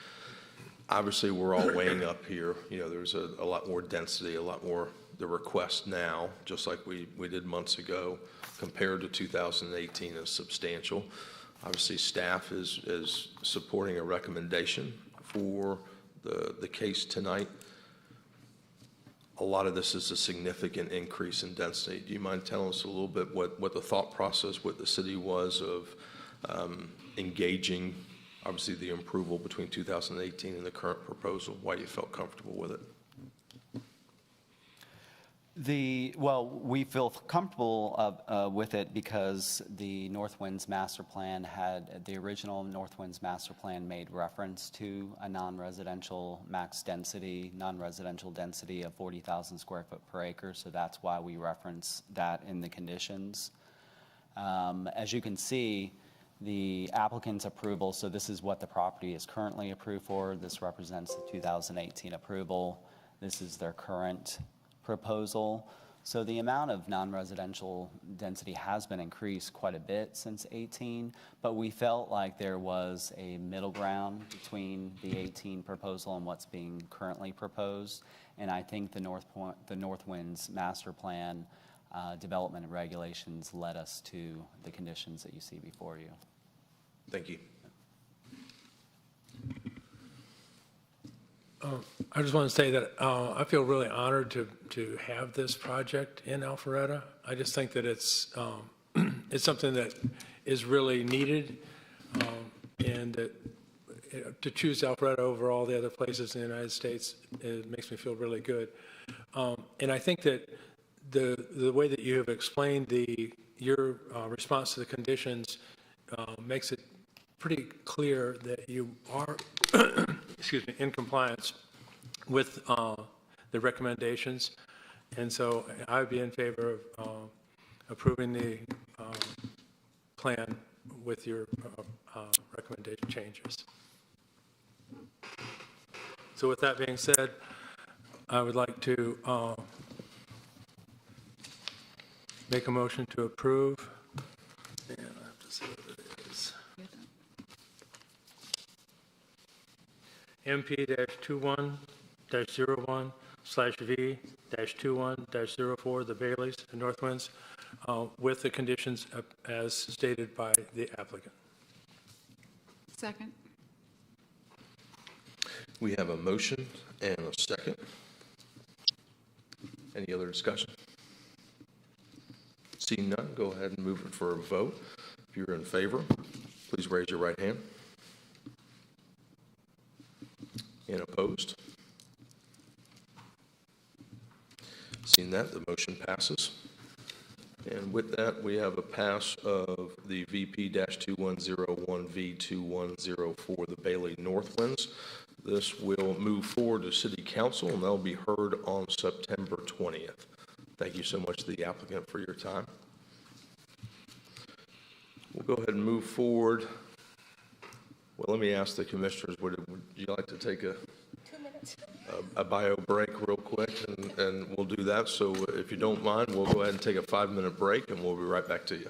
Obviously, we're all weighing up here. There's a lot more density, a lot more the request now, just like we did months ago, compared to 2018 is substantial. Obviously, staff is supporting a recommendation for the case tonight. A lot of this is a significant increase in density. Do you mind telling us a little bit what the thought process with the city was of engaging, obviously, the approval between 2018 and the current proposal, why you felt comfortable with it? We feel comfortable with it because the North Winds Master Plan the original North Winds Master Plan made reference to a non-residential non-residential density of 40,000 square foot per acre. So that's why we reference that in the conditions. As you can see, the applicant's approval, so this is what the property is currently approved for. This represents the 2018 approval. This is their current proposal. So the amount of non-residential density has been increased quite a bit since 18, but we felt like there was a middle ground between the 18 proposal and what's being currently proposed. And I think the North Winds Master Plan development and regulations led us to the conditions that you see before you. Thank you. I just want to say that I feel really honored to have this project in Alpharetta. I just think that it's something that is really needed, and that to choose Alpharetta over all the other places in the United States, it makes me feel really good. And I think that the way that you have explained your response to the conditions makes it pretty clear that you are, excuse me, in compliance with the recommendations. And so I would be in favor of approving the plan with your recommendation changes. So with that being said, I would like to make a motion to approve. And I have to see what it is. MP-21-01/V-21-04, the Baileys and Northwinds, with the conditions as stated by the applicant. Second. We have a motion and a second. Any other discussion? Seeing none, go ahead and move it for a vote. If you're in favor, please raise your right hand. And opposed? Seeing that, the motion passes. And with that, we have a pass of the VP-2101V2104, the Bailey Northwinds. This will move forward to City Council, and that'll be heard on September 20th. Thank you so much to the applicant for your time. We'll go ahead and move forward. Well, let me ask the commissioners, would you like to take a bio break real quick, and we'll do that. So if you don't mind, we'll go ahead and take a 5-minute break, and we'll be right back to you.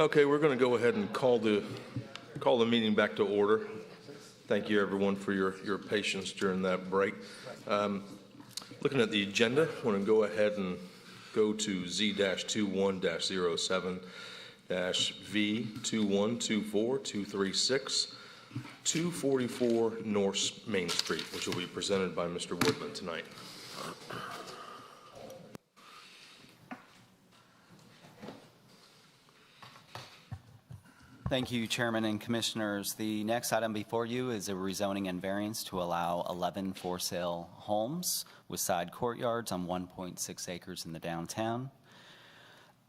Okay, we're going to go ahead and call the meeting back to order. Thank you, everyone, for your patience during that break. Looking at the agenda, I want to go ahead and go to Z-21-07-V2124236, 244 North Main Street, which will be presented by Mr. Woodman tonight. Thank you, Chairman and Commissioners. The next item before you is a rezoning and variance to allow 11 for-sale homes with side courtyards on 1.6 acres in the downtown.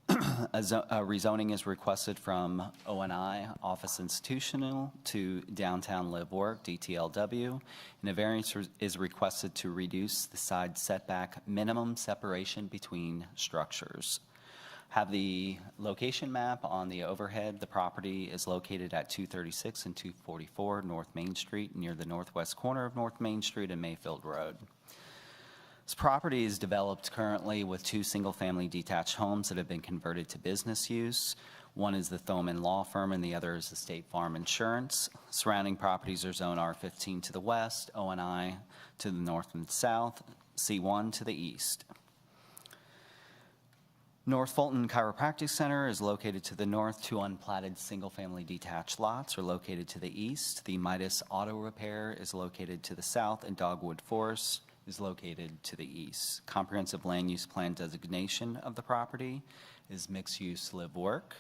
A rezoning is requested from O&I, Office Institutional, to Downtown Live Work, DTLW, and a variance is requested to reduce the side setback minimum separation between structures. Have the location map on the overhead. The property is located at 236 and 244 North Main Street, near the northwest corner of North Main Street and Mayfield Road. This property is developed currently with 2 single-family detached homes that have been converted to business use. One is the Thoman Law Firm and the other is the State Farm Insurance. Surrounding properties are Zone R15 to the west, O&I to the north and south, C1 to the east. North Fulton Chiropractic Center is located to the north. 2 unplatted single-family detached lots are located to the east. The Midas Auto Repair is located to the south, and Dogwood Forest is located to the east. Comprehensive land use plan designation of the property is mixed-use live work,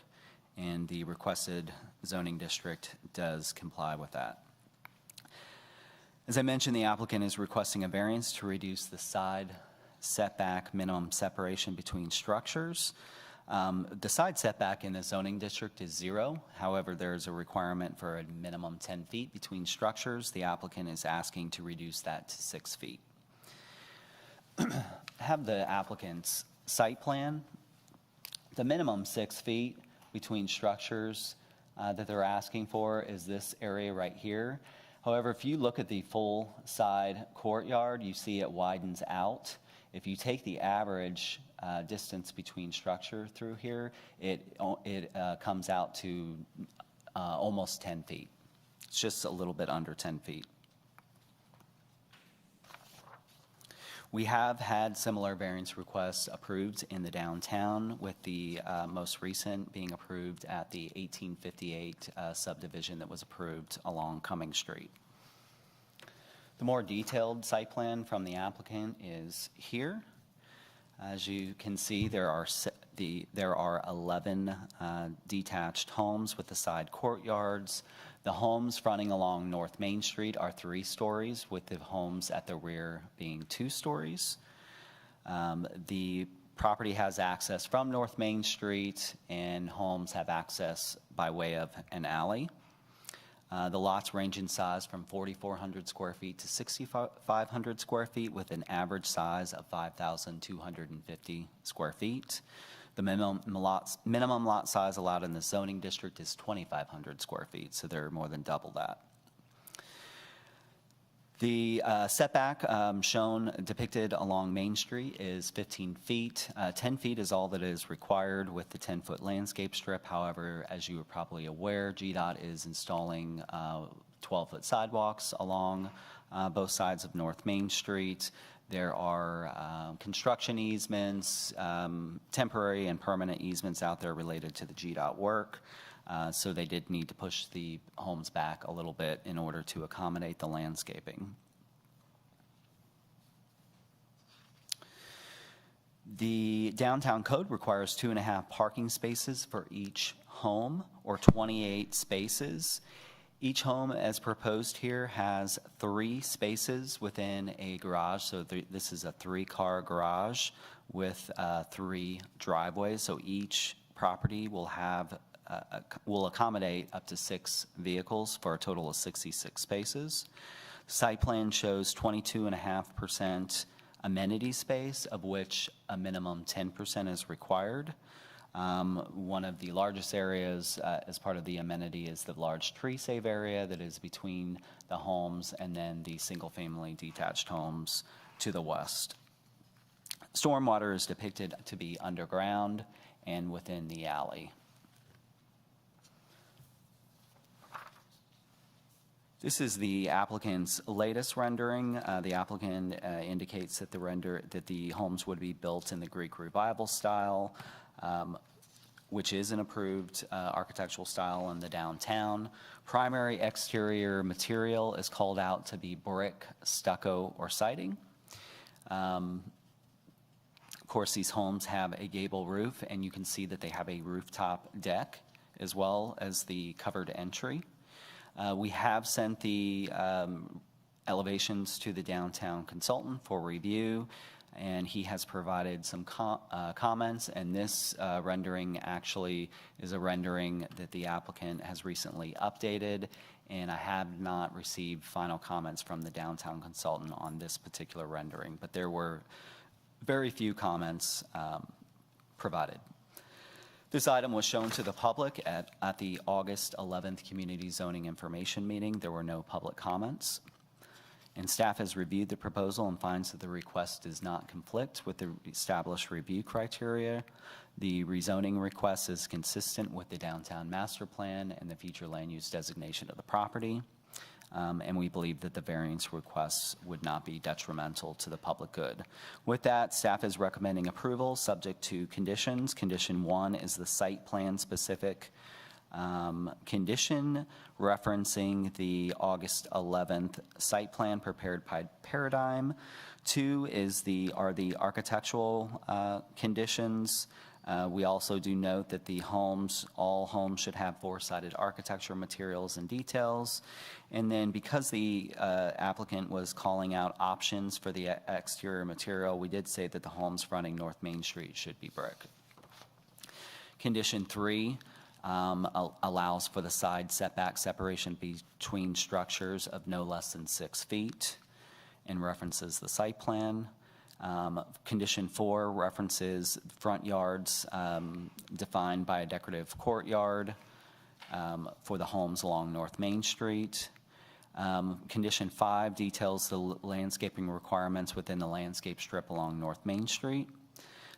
and the requested zoning district does comply with that. As I mentioned, the applicant is requesting a variance to reduce the side setback minimum separation between structures. The side setback in the zoning district is 0. However, there's a requirement for a minimum 10 feet between structures. The applicant is asking to reduce that to 6 feet. Have the applicant's site plan. The minimum 6 feet between structures that they're asking for is this area right here. However, if you look at the full side courtyard, you see it widens out. If you take the average distance between structure through here, it comes out to almost 10 feet. It's just a little bit under 10 feet. We have had similar variance requests approved in the downtown, with the most recent being approved at the 1858 subdivision that was approved along Cumming Street. The more detailed site plan from the applicant is here. As you can see, there are 11 detached homes with the side courtyards. The homes fronting along North Main Street are 3 stories, with the homes at the rear being 2 stories. The property has access from North Main Street, and homes have access by way of an alley. The lots range in size from 4,400 square feet to 6,500 square feet, with an average size of 5,250 square feet. The minimum lot size allowed in the zoning district is 2,500 square feet, so they're more than double that. The setback depicted along Main Street is 15 feet. 10 feet is all that is required with the 10-foot landscape strip. However, as you are probably aware, GDOT is installing 12-foot sidewalks along both sides of North Main Street. There are construction easements, temporary and permanent easements out there related to the GDOT work. So they did need to push the homes back a little bit in order to accommodate the landscaping. The downtown code requires 2.5 parking spaces for each home, or 28 spaces. Each home, as proposed here, has 3 spaces within a garage. So this is a 3-car garage with 3 driveways. So each property will have will accommodate up to 6 vehicles for a total of 66 spaces. Site plan shows 22.5% amenity space, of which a minimum 10% is required. One of the largest areas as part of the amenity is the large tree save area that is between the homes and then the single-family detached homes to the west. Stormwater is depicted to be underground and within the alley. This is the applicant's latest rendering. The applicant indicates that the homes would be built in the Greek Revival style, which is an approved architectural style in the downtown. Primary exterior material is called out to be brick, stucco, or siding. Of course, these homes have a gable roof, and you can see that they have a rooftop deck as well as the covered entry. We have sent the elevations to the downtown consultant for review, and he has provided some comments, and this rendering actually is a rendering that the applicant has recently updated, and I have not received final comments from the downtown consultant on this particular rendering, but there were very few comments provided. This item was shown to the public at the August 11th Community Zoning Information Meeting. There were no public comments. And staff has reviewed the proposal and finds that the request does not conflict with the established review criteria. The rezoning request is consistent with the downtown master plan and the future land use designation of the property. And we believe that the variance requests would not be detrimental to the public good. With that, staff is recommending approval subject to conditions. Condition 1 is the site plan specific condition referencing the August 11th site plan prepared by Paradigm. 2 are the architectural conditions. We also do note that all homes should have four-sided architecture materials and details. And then because the applicant was calling out options for the exterior material, we did say that the homes fronting North Main Street should be brick. Condition 3 allows for the side setback separation between structures of no less than 6 feet and references the site plan. Condition 4 references front yards defined by a decorative courtyard for the homes along North Main Street. Condition 5 details the landscaping requirements within the landscape strip along North Main Street.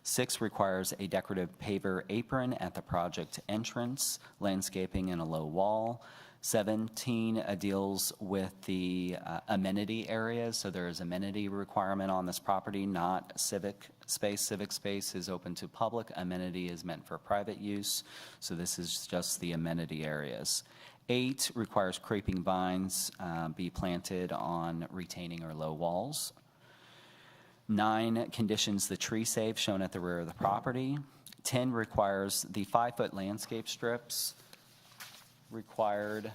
6 requires a decorative paver apron at the project entrance, landscaping and a low wall. 17 deals with the amenity areas, so there is amenity requirement on this property, not civic space. Civic space is open to public. Amenity is meant for private use, so this is just the amenity areas. 8 requires creeping vines be planted on retaining or low walls. 9 conditions the tree save shown at the rear of the property. 10 requires the 5-foot landscape strips required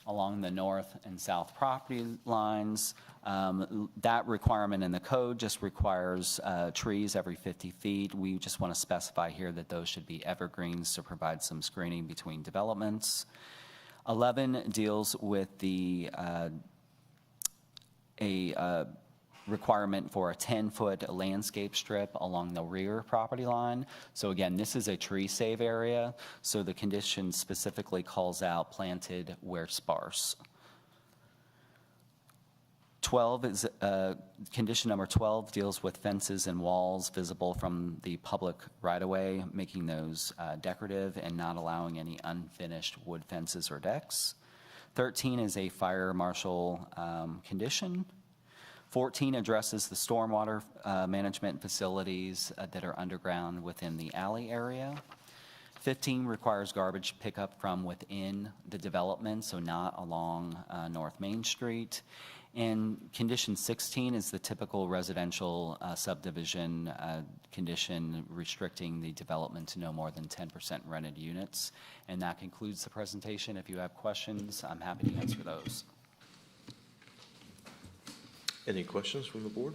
along the north and south property lines. That requirement in the code just requires trees every 50 feet. We just want to specify here that those should be evergreens to provide some screening between developments. 11 deals with the requirement for a 10-foot landscape strip along the rear property line. So again, this is a tree save area, so the condition specifically calls out planted where sparse. 12 is, condition number 12 deals with fences and walls visible from the public right-of-way, making those decorative and not allowing any unfinished wood fences or decks. 13 is a fire marshal condition. 14 addresses the stormwater management facilities that are underground within the alley area. 15 requires garbage pickup from within the development, so not along North Main Street. And condition 16 is the typical residential subdivision condition restricting the development to no more than 10% rented units. And that concludes the presentation. If you have questions, I'm happy to answer those. Any questions from the board?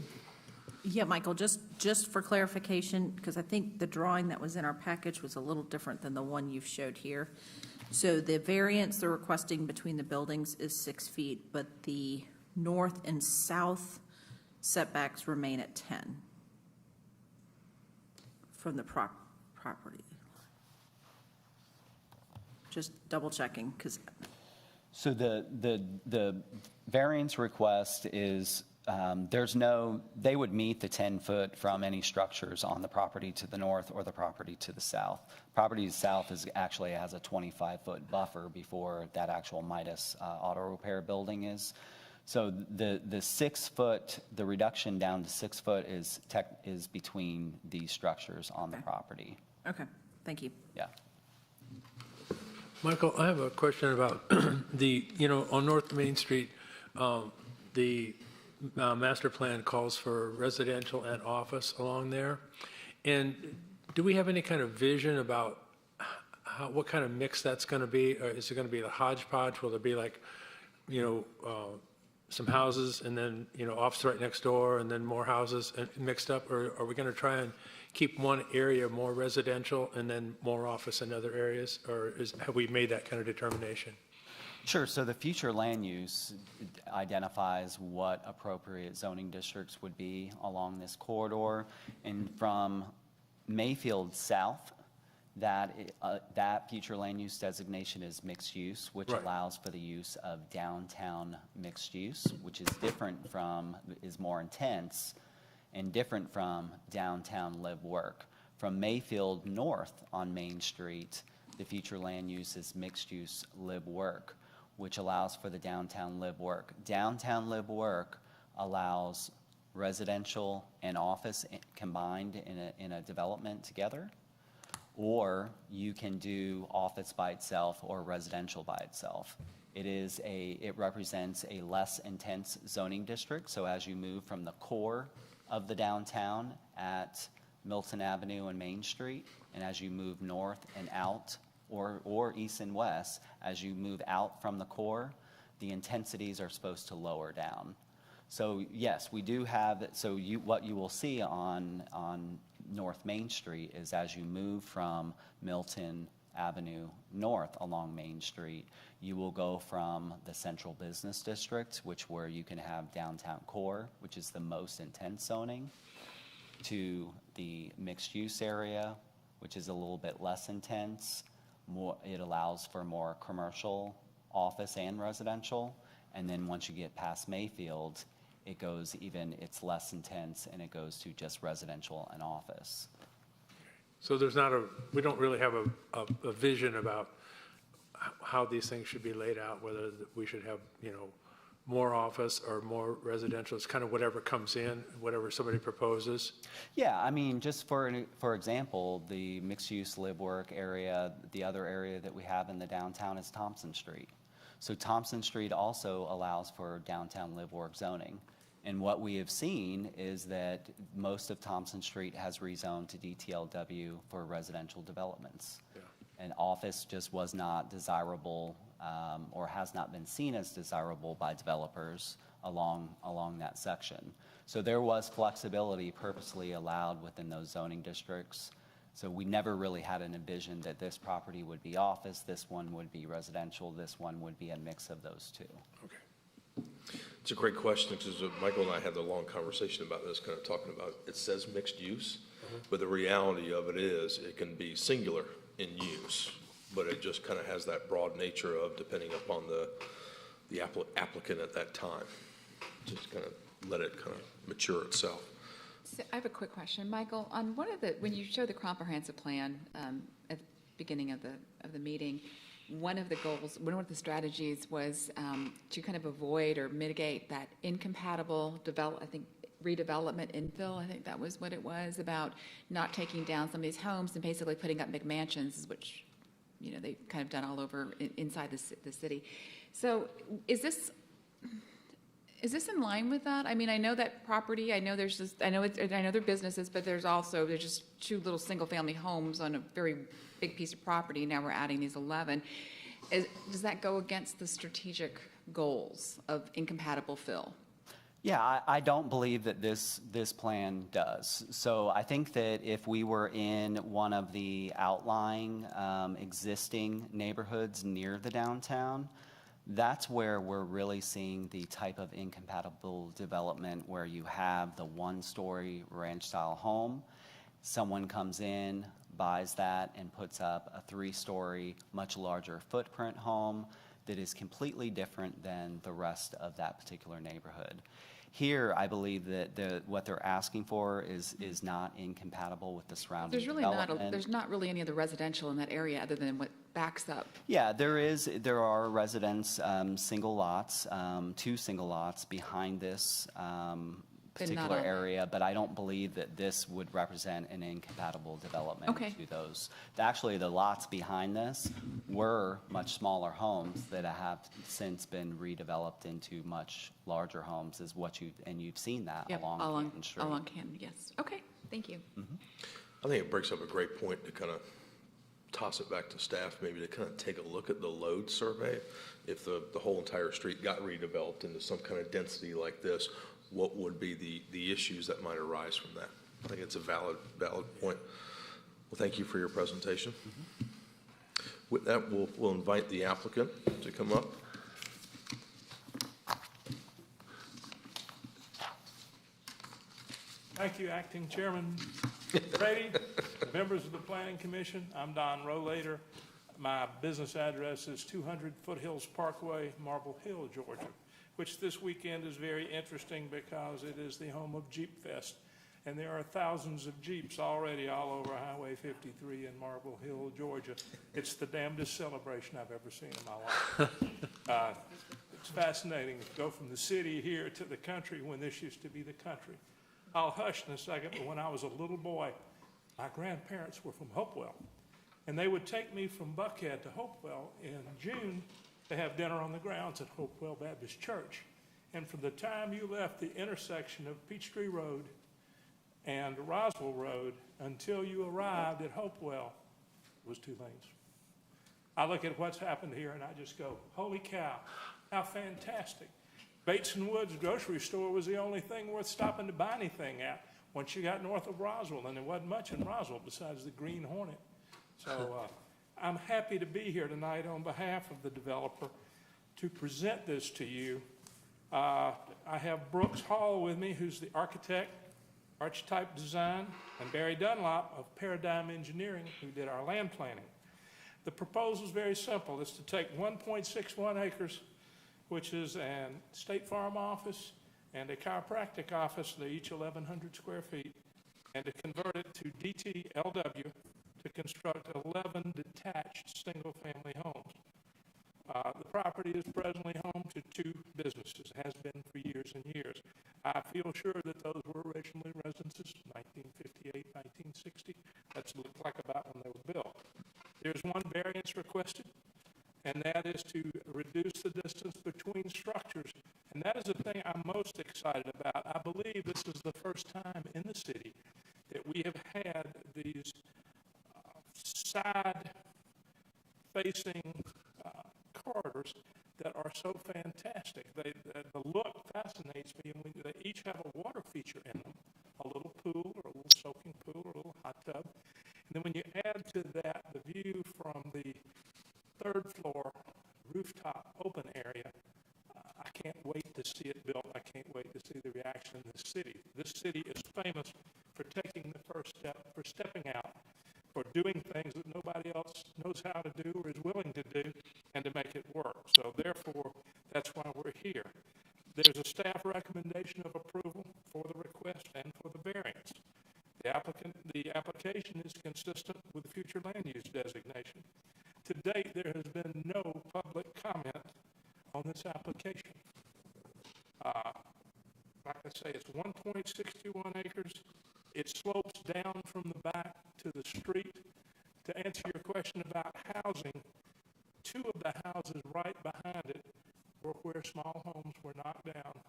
Yeah, Michael, just for clarification, because I think the drawing that was in our package was a little different than the one you've showed here. So the variance they're requesting between the buildings is 6 feet, but the north and south setbacks remain at 10 from the property. Just double checking, because. So the variance request is They would meet the 10-foot from any structures on the property to the north or the property to the south. Property to the south actually has a 25-foot buffer before that actual Midas auto repair building is. So the 6 foot, the reduction down to 6 foot is between these structures on the property. Okay, thank you. Yeah. Michael, I have a question about on North Main Street, the master plan calls for residential and office along there. And do we have any kind of vision about what kind of mix that's going to be? Or is it going to be a hodgepodge? Will there be like, some houses and then, office right next door and then more houses mixed up? Or are we going to try and keep one area more residential and then more office in other areas? Or have we made that kind of determination? Sure. So the future land use identifies what appropriate zoning districts would be along this corridor. And from Mayfield south, that future land use designation is mixed use, which allows for the use of downtown mixed use, which is more intense and different from downtown live work. From Mayfield north on Main Street, the future land use is mixed use live work, which allows for the downtown live work. Downtown live work allows residential and office combined in a development together, or you can do office by itself or residential by itself. It represents a less intense zoning district. So as you move from the core of the downtown at Milton Avenue and Main Street, and as you move north and out, or east and west, as you move out from the core, the intensities are supposed to lower down. So yes, we do have, what you will see on North Main Street is as you move from Milton Avenue north along Main Street, you will go from the central business district, where you can have downtown core, which is the most intense zoning, to the mixed use area, which is a little bit less intense. It allows for more commercial, office, and residential. And then once you get past Mayfield, it's less intense and it goes to just residential and office. So we don't really have a vision about how these things should be laid out, whether we should have, more office or more residential. It's kind of whatever comes in, whatever somebody proposes. Yeah, I mean, just for example, the mixed-use live-work area, the other area that we have in the downtown is Thompson Street. So Thompson Street also allows for downtown live-work zoning. And what we have seen is that most of Thompson Street has rezoned to DTLW for residential developments. Yeah. And office just was not desirable or has not been seen as desirable by developers along that section. So there was flexibility purposely allowed within those zoning districts. So we never really had an envision that this property would be office, this one would be residential, this one would be a mix of those two. Okay. It's a great question because Michael and I had a long conversation about this, kind of talking about, it says mixed use, but the reality of it is it can be singular in use, but it just kind of has that broad nature of depending upon the applicant at that time. Just kind of let it kind of mature itself. So I have a quick question, Michael. On when you showed the comprehensive plan at the beginning of the meeting, one of the goals, one of the strategies was to kind of avoid or mitigate that incompatible redevelopment infill. I think that was what it was, about not taking down some of these homes and basically putting up McMansions, which they've kind of done all over inside the city. So is this in line with that? I mean, I know that property. I know I know they're businesses, but there's just two little single-family homes on a very big piece of property. Now we're adding these 11. Does that go against the strategic goals of incompatible fill? Yeah, I don't believe that this plan does. So I think that if we were in one of the outlying existing neighborhoods near the downtown, that's where we're really seeing the type of incompatible development where you have the one-story ranch-style home. Someone comes in, buys that, and puts up a 3-story, much larger footprint home that is completely different than the rest of that particular neighborhood. Here, I believe that what they're asking for is not incompatible with the surrounding There's really development. there's not really any other residential in that area other than what backs up. Yeah, there are residents, single lots, 2 single lots behind this particular all. area, but I don't believe that this would represent an incompatible development Okay. to those. Actually, the lots behind this were much smaller homes that have since been redeveloped into much larger homes, is what you've seen that Yep, along Canton Street. along Canton, yes. Okay, thank you. I think it brings up a great point to kind of toss it back to staff, maybe to kind of take a look at the load survey. If the whole entire street got redeveloped into some kind of density like this, what would be the issues that might arise from that? I think it's a valid point. Well, thank you for your presentation. With that, we'll invite the applicant to come up. Thank you, Acting Chairman Brady, members of the Planning Commission. I'm Don Rollader. My business address is 200 Foothills Parkway, Marble Hill, Georgia, which this weekend is very interesting because it is the home of Jeep Fest. And there are thousands of Jeeps already all over Highway 53 in Marble Hill, Georgia. It's the damnedest celebration I've ever seen in my life. It's fascinating to go from the city here to the country when this used to be the country. I'll hush in a second, but when I was a little boy, my grandparents were from Hopewell. And they would take me from Buckhead to Hopewell in June to have dinner on the grounds at Hopewell Baptist Church. And from the time you left the intersection of Peachtree Road and Roswell Road until you arrived at Hopewell, it was 2 lanes. I look at what's happened here and I just go, holy cow, how fantastic. Bates & Woods grocery store was the only thing worth stopping to buy anything at once you got north of Roswell, and there wasn't much in Roswell besides the Green Hornet. So I'm happy to be here tonight on behalf of the developer to present this to you. I have Brooks Hall with me, who's the architect, Archetype Design, and Barry Dunlop of Paradigm Engineering, who did our land planning. The proposal is very simple. It's to take 1.61 acres, which is a State Farm office and a chiropractic office. They're each 1,100 square feet, and to convert it to DTLW to construct 11 detached single-family homes. The property is presently home to 2 businesses, has been for years and years. I feel sure that those were originally residences, 1958, 1960. That's looked like about when they were built. There's one variance requested, and that is to reduce the distance between structures. And that is the thing I'm most excited about. I believe this is the first time in the city that we have had these side-facing corridors that are so fantastic. The look fascinates me, and they each have a water feature in them, a little pool or a little soaking pool or a little hot tub. And then when you add to that the view from the 3rd floor rooftop open area, I can't wait to see it built. I can't wait to see the reaction in this city. This city is famous for taking the first step, for stepping out, for doing things that nobody else knows how to do or is willing to do, and to make it work. So therefore, that's why we're here. There's a staff recommendation of approval for the request and for the variance. The application is consistent with the future land use designation. To date, there has been no public comment on this application. Like I say, it's 1.61 acres. It slopes down from the back to the street. To answer your question about housing, 2 of the houses right behind it were where small homes were knocked down.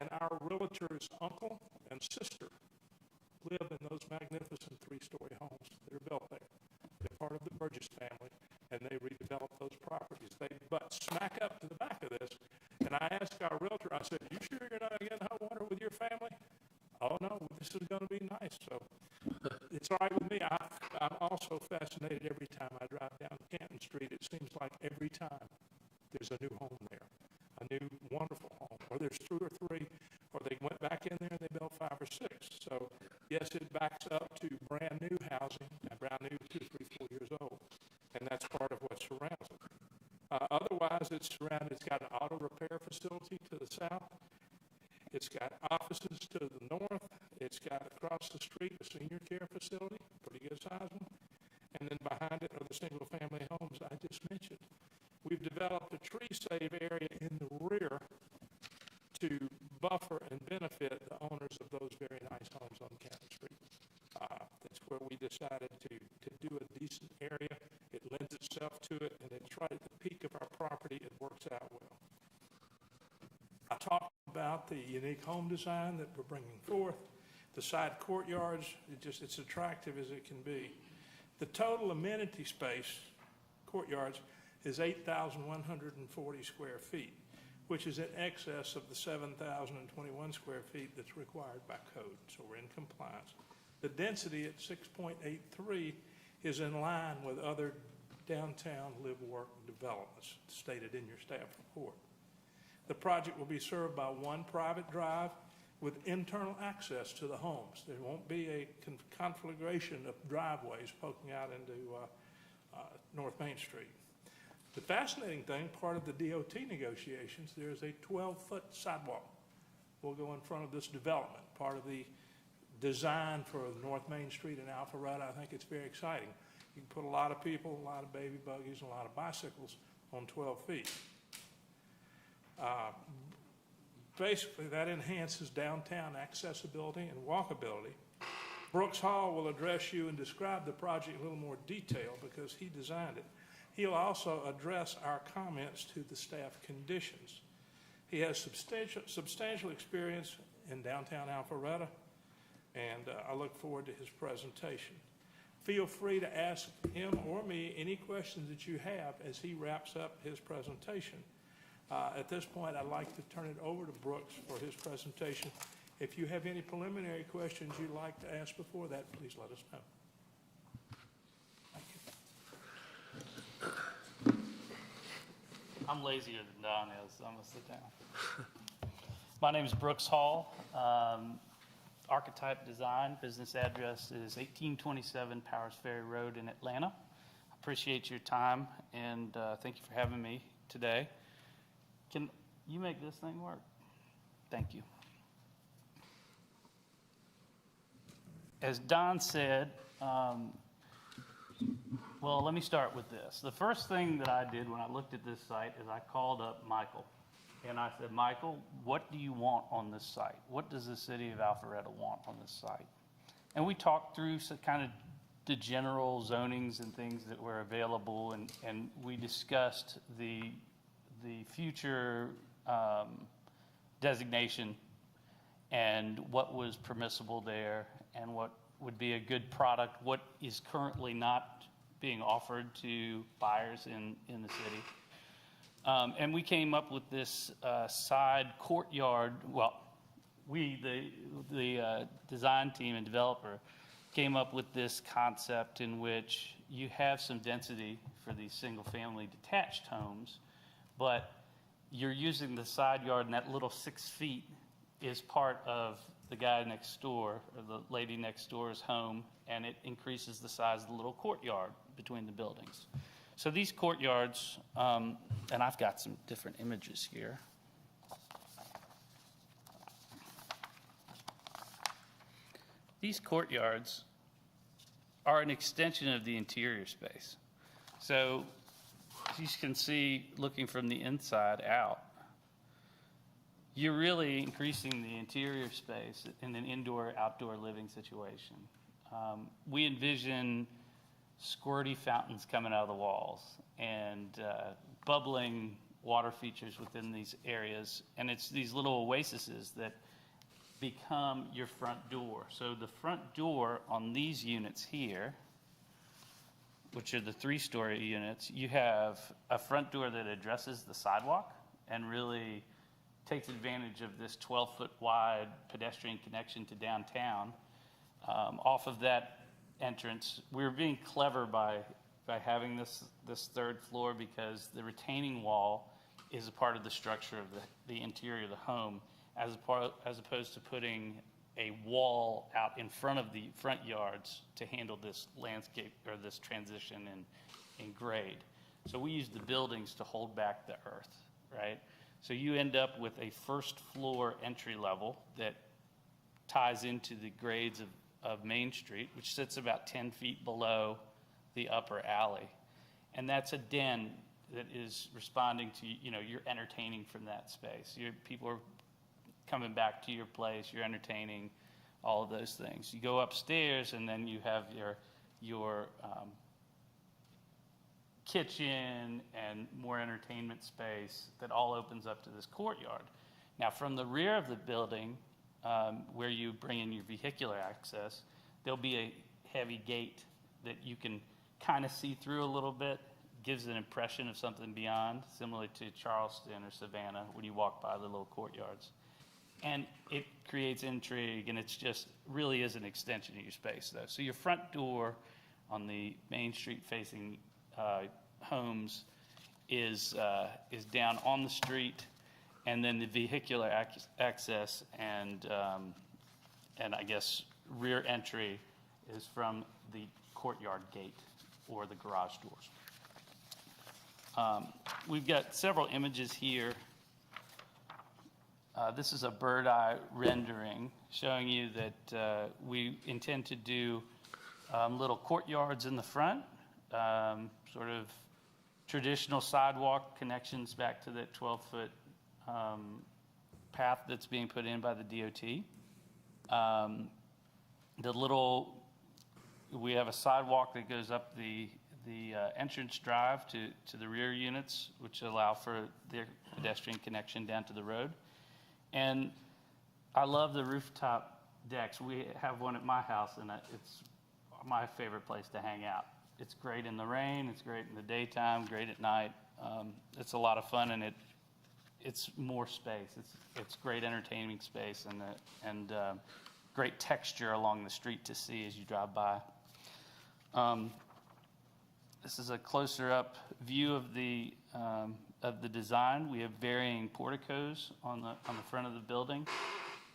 And our realtor's uncle and sister live in those magnificent 3-story homes that are built there. They're part of the Burgess family, and they redeveloped those properties. They butt smack up to the back of this, and I asked our realtor, I said, you sure you're not getting hot water with your family? Oh, no, this is going to be nice. So it's all right with me. I'm also fascinated every time I drive down Canton Street. It seems like every time there's a new home there, a new wonderful home, or there's 2 or 3, or they went back in there and they built 5 or 6. So yes, it backs up to brand new housing, brand new 2, 3, 4 years old, and that's part of what surrounds it. Otherwise, it's got an auto repair facility to the south. It's got offices to the north. It's got across the street a senior care facility, pretty good size one. And then behind it are the single-family homes I just mentioned. We've developed a tree save area in the rear to buffer and benefit the owners of those very nice homes on Canton Street. That's where we decided to do a decent area. It lends itself to it, and it's right at the peak of our property. It works out well. I talked about the unique home design that we're bringing forth. The side courtyards, it's attractive as it can be. The total amenity space, courtyards, is 8,140 square feet, which is in excess of the 7,021 square feet that's required by code, so we're in compliance. The density at 6.83 is in line with other downtown live-work developments stated in your staff report. The project will be served by one private drive with internal access to the homes. There won't be a conflagration of driveways poking out into North Main Street. The fascinating thing, part of the DOT negotiations, there's a 12-foot sidewalk will go in front of this development, part of the design for North Main Street in Alpharetta. I think it's very exciting. You can put a lot of people, a lot of baby buggies, and a lot of bicycles on 12 feet. Basically, that enhances downtown accessibility and walkability. Brooks Hall will address you and describe the project in a little more detail because he designed it. He'll also address our comments to the staff conditions. He has substantial experience in downtown Alpharetta, and I look forward to his presentation. Feel free to ask him or me any questions that you have as he wraps up his presentation. At this point, I'd like to turn it over to Brooks for his presentation. If you have any preliminary questions you'd like to ask before that, please let us know. Thank you. I'm lazier than Don is, so I'm going to sit down. My name is Brooks Hall. Archetype Design. Business address is 1827 Powers Ferry Road in Atlanta. Appreciate your time, and thank you for having me today. Can you make this thing work? Thank you. As Don said, well, let me start with this. The first thing that I did when I looked at this site is I called up Michael. And I said, Michael, what do you want on this site? What does the city of Alpharetta want on this site? And we talked through some kind of the general zonings and things that were available, and we discussed the future designation and what was permissible there and what would be a good product, what is currently not being offered to buyers in the city. And we came up with this side courtyard. Well, the design team and developer came up with this concept in which you have some density for these single-family detached homes, but you're using the side yard, and that little 6 feet is part of the guy next door or the lady next door's home, and it increases the size of the little courtyard between the buildings. So these courtyards, and I've got some different images here. These courtyards are an extension of the interior space. So as you can see, looking from the inside out, you're really increasing the interior space in an indoor-outdoor living situation. We envision squirty fountains coming out of the walls and bubbling water features within these areas. And it's these little oases that become your front door. So the front door on these units here, which are the 3-story units, you have a front door that addresses the sidewalk and really takes advantage of this 12-foot wide pedestrian connection to downtown. Off of that entrance, we're being clever by having this 3rd floor because the retaining wall is a part of the structure of the interior of the home, as opposed to putting a wall out in front of the front yards to handle this landscape or this transition in grade. So we use the buildings to hold back the earth, right? So you end up with a first floor entry level that ties into the grades of Main Street, which sits about 10 feet below the upper alley. And that's a den that is responding to, you're entertaining from that space. People are coming back to your place, you're entertaining, all of those things. You go upstairs and then you have your kitchen and more entertainment space that all opens up to this courtyard. Now, from the rear of the building, where you bring in your vehicular access, there'll be a heavy gate that you can kind of see through a little bit, gives an impression of something beyond, similar to Charleston or Savannah when you walk by the little courtyards. And it creates intrigue, and it's just really is an extension of your space, though. So your front door on the Main Street facing homes is down on the street, and then the vehicular access and I guess rear entry is from the courtyard gate or the garage doors. We've got several images here. This is a bird eye rendering showing you that we intend to do little courtyards in the front, sort of traditional sidewalk connections back to that 12-foot path that's being put in by the DOT. We have a sidewalk that goes up the entrance drive to the rear units, which allow for their pedestrian connection down to the road. And I love the rooftop decks. We have one at my house, and it's my favorite place to hang out. It's great in the rain, it's great in the daytime, great at night. It's a lot of fun, and it's more space. It's great entertaining space and great texture along the street to see as you drive by. This is a closer up view of the design. We have varying porticos on the front of the building,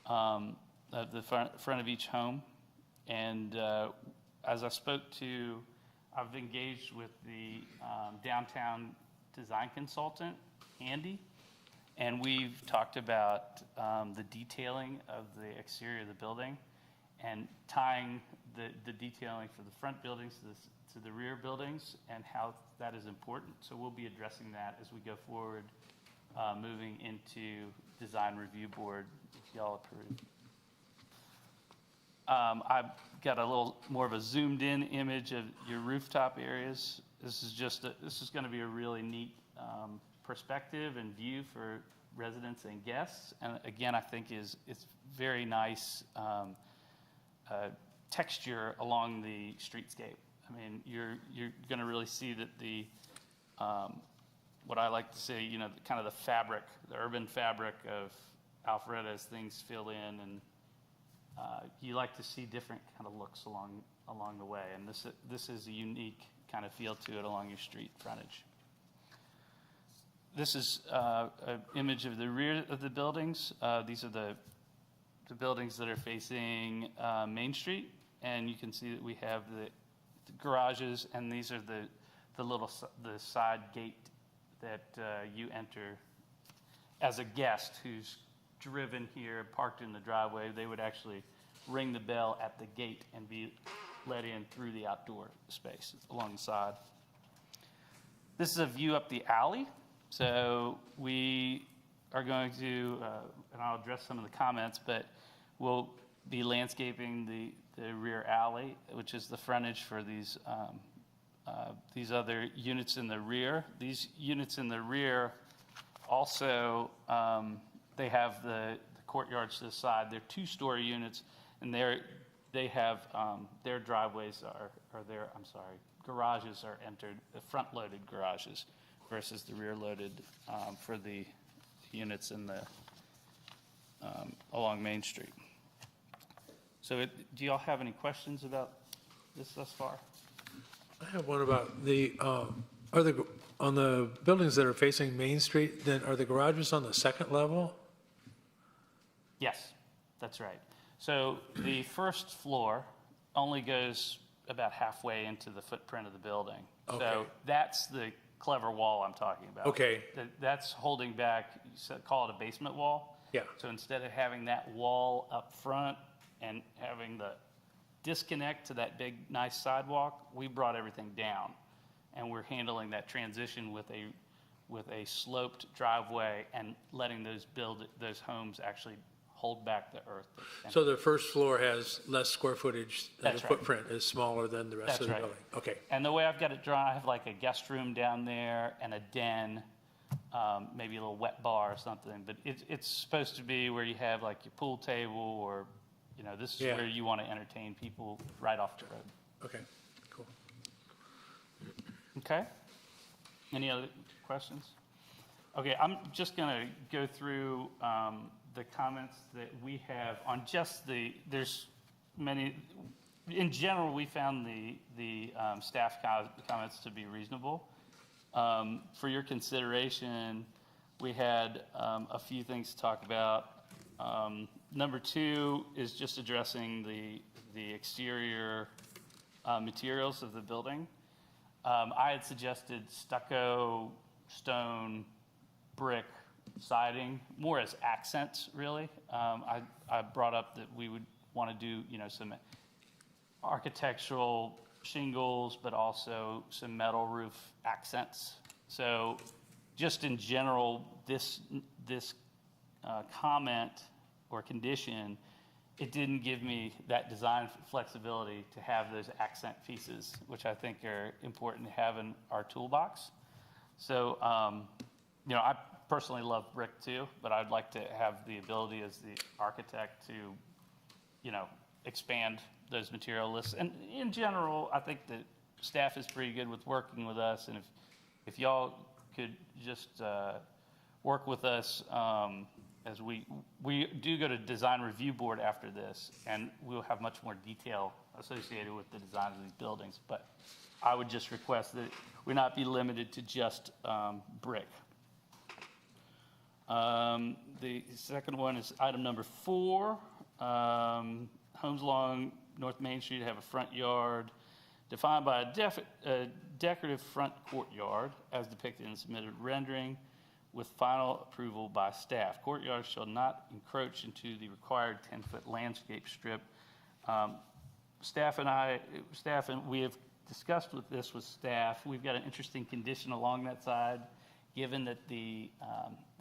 at the front of each home. And as I spoke to, I've engaged with the downtown design consultant, Andy, and we've talked about the detailing of the exterior of the building and tying the detailing for the front buildings to the rear buildings and how that is important. So we'll be addressing that as we go forward, moving into design review board, if y'all approve. I've got a little more of a zoomed in image of your rooftop areas. This is going to be a really neat perspective and view for residents and guests. And again, I think it's very nice texture along the streetscape. I mean, you're going to really see that the what I like to say, kind of the fabric, the urban fabric of Alpharetta as things fill in, and you like to see different kind of looks along the way, and this is a unique kind of feel to it along your street frontage. This is an image of the rear of the buildings. These are the buildings that are facing Main Street, and you can see that we have the garages, and these are the side gate that you enter as a guest who's driven here, parked in the driveway. They would actually ring the bell at the gate and be let in through the outdoor space along the side. This is a view up the alley. So we are going to, and I'll address some of the comments, but we'll be landscaping the rear alley, which is the frontage for these other units in the rear. These units in the rear also, they have the courtyards to the side. They're two-story units, and they have their driveways garages are entered, front-loaded garages versus the rear-loaded for the units in the along Main Street. So do y'all have any questions about this thus far? I have one about on the buildings that are facing Main Street, then are the garages on the second level? Yes, that's right. So the first floor only goes about halfway into the footprint of the building. Okay. So that's the clever wall I'm talking about. Okay. That's holding back, call it a basement wall. Yeah. So instead of having that wall up front and having the disconnect to that big, nice sidewalk, we brought everything down. And we're handling that transition with a sloped driveway and letting those homes actually hold back the earth. So the first floor has less square footage, That's the right. footprint is smaller than the rest That's of the right. building? Okay. And the way I've got it drawn, I have like a guest room down there and a den, maybe a little wet bar or something. But it's supposed to be where you have like your pool table or, this is Yeah. where you want to entertain people right off the road. Okay, cool. Okay? Any other questions? Okay, I'm just going to go through the comments that we have on just there's many, in general, we found the staff comments to be reasonable. For your consideration, we had a few things to talk about. Number 2 is just addressing the exterior materials of the building. I had suggested stucco, stone, brick, siding, more as accents, really. I brought up that we would want to do, some architectural shingles, but also some metal roof accents. So just in general, this comment or condition, it didn't give me that design flexibility to have those accent pieces, which I think are important to have in our toolbox. So, I personally love brick too, but I'd like to have the ability as the architect to, expand those material lists. And in general, I think that staff is pretty good with working with us. And if y'all could just work with us as we do go to design review board after this, and we'll have much more detail associated with the design of these buildings. But I would just request that we not be limited to just brick. The second one is item number 4. Homes along North Main Street have a front yard defined by a decorative front courtyard as depicted in submitted rendering with final approval by staff. Courtyards shall not encroach into the required 10-foot landscape strip. Staff and we have discussed this with staff. We've got an interesting condition along that side, given that the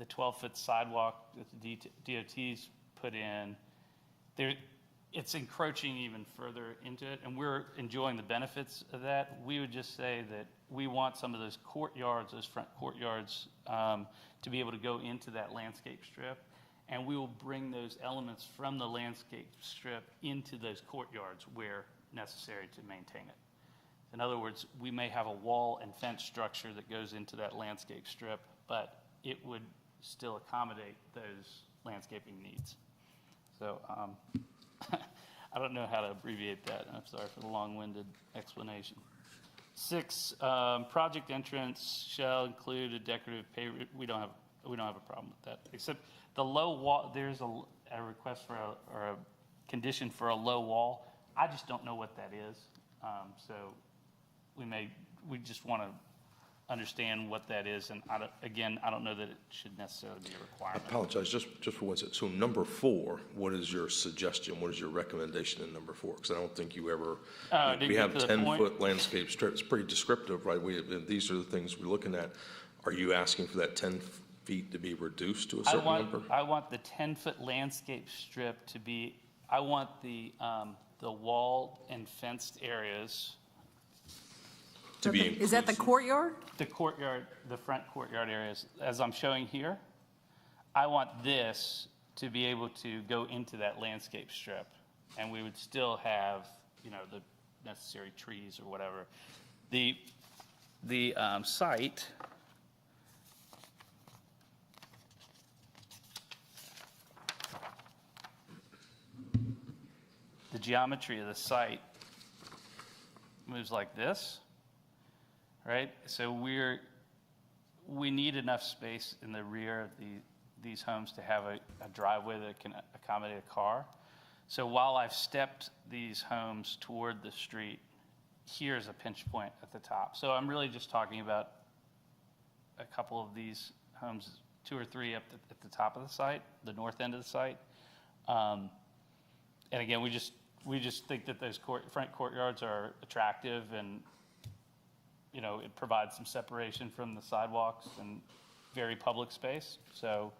12-foot sidewalk that the DOT's put in, it's encroaching even further into it, and we're enjoying the benefits of that. We would just say that we want some of those courtyards, those front courtyards, to be able to go into that landscape strip, and we will bring those elements from the landscape strip into those courtyards where necessary to maintain it. In other words, we may have a wall and fence structure that goes into that landscape strip, but it would still accommodate those landscaping needs. So I don't know how to abbreviate that. I'm sorry for the long-winded explanation. 6, project entrance shall include a decorative pavement. We don't have a problem with that, except the low wall. There's a request for or a condition for a low wall. I just don't know what that is. So we just want to understand what that is, and I don't know that it should necessarily be a requirement. I apologize, just for one second. So number 4, what is your suggestion? What is your recommendation in number 4? Because I don't think you ever, we have 10-foot landscape strips, pretty descriptive, right? These are the things we're looking at. Are you asking for that 10 feet to be reduced to a certain number? I want the 10-foot landscape strip to be, I want the walled and fenced areas. Is that the courtyard? The courtyard, the front courtyard areas, as I'm showing here, I want this to be able to go into that landscape strip, and we would still have, the necessary trees or whatever. The site, the geometry of the site moves like this. Right, so we need enough space in the rear of these homes to have a driveway that can accommodate a car. So while I've stepped these homes toward the street, here's a pinch point at the top. So I'm really just talking about a couple of these homes, 2 or 3 up at the top of the site, the north end of the site. And again, we just think that those front courtyards are attractive, and you know, it provides some separation from the sidewalks and very public space. So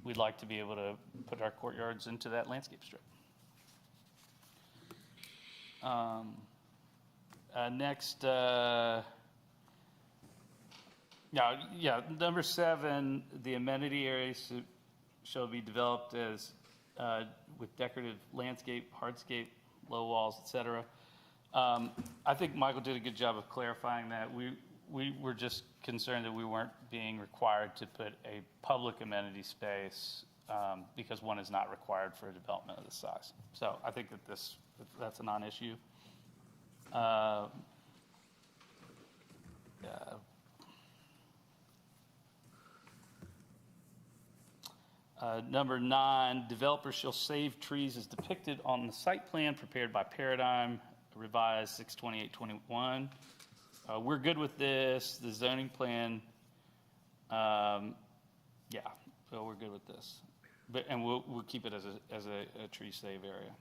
we'd like to be able to put our courtyards into that landscape strip. Next, number 7, the amenity areas shall be developed as with decorative landscape, hardscape, low walls, etc. I think Michael did a good job of clarifying that. We were just concerned that we weren't being required to put a public amenity space because one is not required for a development of this size. So I think that that's a non-issue. Number 9, developers shall save trees as depicted on the site plan prepared by Paradigm, revised 6/28/21. We're good with this. The zoning plan, so we're good with this. And we'll keep it as a tree save area.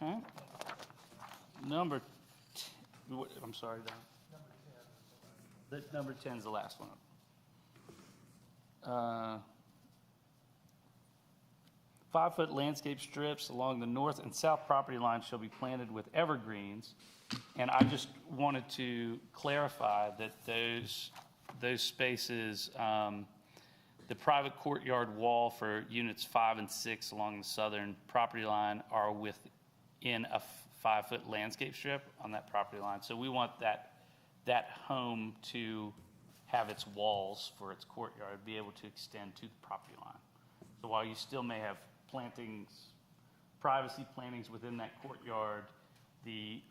Okay. I'm sorry, Don. Number 10 is the last one. 5-foot landscape strips along the north and south property lines shall be planted with evergreens. And I just wanted to clarify that those spaces, the private courtyard wall for units 5 and 6 along the southern property line are within a 5-foot landscape strip on that property line. So we want that home to have its walls for its courtyard be able to extend to the property line. So while you still may have plantings, privacy plantings within that courtyard, the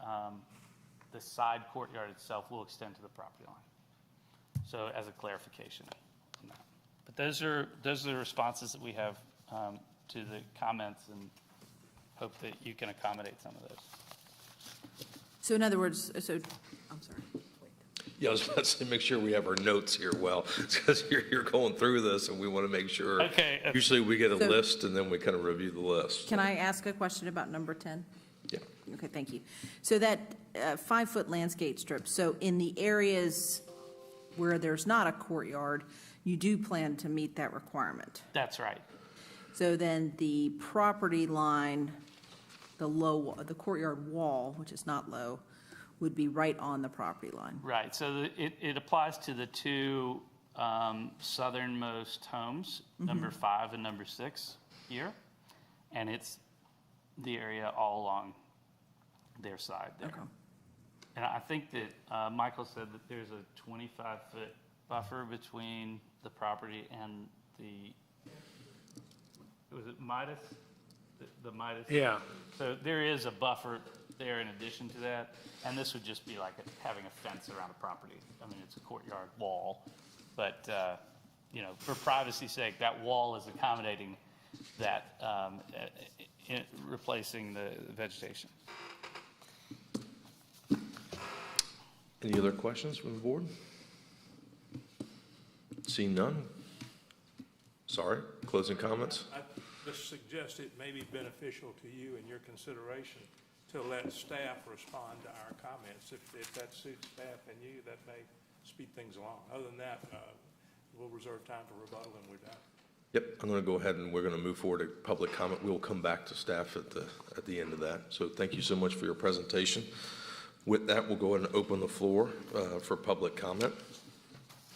side courtyard itself will extend to the property line. So as a clarification on that. But those are the responses that we have to the comments, and hope that you can accommodate some of those. So in other words, I'm sorry. Yeah, I was about to say, make sure we have our notes here well, because you're going through this, and we want to make sure. Okay. Usually we get a list, and then we kind of review the list. Can I ask a question about number 10? Yeah. Okay, thank you. So that 5-foot landscape strip, so in the areas where there's not a courtyard, you do plan to meet that requirement? That's right. So then the property line, the courtyard wall, which is not low, would be right on the property line? Right, so it applies to the 2 southernmost homes, number 5 and number 6 here. And it's the area all along their side there. Okay. And I think that Michael said that there's a 25-foot buffer between the property and was it Midas? The Midas? Yeah. So there is a buffer there in addition to that, and this would just be like having a fence around a property. I mean, it's a courtyard wall, but for privacy's sake, that wall is accommodating that, replacing the vegetation. Any other questions from the board? Seeing none? Sorry, closing comments? I just suggest it may be beneficial to you in your consideration to let staff respond to our comments. If that suits staff and you, that may speed things along. Other than that, we'll reserve time for rebuttal and we're done. Yep, I'm going to go ahead and we're going to move forward to public comment. We'll come back to staff at the end of that. So thank you so much for your presentation. With that, we'll go ahead and open the floor for public comment.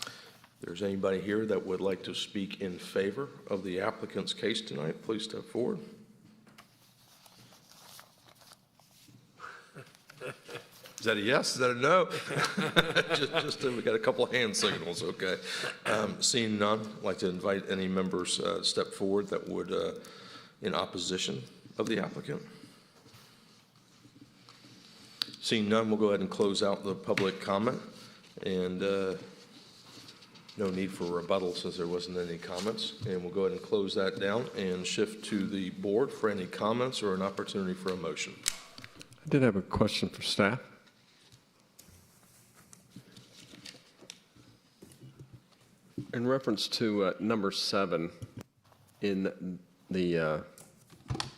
If there's anybody here that would like to speak in favor of the applicant's case tonight, please step forward. Is that a yes? Is that a no? just we got a couple of hand signals, okay. Seeing none, I'd like to invite any members step forward that would, in opposition of the applicant. Seeing none, we'll go ahead and close out the public comment, and no need for rebuttal since there wasn't any comments. And we'll go ahead and close that down and shift to the board for any comments or an opportunity for a motion. I did have a question for staff. In reference to number 7 in the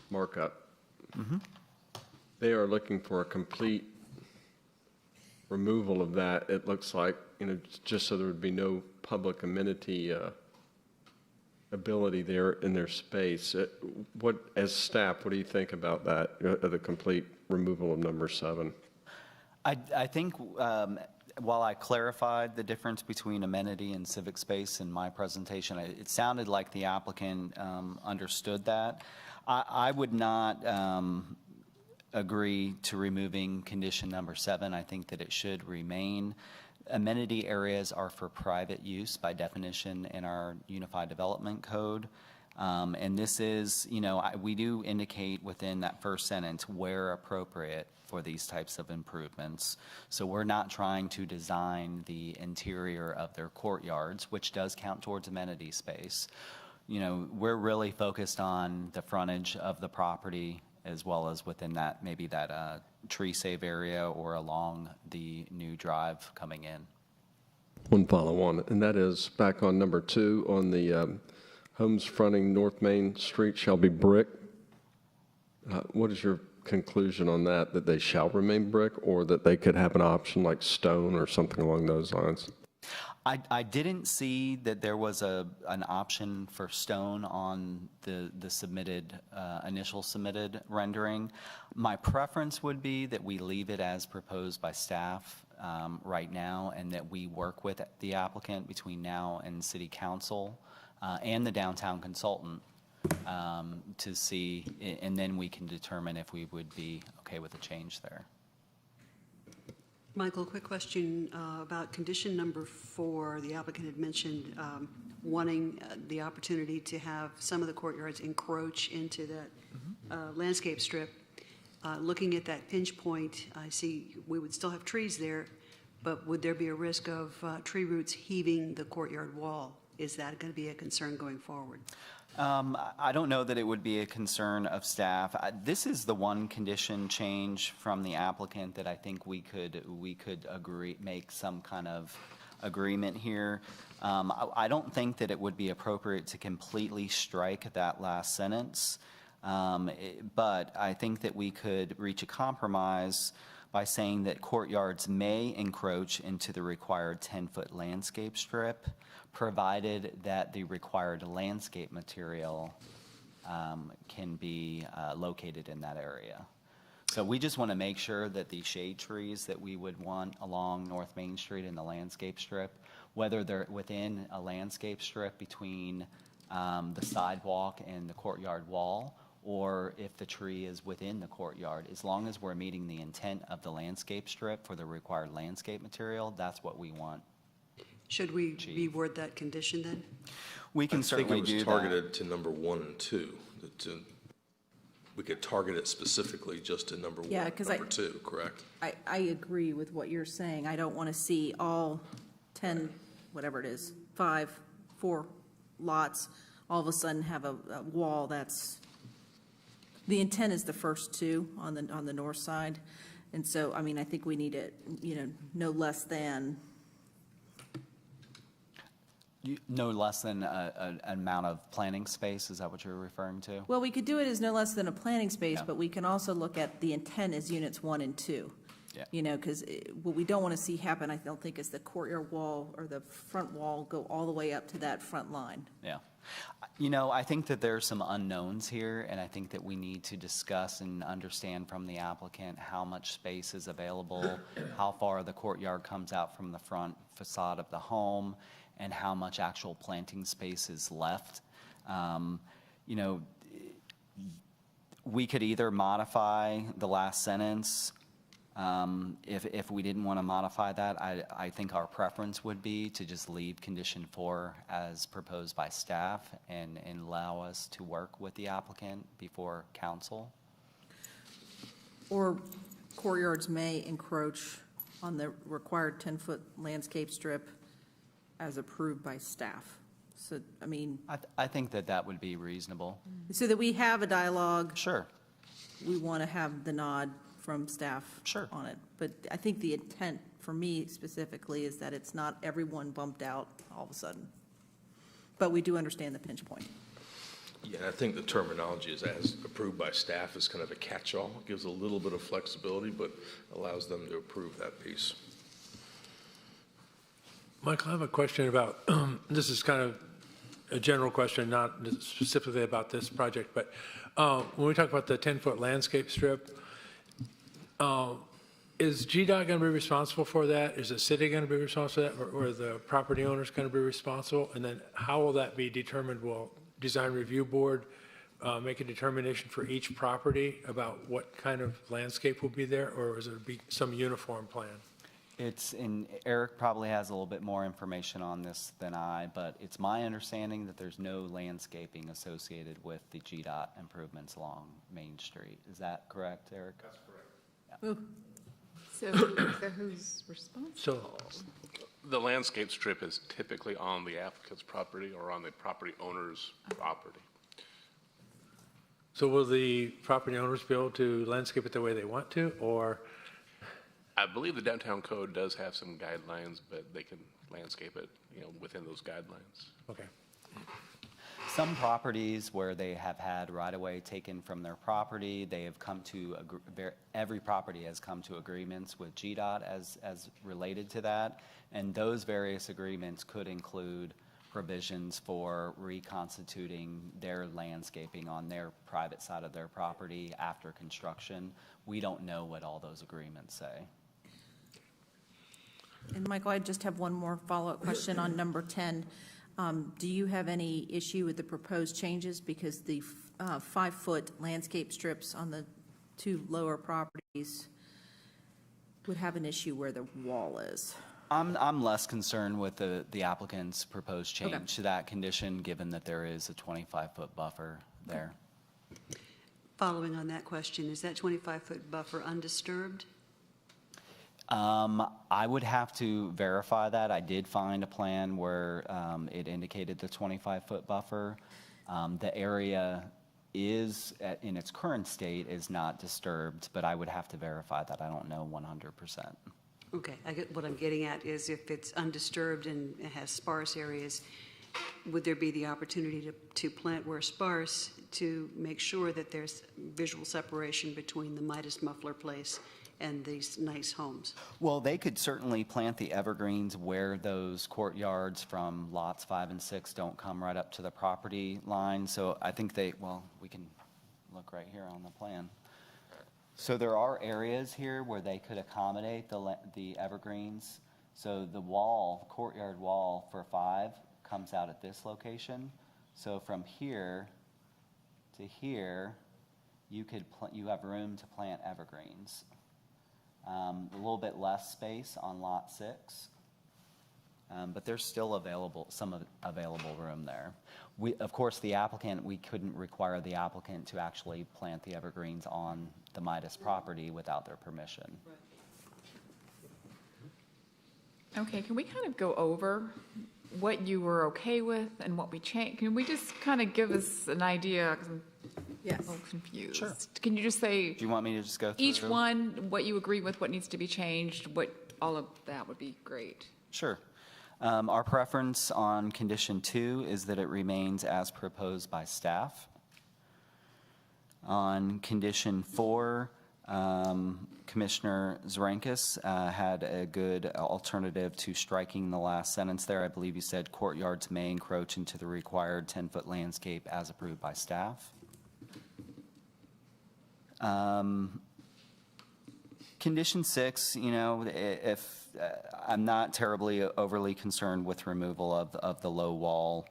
markup, they are looking for a complete removal of that, it looks like, just so there would be no public amenity ability there in their space. As staff, what do you think about that, the complete removal of number 7? I think while I clarified the difference between amenity and civic space in my presentation, it sounded like the applicant understood that. I would not agree to removing condition number 7. I think that it should remain. Amenity areas are for private use by definition in our Unified Development Code. And this is, we do indicate within that first sentence where appropriate for these types of improvements. So we're not trying to design the interior of their courtyards, which does count towards amenity space. We're really focused on the frontage of the property as well as within that, maybe that tree save area or along the new drive coming in. One follow-on, and that is back on number 2 on the homes fronting North Main Street shall be brick. What is your conclusion on that they shall remain brick, or that they could have an option like stone or something along those lines? I didn't see that there was an option for stone on the submitted, initial submitted rendering. My preference would be that we leave it as proposed by staff right now, and that we work with the applicant between now and City Council and the downtown consultant to see, and then we can determine if we would be okay with a change there. Michael, quick question about condition number 4. The applicant had mentioned wanting the opportunity to have some of the courtyards encroach into that landscape strip. Looking at that pinch point, I see we would still have trees there, but would there be a risk of tree roots heaving the courtyard wall? Is that going to be a concern going forward? I don't know that it would be a concern of staff. This is the one condition change from the applicant that I think we could agree, make some kind of agreement here. I don't think that it would be appropriate to completely strike that last sentence, but I think that we could reach a compromise by saying that courtyards may encroach into the required 10-foot landscape strip, provided that the required landscape material can be located in that area. So we just want to make sure that the shade trees that we would want along North Main Street in the landscape strip, whether they're within a landscape strip between the sidewalk and the courtyard wall, or if the tree is within the courtyard, as long as we're meeting the intent of the landscape strip for the required landscape material, that's what we want. Should we reword that condition then? We can certainly do that. I think it was targeted to number 1 and 2. We could target it specifically just to number 1 and number 2, correct? I agree with what you're saying. I don't want to see all 10, whatever it is, 4 lots, all of a sudden have a wall that's, the intent is the first 2 on the north side. And so, I mean, I think we need it, no less than. No less than an amount of planning space, is that what you're referring to? Well, we could do it as no less than a planning space, but we can also look at the intent as units 1 and 2. Yeah. Because what we don't want to see happen, I don't think, is the courtyard wall or the front wall go all the way up to that front line. Yeah. I think that there's some unknowns here, and I think that we need to discuss and understand from the applicant how much space is available, how far the courtyard comes out from the front facade of the home, and how much actual planting space is left. We could either modify the last sentence. If we didn't want to modify that, I think our preference would be to just leave condition 4 as proposed by staff and allow us to work with the applicant before council. Or courtyards may encroach on the required 10-foot landscape strip as approved by staff. So, I mean. I think that would be reasonable. So that we have a dialogue. Sure. We want to have the nod from staff on it. But I think the intent for me specifically is that it's not everyone bumped out all of a sudden. but we do understand the pinch point. Yeah, and I think the terminology is as approved by staff is kind of a catch-all. Gives a little bit of flexibility, but allows them to approve that piece. Michael, I have a question about, this is kind of a general question, not specifically about this project, but when we talk about the 10-foot landscape strip, is GDOT going to be responsible for that? Is the city going to be responsible for that, or the property owners going to be responsible? And then how will that be determined? Will Design Review Board make a determination for each property about what kind of landscape will be there, or is it be some uniform plan? Eric probably has a little bit more information on this than I, but it's my understanding that there's no landscaping associated with the GDOT improvements along Main Street. Is that correct, Eric? That's correct. So who's responsible? So The landscape strip is typically on the applicant's property or on the property owner's property. So will the property owners be able to landscape it the way they want to, or? I believe the downtown code does have some guidelines, but they can landscape it, within those guidelines. Okay. Some properties where they have had right-of-way taken from their property, they have come to, every property has come to agreements with GDOT as related to that. And those various agreements could include provisions for reconstituting their landscaping on their private side of their property after construction. We don't know what all those agreements say. And Michael, I just have one more follow-up question on number 10. Do you have any issue with the proposed changes? Because the 5-foot landscape strips on the 2 lower properties would have an issue where the wall is. I'm less concerned with the applicant's proposed change to that condition, given that there is a 25-foot buffer there. Following on that question, is that 25-foot buffer undisturbed? I would have to verify that. I did find a plan where it indicated the 25-foot buffer. The area is, in its current state, is not disturbed, but I would have to verify that. I don't know 100%. Okay, what I'm getting at is if it's undisturbed and it has sparse areas, would there be the opportunity to plant where sparse to make sure that there's visual separation between the Midas muffler place and these nice homes? Well, they could certainly plant the evergreens where those courtyards from lots 5 and 6 don't come right up to the property line. So I think we can look right here on the plan. So there are areas here where they could accommodate the evergreens. So the courtyard wall for 5 comes out at this location. So from here to here, you have room to plant evergreens. A little bit less space on lot 6, but there's still some available room there. Of course, we couldn't require the applicant to actually plant the evergreens on the Midas property without their permission. Okay, can we kind of go over what you were okay with and what we changed? Can we just kind of give us an idea? 'Cause I'm a little confused. Sure. Can you just say? Do you want me to just go through? Each one, what you agree with, what needs to be changed, all of that would be great. Sure. Our preference on condition 2 is that it remains as proposed by staff. On condition 4, Commissioner Zarankis had a good alternative to striking the last sentence there. I believe you said courtyards may encroach into the required 10-foot landscape as approved by staff. Condition 6, if I'm not terribly overly concerned with removal of the low wall.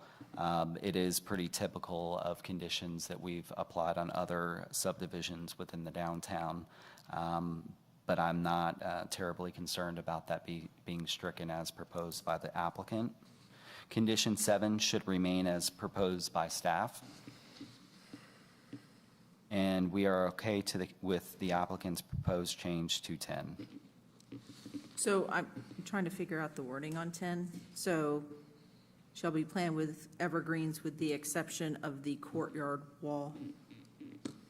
It is pretty typical of conditions that we've applied on other subdivisions within the downtown. But I'm not terribly concerned about that being stricken as proposed by the applicant. Condition 7 should remain as proposed by staff. And we are okay with the applicant's proposed change to 10. So I'm trying to figure out the wording on 10. So shall be planned with evergreens with the exception of the courtyard wall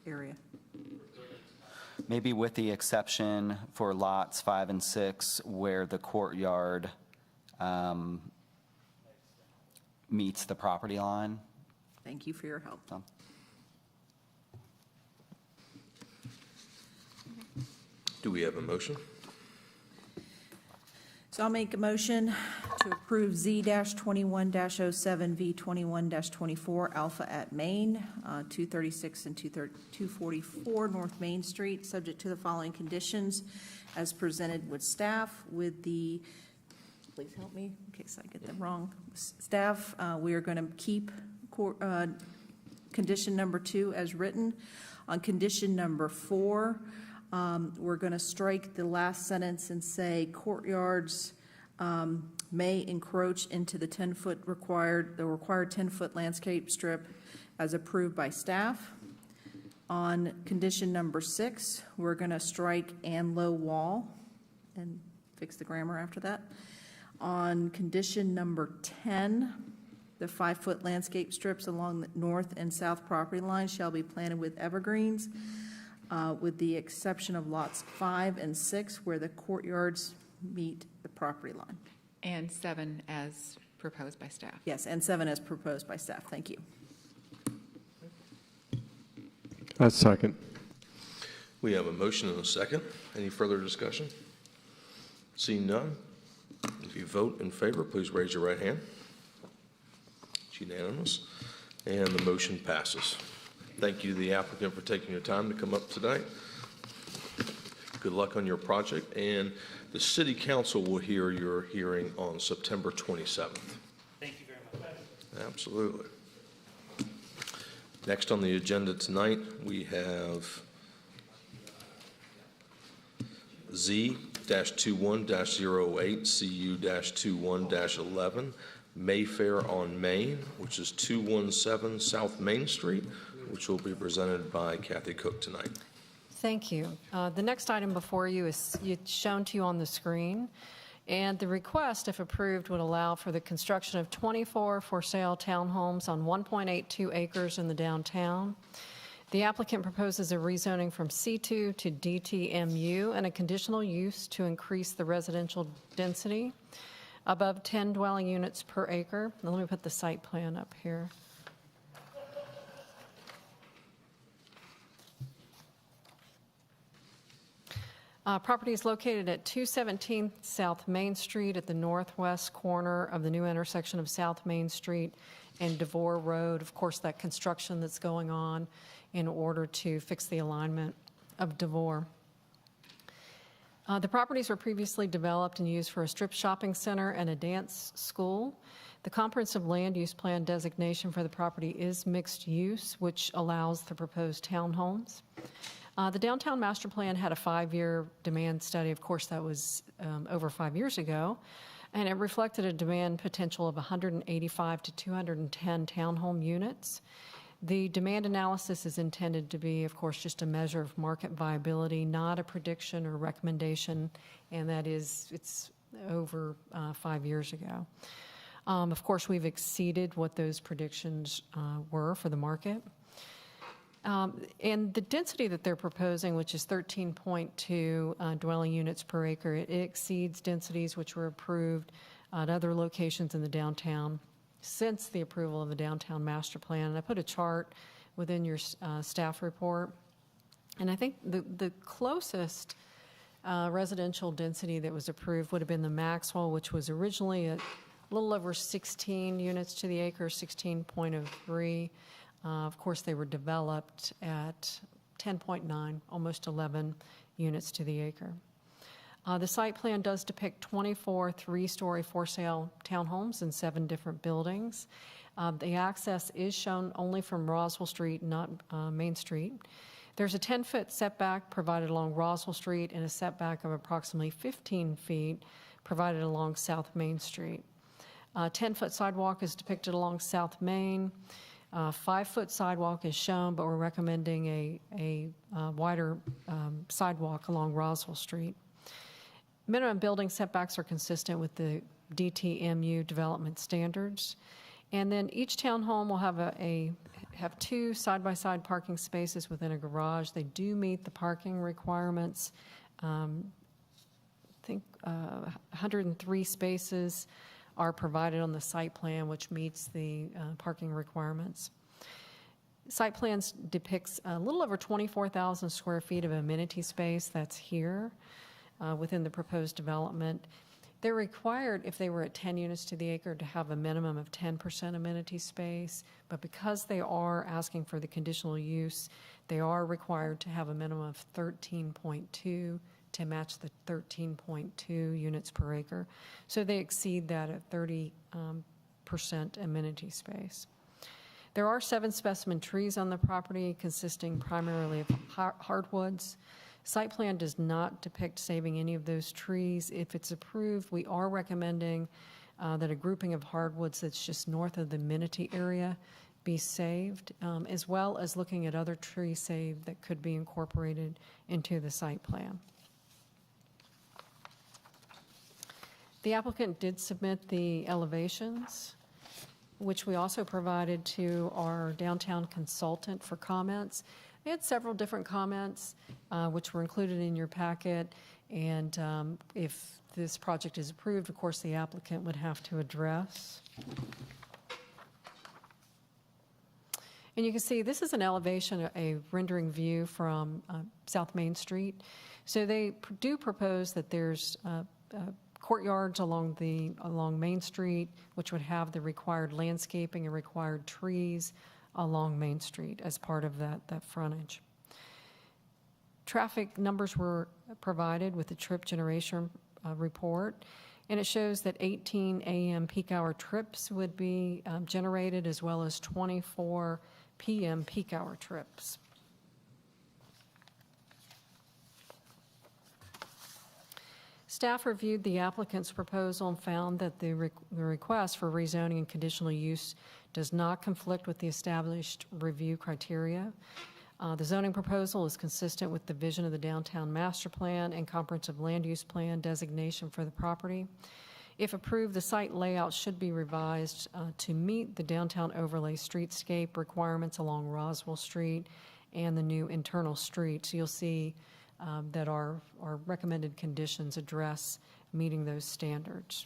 area. Maybe with the exception for lots 5 and 6 where the courtyard meets the property line. Thank you for your help. So, Do we have a motion? So I'll make a motion to approve Z-21-07 V21-24 Alpha at Main, 236 and 244 North Main Street, subject to the following conditions as presented with staff with the, please help me in case I get them wrong. Staff, we are going to keep condition number 2 as written. On condition number 4, we're going to strike the last sentence and say courtyards may encroach into the 10-foot required 10-foot landscape strip as approved by staff. On condition number 6, we're going to strike and low wall and fix the grammar after that. On condition number 10, the 5-foot landscape strips along the north and south property lines shall be planted with evergreens, with the exception of lots 5 and 6 where the courtyards meet the property line. And 7 as proposed by staff. Yes, and 7 as proposed by staff. Thank you. I second. We have a motion and a second. Any further discussion? Seeing none, if you vote in favor, please raise your right hand. It's unanimous, and the motion passes. Thank you to the applicant for taking your time to come up tonight. Good luck on your project, and the City Council will hear your hearing on September 27th. Thank you very much. Absolutely. Next on the agenda tonight, we have Z-21-08, CU-21-11, Mayfair on Main, which is 217 South Main Street, which will be presented by Kathy Cook tonight. Thank you. The next item before you is shown to you on the screen, and the request, if approved, would allow for the construction of 24 for-sale townhomes on 1.82 acres in the downtown. The applicant proposes a rezoning from C2 to DTMU and a conditional use to increase the residential density above 10 dwelling units per acre. Now, let me put the site plan up here. Property is located at 217 South Main Street at the northwest corner of the new intersection of South Main Street and DeVore Road. Of course, that construction that's going on in order to fix the alignment of DeVore. The properties were previously developed and used for a strip shopping center and a dance school. The comprehensive land use plan designation for the property is mixed use, which allows the proposed townhomes. The downtown master plan had a 5-year demand study. Of course, that was over 5 years ago, and it reflected a demand potential of 185 to 210 townhome units. The demand analysis is intended to be, of course, just a measure of market viability, not a prediction or recommendation, and that is, it's over 5 years ago. Of course, we've exceeded what those predictions were for the market. And the density that they're proposing, which is 13.2 dwelling units per acre, it exceeds densities which were approved at other locations in the downtown since the approval of the downtown master plan. And I put a chart within your staff report. And I think the closest residential density that was approved would have been the Maxwell, which was originally a little over 16 units to the acre, 16.03. Of course, they were developed at 10.9, almost 11 units to the acre. The site plan does depict 24 3-story for-sale townhomes in 7 different buildings. The access is shown only from Roswell Street, not Main Street. There's a 10-foot setback provided along Roswell Street and a setback of approximately 15 feet provided along South Main Street. 10-foot sidewalk is depicted along South Main. 5-foot sidewalk is shown, but we're recommending a wider sidewalk along Roswell Street. Minimum building setbacks are consistent with the DTMU development standards. And then each townhome will have 2 side-by-side parking spaces within a garage. They do meet the parking requirements. I think 103 spaces are provided on the site plan, which meets the parking requirements. Site plans depicts a little over 24,000 square feet of amenity space that's here within the proposed development. They're required, if they were at 10 units to the acre, to have a minimum of 10% amenity space, but because they are asking for the conditional use, they are required to have a minimum of 13.2 to match the 13.2 units per acre. So they exceed that at 30% amenity space. There are 7 specimen trees on the property consisting primarily of hardwoods. Site plan does not depict saving any of those trees. If it's approved, we are recommending that a grouping of hardwoods that's just north of the amenity area be saved, as well as looking at other trees saved that could be incorporated into the site plan. The applicant did submit the elevations, which we also provided to our downtown consultant for comments. They had several different comments, which were included in your packet, and if this project is approved, of course, the applicant would have to address. And you can see this is an elevation, a rendering view from South Main Street. So they do propose that there's courtyards along Main Street, which would have the required landscaping and required trees along Main Street as part of that frontage. Traffic numbers were provided with the trip generation report, and it shows that 18 a.m. peak hour trips would be generated, as well as 24 p.m. peak hour trips. Staff reviewed the applicant's proposal and found that the request for rezoning and conditional use does not conflict with the established review criteria. The zoning proposal is consistent with the vision of the downtown master plan and comprehensive land use plan designation for the property. If approved, the site layout should be revised to meet the downtown overlay streetscape requirements along Roswell Street and the new internal street. So you'll see that our recommended conditions address meeting those standards.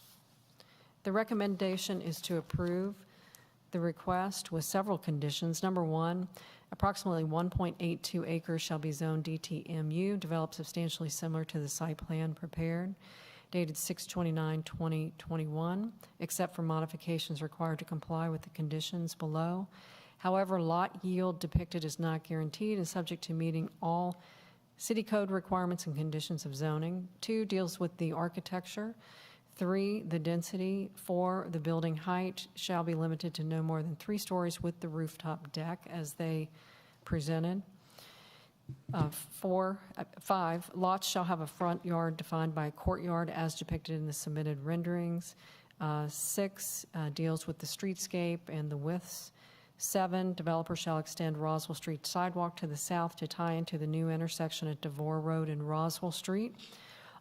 The recommendation is to approve the request with several conditions. Number 1, approximately 1.82 acres shall be zoned DTMU, developed substantially similar to the site plan prepared, dated 6/29/2021, except for modifications required to comply with the conditions below. However, lot yield depicted is not guaranteed and subject to meeting all city code requirements and conditions of zoning. 2, deals with the architecture. 3, the density. 4, the building height shall be limited to no more than 3 stories with the rooftop deck as they presented. 5, lots shall have a front yard defined by a courtyard as depicted in the submitted renderings. 6, deals with the streetscape and the widths. 7, developer shall extend Roswell Street sidewalk to the south to tie into the new intersection at DeVore Road and Roswell Street.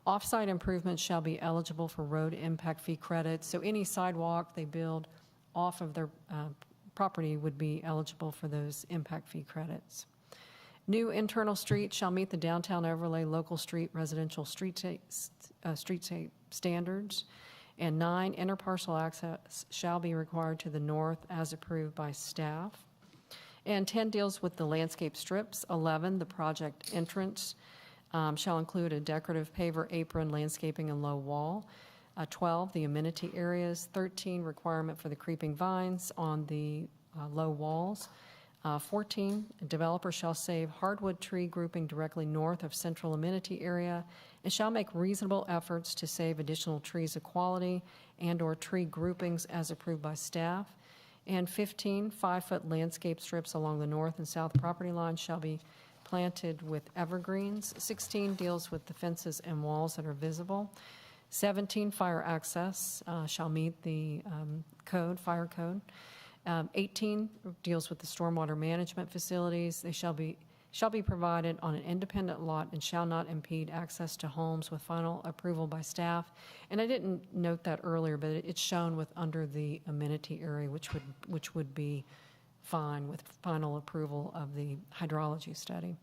Off-site improvements shall be eligible for road impact fee credits. So any sidewalk they build off of their property would be eligible for those impact fee credits. New internal streets shall meet the downtown overlay local street residential streetscape standards. And 9, interparcel access shall be required to the north as approved by staff. And 10 deals with the landscape strips. 11, the project entrance shall include a decorative paver, apron, landscaping, and low wall. 12, the amenity areas. 13, requirement for the creeping vines on the low walls. 14, a developer shall save hardwood tree grouping directly north of central amenity area and shall make reasonable efforts to save additional trees of quality and/or tree groupings as approved by staff. And 15, 5-foot landscape strips along the north and south property lines shall be planted with evergreens. 16 deals with the fences and walls that are visible. 17, fire access shall meet the fire code. 18 deals with the stormwater management facilities. They shall be provided on an independent lot and shall not impede access to homes with final approval by staff. And I didn't note that earlier, but it's shown with under the amenity area, which would be fine with final approval of the hydrology study.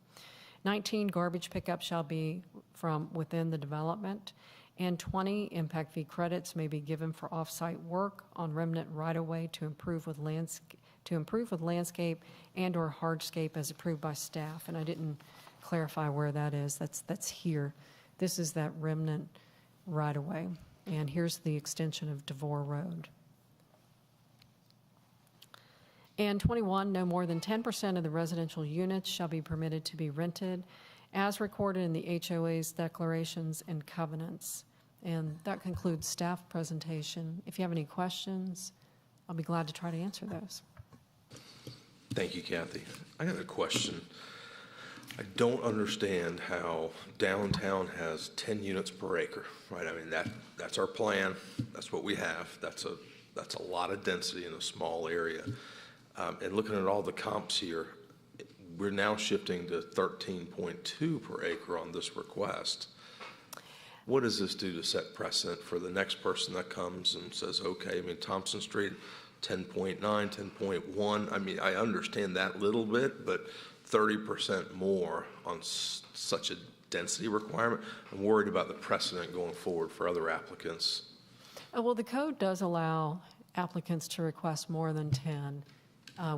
19, garbage pickup shall be from within the development. And 20, impact fee credits may be given for off-site work on remnant right-of-way to improve with landscape and/or hardscape as approved by staff. And I didn't clarify where that is. That's here. This is that remnant right-of-way. And here's the extension of DeVore Road. And 21, no more than 10% of the residential units shall be permitted to be rented as recorded in the HOA's declarations and covenants. And that concludes staff presentation. If you have any questions, I'll be glad to try to answer those. Thank you, Kathy. I got a question. I don't understand how downtown has 10 units per acre, right? I mean, that's our plan. That's what we have. That's a lot of density in a small area. And looking at all the comps here, we're now shifting to 13.2 per acre on this request. What does this do to set precedent for the next person that comes and says, okay, I mean, Thompson Street, 10.9, 10.1. I mean, I understand that little bit, but 30% more on such a density requirement. I'm worried about the precedent going forward for other applicants. Well, the code does allow applicants to request more than 10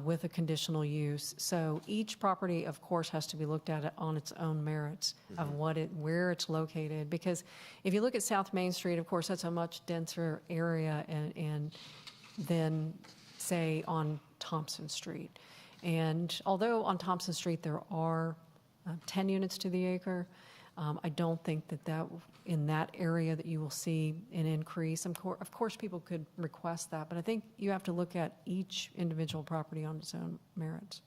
with a conditional use. So each property, of course, has to be looked at on its own merits of where it's located. Because if you look at South Main Street, of course, that's a much denser area and than, say, on Thompson Street. And although on Thompson Street there are 10 units to the acre, I don't think that in that area that you will see an increase. Of course, people could request that, but I think you have to look at each individual property on its own merits.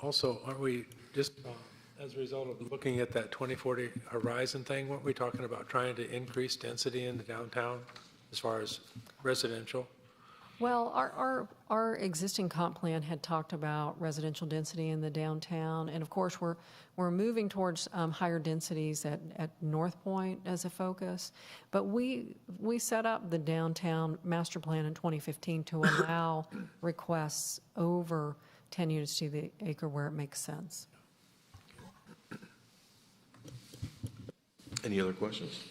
Also, aren't we just, as a result of looking at that 2040 horizon thing, weren't we talking about trying to increase density in the downtown as far as residential? Well, our existing comp plan had talked about residential density in the downtown, and of course, we're moving towards higher densities at North Point as a focus. But we set up the downtown master plan in 2015 to allow requests over 10 units to the acre where it makes sense. Any other questions?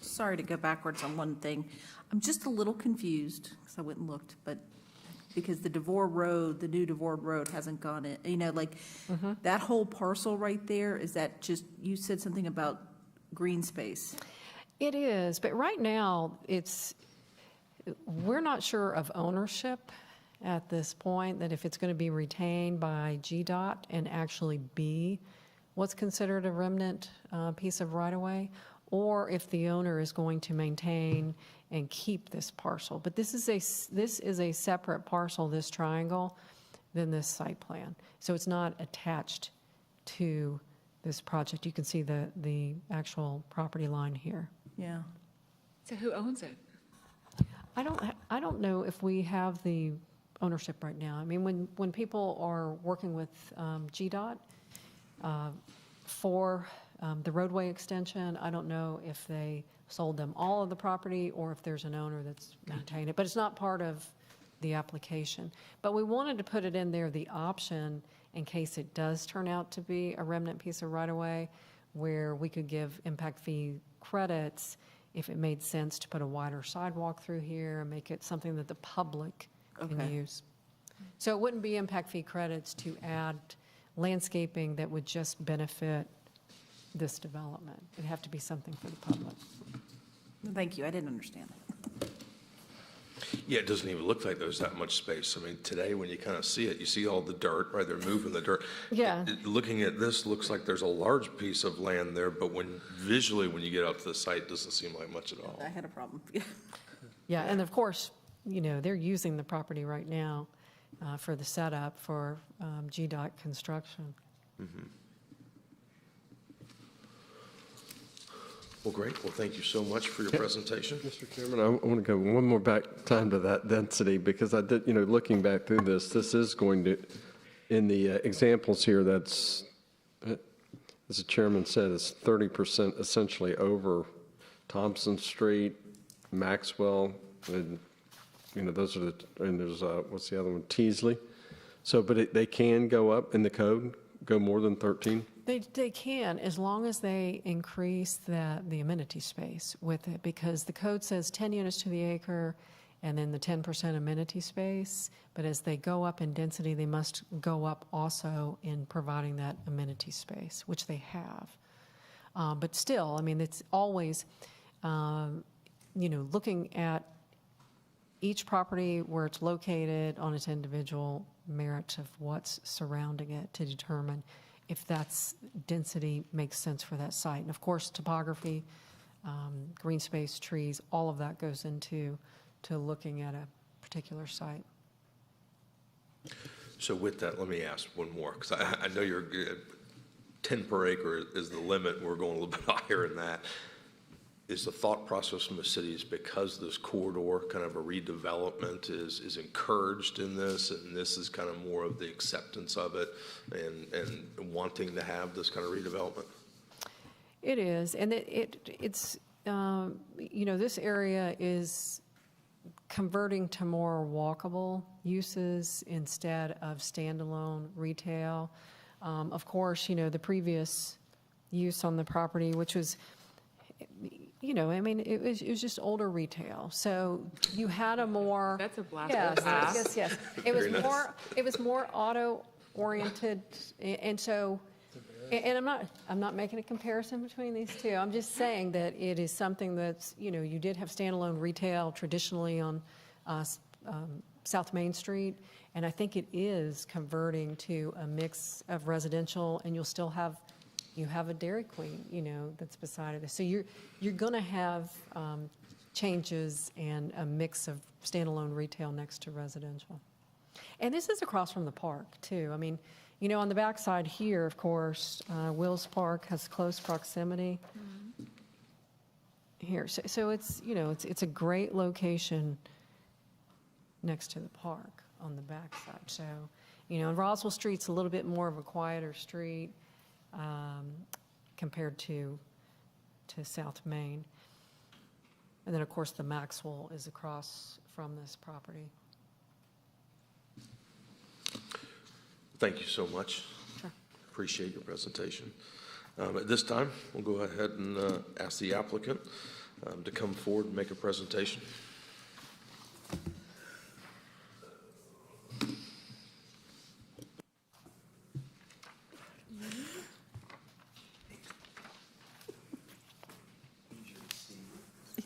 Sorry to go backwards on one thing. I'm just a little confused, because I went and looked, but because the DeVore Road, the new DeVore Road hasn't gone in, you know, like that whole parcel right there, is that just, you said something about green space? It is, but right now, we're not sure of ownership at this point, that if it's going to be retained by GDOT and actually be what's considered a remnant piece of right-of-way, or if the owner is going to maintain and keep this parcel. But this is a separate parcel, this triangle, than this site plan. So it's not attached to this project. You can see the actual property line here. Yeah. So who owns it? I don't know if we have the ownership right now. I mean, when people are working with GDOT for the roadway extension, I don't know if they sold them all of the property or if there's an owner that's maintained it, but it's not part of the application. But we wanted to put it in there, the option, in case it does turn out to be a remnant piece of right-of-way, where we could give impact fee credits if it made sense to put a wider sidewalk through here and make it something that the public can use. So it wouldn't be impact fee credits to add landscaping that would just benefit this development. It'd have to be something for the public. Thank you, I didn't understand that. Yeah, it doesn't even look like there's that much space. I mean, today when you kind of see it, you see all the dirt, right? They're moving the dirt. Yeah. Looking at this, looks like there's a large piece of land there, but visually when you get out to the site, it doesn't seem like much at all. I had a problem. Yeah, and of course, you know, they're using the property right now for the setup for GDOT construction. Mm-hmm. Well, great. Well, thank you so much for your presentation. Mr. Chairman, I want to go one more back time to that density, because I did, you know, looking back through this is going to, in the examples here, that's, as the chairman said, it's 30% essentially over Thompson Street, Maxwell, and, you know, those are and there's, what's the other one, Teasley. So, but they can go up in the code, go more than 13? They can, as long as they increase the amenity space with it, because the code says 10 units to the acre and then the 10% amenity space, but as they go up in density, they must go up also in providing that amenity space, which they have. But still, I mean, it's always, looking at each property where it's located on its individual merits of what's surrounding it to determine if that's density makes sense for that site. And of course, topography, green space, trees, all of that goes into looking at a particular site. So with that, let me ask one more, because I know you're 10 per acre is the limit. We're going a little bit higher than that. Is the thought process from the city is because this corridor, kind of a redevelopment is encouraged in this, and this is kind of more of the acceptance of it and wanting to have this kind of redevelopment? It is, and it's this area is converting to more walkable uses instead of standalone retail. Of course, the previous use on the property, which was, it was just older retail. So you had a more. That's a blast. Yes. It was more auto-oriented, and so. And I'm not making a comparison between these two. I'm just saying that it is something that's, you did have standalone retail traditionally on South Main Street, and I think it is converting to a mix of residential, and you have a Dairy Queen, that's beside it. So you're going to have changes and a mix of standalone retail next to residential. And this is across from the park, too. I mean, on the backside here, of course, Wills Park has close proximity here. So it's, it's a great location next to the park on the backside. So, and Roswell Street's a little bit more of a quieter street compared to South Main. And then, of course, the Maxwell is across from this property. Thank you so much. Sure. Appreciate your presentation. At this time, we'll go ahead and ask the applicant to come forward and make a presentation.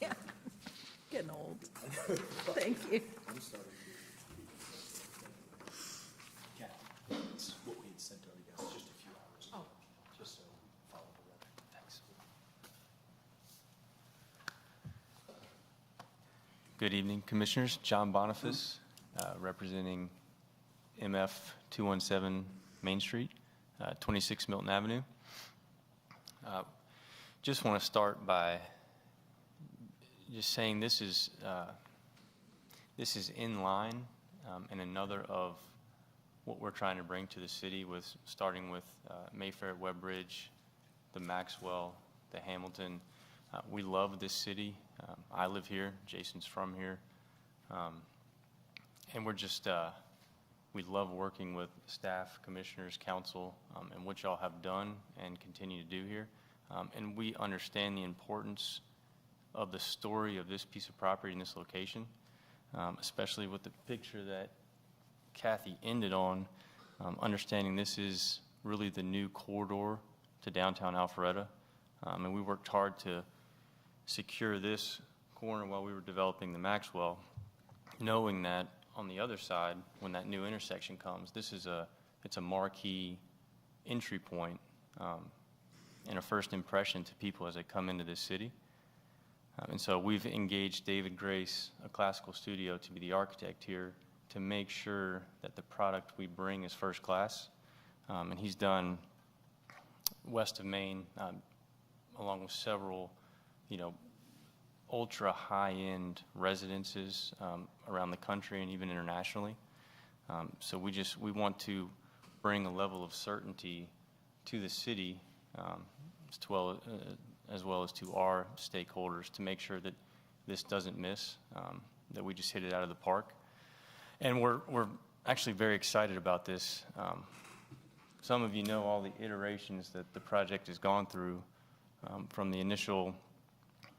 Yeah, getting old. Thank you. What we had sent out, I guess, just a few hours ago, just so follow the record. Thanks. Good evening, Commissioners. John Boniface, representing MF 217 Main Street, 26 Milton Avenue. Just want to start by just saying this is in line and another of what we're trying to bring to the city, with starting with Mayfair, Webbridge, the Maxwell, the Hamilton. We love this city. I live here. Jason's from here. And we're just, we love working with staff, commissioners, council, and what y'all have done and continue to do here. And we understand the importance of the story of this piece of property in this location, especially with the picture that Kathy ended on, understanding this is really the new corridor to downtown Alpharetta. And we worked hard to secure this corner while we were developing the Maxwell, knowing that on the other side, when that new intersection comes, it's a marquee entry point and a first impression to people as they come into this city. And so we've engaged David Grace, a classical studio, to be the architect here, to make sure that the product we bring is first class. And he's done west of Maine, along with several, ultra high-end residences around the country and even internationally. So we want to bring a level of certainty to the city, as well as to our stakeholders, to make sure that this doesn't miss, that we just hit it out of the park. And we're actually very excited about this. some of you know all the iterations that the project has gone through, from the initial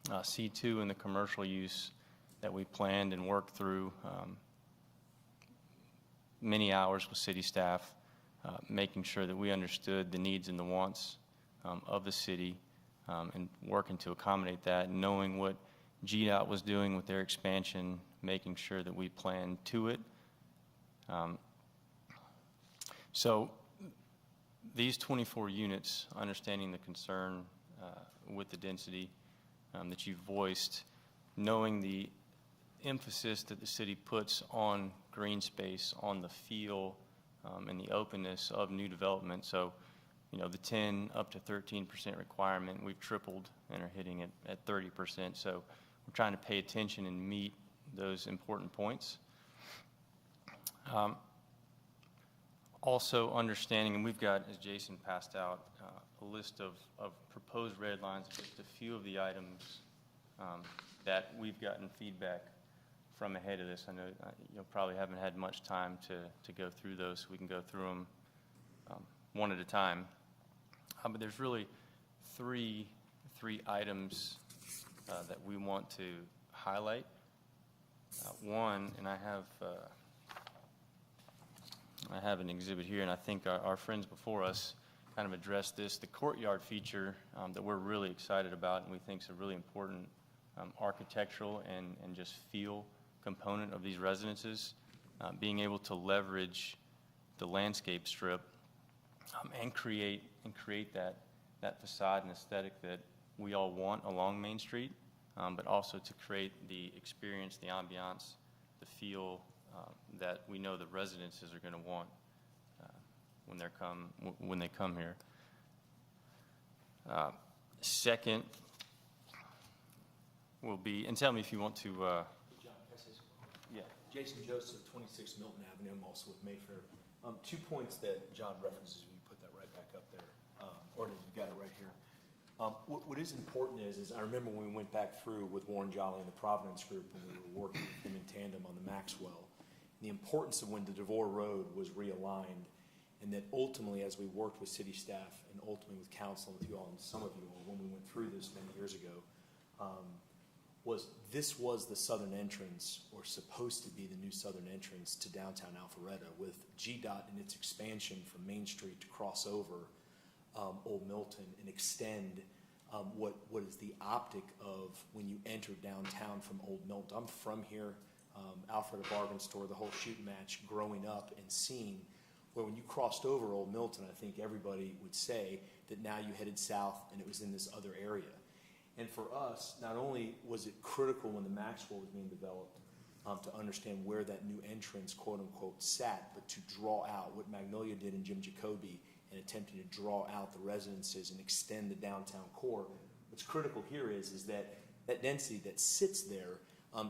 C2 and the commercial use that we planned and worked through, many hours with city staff, making sure that we understood the needs and the wants of the city, and working to accommodate that, knowing what GDOT was doing with their expansion, making sure that we planned to it. So these 24 units, understanding the concern with the density that you've voiced, knowing the emphasis that the city puts on green space, on the feel and the openness of new development. So, you know, the 10 up to 13% requirement, we've tripled and are hitting it at 30%. So we're trying to pay attention and meet those important points. Also understanding, and we've got, as Jason passed out, a list of proposed red lines, just a few of the items that we've gotten feedback from ahead of this. I know you probably haven't had much time to go through those, so we can go through them one at a time. But there's really three items that we want to highlight. One, and I have an exhibit here, and I think our friends before us kind of addressed this, the courtyard feature that we're really excited about and we think is a really important architectural and just feel component of these residences, being able to leverage the landscape strip and create that facade and aesthetic that we all want along Main Street, but also to create the experience, the ambiance, the feel that we know the residences are going to want when they come here. Second will be, and tell me if you want to. John, can I say something? Yeah. Jason Joseph, 26 Milton Avenue. I'm also with Mayfair. 2 points that John references. We put that right back up there, or you've got it right here. What is important is I remember when we went back through with Warren Jolly and the Providence Group when we were working with him in tandem on the Maxwell, the importance of when the DeVore Road was realigned, and that ultimately as we worked with city staff and ultimately with council and with you all and some of you all when we went through this many years ago, this was the southern entrance, or supposed to be the new southern entrance to downtown Alpharetta, with GDOT and its expansion from Main Street to cross over Old Milton and extend what is the optic of when you enter downtown from Old Milton. I'm from here, Alpharetta Bargain Store, the whole shooting match, growing up and seeing where when you crossed over Old Milton, I think everybody would say that now you headed south and it was in this other area. And for us, not only was it critical when the Maxwell was being developed to understand where that new entrance, quote unquote, sat, but to draw out what Magnolia did in Jim Jacoby and attempting to draw out the residences and extend the downtown core. What's critical here is that density that sits there,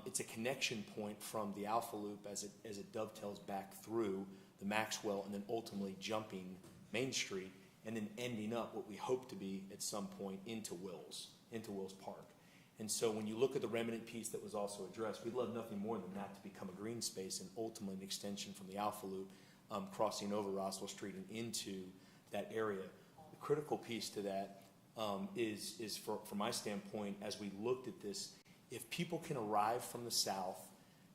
it's a connection point from the Alpha Loop as it dovetails back through the Maxwell and then ultimately jumping Main Street and then ending up what we hope to be at some point into Wills Park. And so when you look at the remnant piece that was also addressed, we'd love nothing more than that to become a green space and ultimately an extension from the Alpha Loop crossing over Roswell Street and into that area. The critical piece to that is from my standpoint, as we looked at this, if people can arrive from the south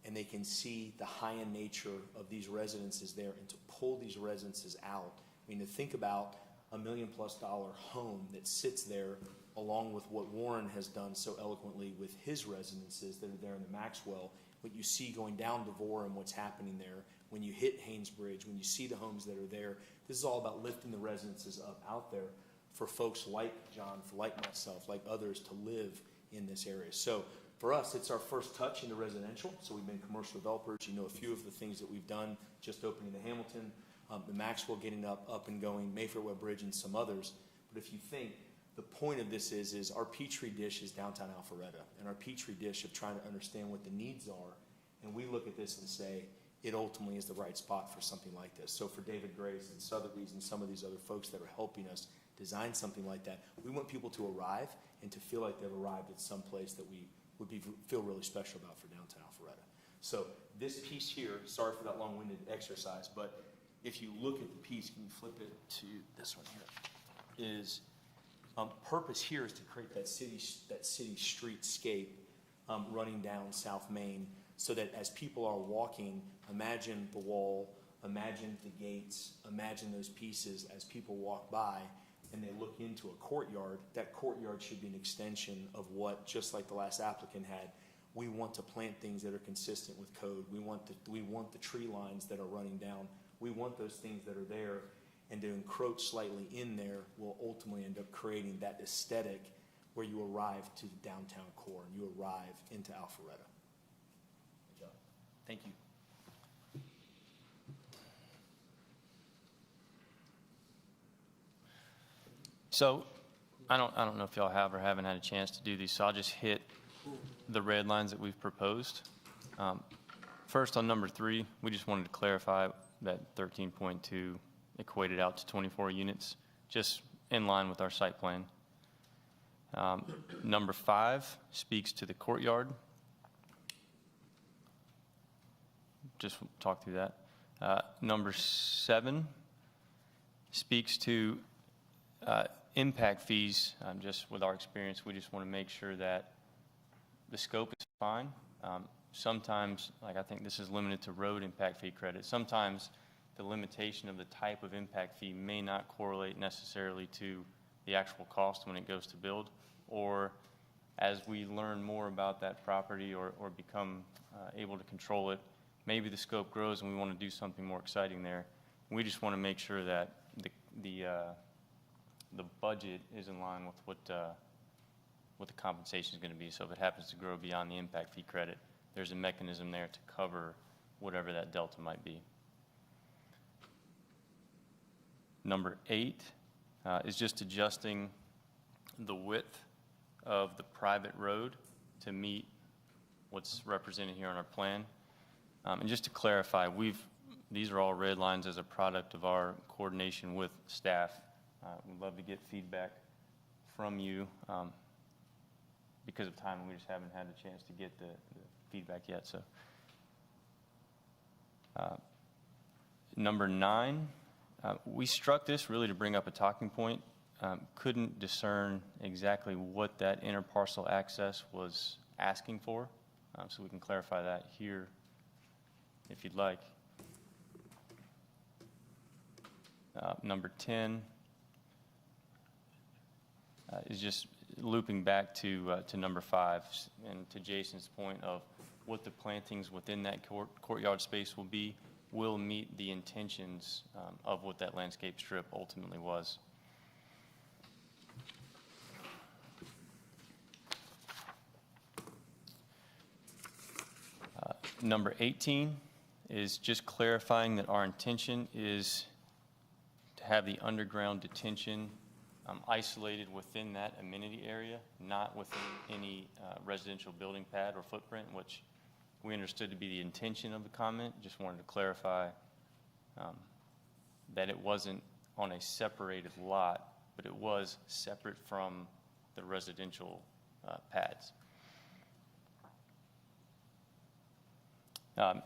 and they can see the high-end nature of these residences there and to pull these residences out, I mean, to think about $1 million+ home that sits there along with what Warren has done so eloquently with his residences that are there in the Maxwell, what you see going down DeVore and what's happening there, when you hit Haynes Bridge, when you see the homes that are there, this is all about lifting the residences up out there for folks like John, like myself, like others to live in this area. So for us, it's our first touch into residential. So we've been commercial developers. You know a few of the things that we've done, just opening the Hamilton, the Maxwell getting up and going, Mayfair Webb Bridge and some others. But if you think, the point of this is our Petri dish is downtown Alpharetta, and our Petri dish of trying to understand what the needs are. And we look at this and say, it ultimately is the right spot for something like this. So for David Grace and Sotheby's and some of these other folks that are helping us design something like that, we want people to arrive and to feel like they've arrived at some place that we would feel really special about for downtown Alpharetta. So this piece here, sorry for that long-winded exercise, but if you look at the piece, can you flip it to this one here, is purpose here is to create that city streetscape running down South Main, so that as people are walking, imagine the wall, imagine the gates, imagine those pieces as people walk by and they look into a courtyard. That courtyard should be an extension of what, just like the last applicant had, we want to plant things that are consistent with code. We want the tree lines that are running down. We want those things that are there, and to encroach slightly in there will ultimately end up creating that aesthetic where you arrive to the downtown core and you arrive into Alpharetta. Good job. Thank you. So I don't know if y'all have or haven't had a chance to do these, so I'll just hit the red lines that we've proposed. First, on number 3, we just wanted to clarify that 13.2 equated out to 24 units, just in line with our site plan. Number 5 speaks to the courtyard. Just talk through that. Number 7 speaks to impact fees. Just with our experience, we just want to make sure that the scope is fine. Sometimes, like I think this is limited to road impact fee credit. Sometimes the limitation of the type of impact fee may not correlate necessarily to the actual cost when it goes to build, or as we learn more about that property or become able to control it, maybe the scope grows and we want to do something more exciting there. We just want to make sure that the budget is in line with what the compensation is going to be. So if it happens to grow beyond the impact fee credit, there's a mechanism there to cover whatever that delta might be. Number 8 is just adjusting the width of the private road to meet what's represented here on our plan. And just to clarify, these are all red lines as a product of our coordination with staff. We'd love to get feedback from you. Because of time, we just haven't had a chance to get the feedback yet. So, number 9, we struck this really to bring up a talking point. Couldn't discern exactly what that interparcel access was asking for, so we can clarify that here if you'd like. Number 10 is just looping back to number 5 and to Jason's point of what the plantings within that courtyard space will be will meet the intentions of what that landscape strip ultimately was. Number 18 is just clarifying that our intention is to have the underground detention isolated within that amenity area, not within any residential building pad or footprint, which we understood to be the intention of the comment. Just wanted to clarify that it wasn't on a separated lot, but it was separate from the residential pads.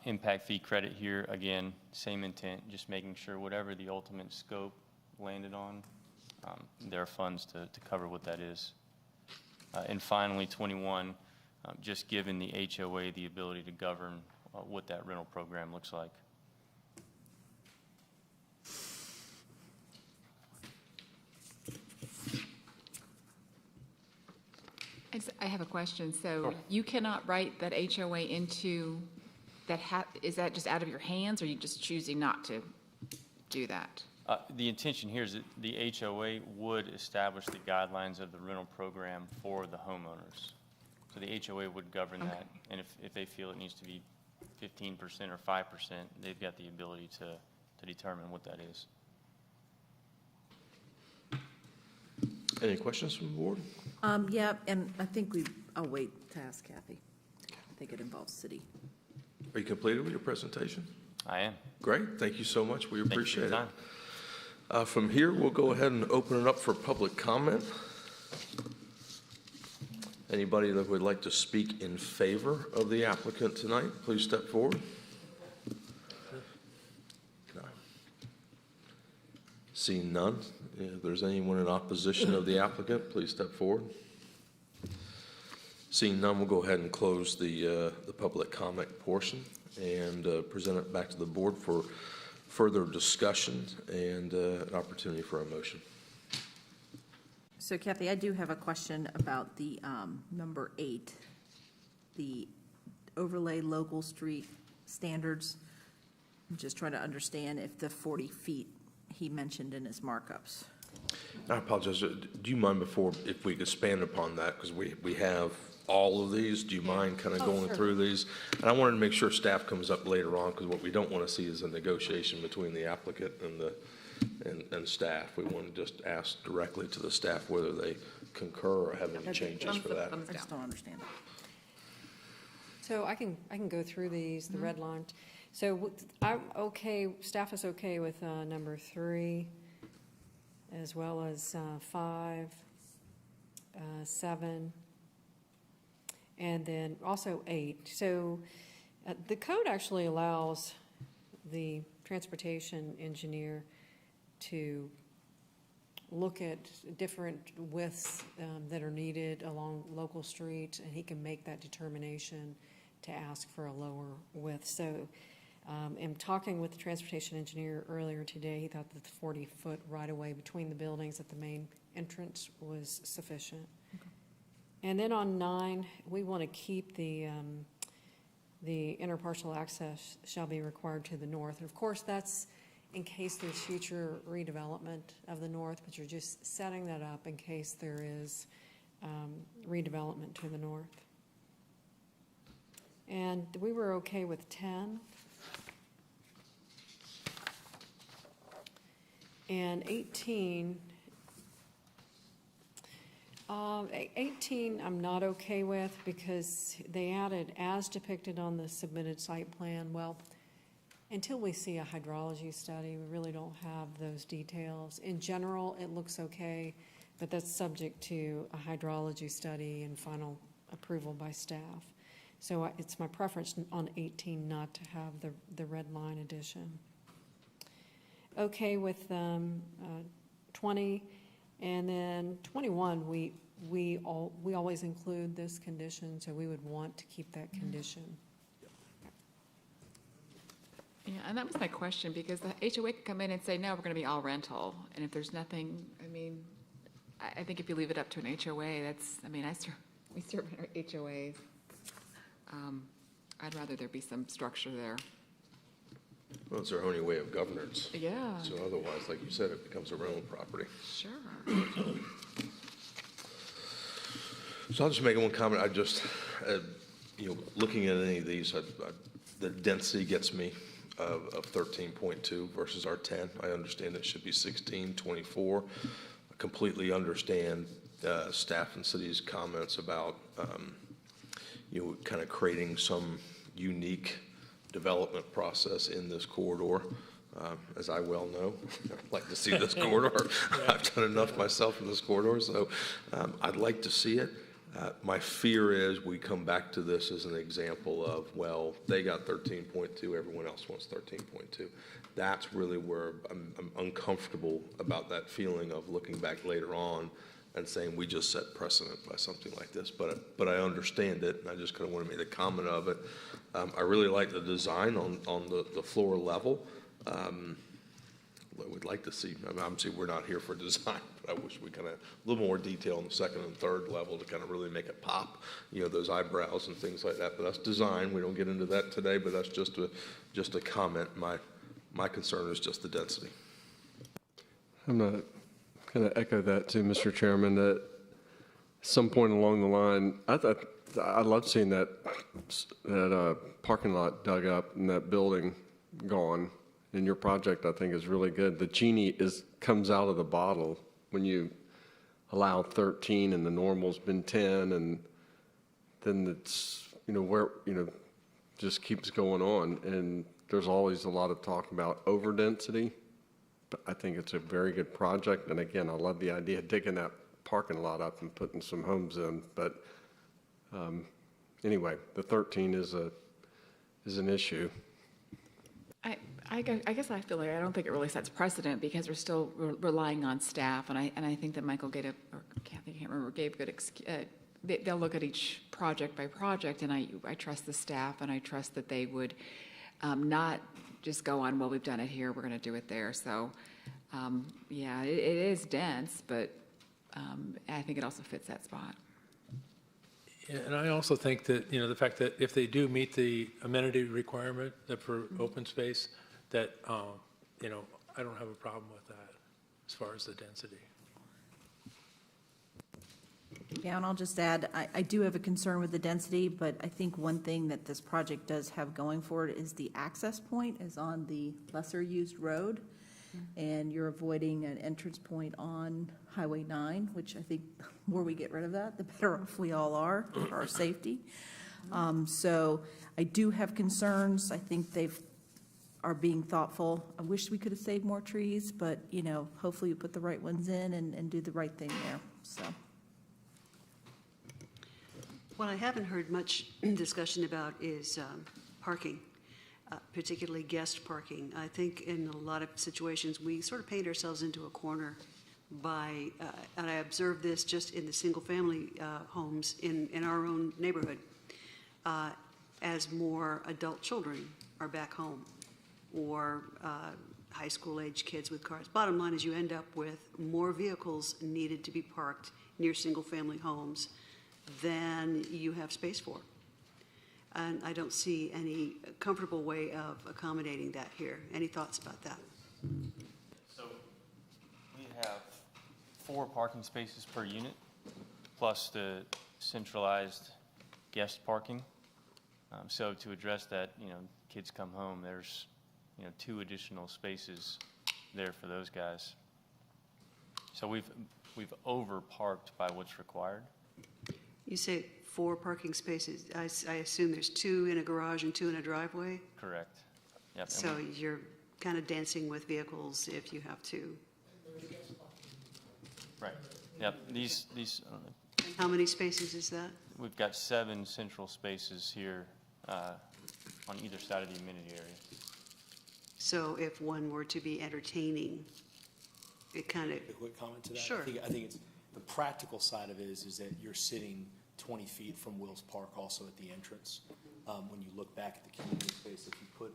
Impact fee credit here, again, same intent, just making sure whatever the ultimate scope landed on, there are funds to cover what that is. And finally, 21, just giving the HOA the ability to govern what that rental program looks like. I have a question. So you cannot write that HOA into that. Is that just out of your hands, or are you just choosing not to do that? The intention here is that the HOA would establish the guidelines of the rental program for the homeowners. So the HOA would govern that, and if they feel it needs to be 15% or 5%, they've got the ability to determine what that is. Any questions from the board? Yeah, and I think I'll wait to ask Kathy. I think it involves city. Are you completed with your presentation? I am. Great, thank you so much. We appreciate it. Thank you for your time. From here, we'll go ahead and open it up for public comment. Anybody that would like to speak in favor of the applicant tonight, please step forward. No. Seeing none, if there's anyone in opposition of the applicant, please step forward. Seeing none, we'll go ahead and close the public comment portion and present it back to the board for further discussion and an opportunity for a motion. So Kathy, I do have a question about the number 8, the overlay local street standards. I'm just trying to understand if the 40 feet he mentioned in his markups. I apologize. Do you mind if we expand upon that? Because we have all of these. Do you mind kind of going through these? And I wanted to make sure staff comes up later on, because what we don't want to see is a negotiation between the applicant and staff. We want to just ask directly to the staff whether they concur or have any changes for that. I just don't understand. So I can go through these, the red line. So I'm okay, staff is okay with number 3, as well as 5, 7, and then also 8. So the code actually allows the transportation engineer to look at different widths that are needed along local streets, and he can make that determination to ask for a lower width. So in talking with the transportation engineer earlier today, he thought that the 40-foot right-of-way between the buildings at the main entrance was sufficient. Okay. And then on 9, we want to keep the interparcel access shall be required to the north. And of course, that's in case there's future redevelopment of the north, but you're just setting that up in case there is redevelopment to the north. And we were okay with 10. And 18, 18 I'm not okay with, because they added as depicted on the submitted site plan. Well, until we see a hydrology study, we really don't have those details. In general, it looks okay, but that's subject to a hydrology study and final approval by staff. So it's my preference on 18 not to have the red line addition. Okay with 20, and then 21, we always include this condition, so we would want to keep that condition. Yeah, and that was my question, because the HOA could come in and say, no, we're going to be all rental. And if there's nothing, I mean, I think if you leave it up to an HOA, that's, I mean, we serve our HOAs. I'd rather there be some structure there. Well, it's our only way of governance. Yeah. So otherwise, like you said, it becomes a rental property. Sure. So I'll just make one comment. I just, looking at any of these, the density gets me of 13.2 versus our 10. I understand it should be 16, 24. I completely understand staff and city's comments about, kind of creating some unique development process in this corridor. As I well know, I'd like to see this corridor. I've done enough myself in this corridor, so I'd like to see it. My fear is we come back to this as an example of, well, they got 13.2, everyone else wants 13.2. That's really where I'm uncomfortable about that feeling of looking back later on and saying we just set precedent by something like this. But I understand it, and I just kind of want to make a comment of it. I really like the design on the floor level. We'd like to see, obviously we're not here for design, but I wish we kind of a little more detail on the second and third level to kind of really make it pop, those eyebrows and things like that. But that's design. We don't get into that today, but that's just a comment. My concern is just the density. I'm going to echo that too, Mr. Chairman, that at some point along the line, I love seeing that parking lot dug up and that building gone. And your project, I think, is really good. The genie comes out of the bottle when you allow 13 and the normal's been 10, and then it's, just keeps going on. And there's always a lot of talk about overdensity, but I think it's a very good project. And again, I love the idea of digging that parking lot up and putting some homes in. But anyway, the 13 is an issue. I guess I feel like I don't think it really sets precedent because we're still relying on staff, and I think that Michael gave or Kathy, I can't remember, gave good. They'll look at each project by project, and I trust the staff, and I trust that they would not just go on, well, we've done it here, we're going to do it there. So, yeah, it is dense, but I think it also fits that spot. Yeah, and I also think that, the fact that if they do meet the amenity requirement for open space, that, I don't have a problem with that as far as the density. Yeah, and I'll just add, I do have a concern with the density, but I think one thing that this project does have going for it is the access point is on the lesser-used road, and you're avoiding an entrance point on Highway 9, which I think the more we get rid of that, the better off we all are for our safety. So I do have concerns. I think are being thoughtful. I wish we could have saved more trees, but, hopefully you put the right ones in and do the right thing there, so. What I haven't heard much discussion about is parking, particularly guest parking. I think in a lot of situations, we sort of paint ourselves into a corner by, and I observed this just in the single-family homes in our own neighborhood, as more adult children are back home, or high school-age kids with cars. Bottom line is you end up with more vehicles needed to be parked near single-family homes than you have space for. And I don't see any comfortable way of accommodating that here. Any thoughts about that? So we have 4 parking spaces per unit, plus the centralized guest parking. So to address that, kids come home, there's, 2 additional spaces there for those guys. So we've over-parked by what's required. You say 4 parking spaces. I assume there's 2 in a garage and 2 in a driveway? Correct. Yep. So you're kind of dancing with vehicles if you have to. Right. Yep. These And how many spaces is that? we've got 7 central spaces here on either side of the amenity area. So if one were to be entertaining, it kind of... A quick comment to that? Sure. I think it's, the practical side of it is that you're sitting 20 feet from Wills Park also at the entrance. When you look back at the community space, if you put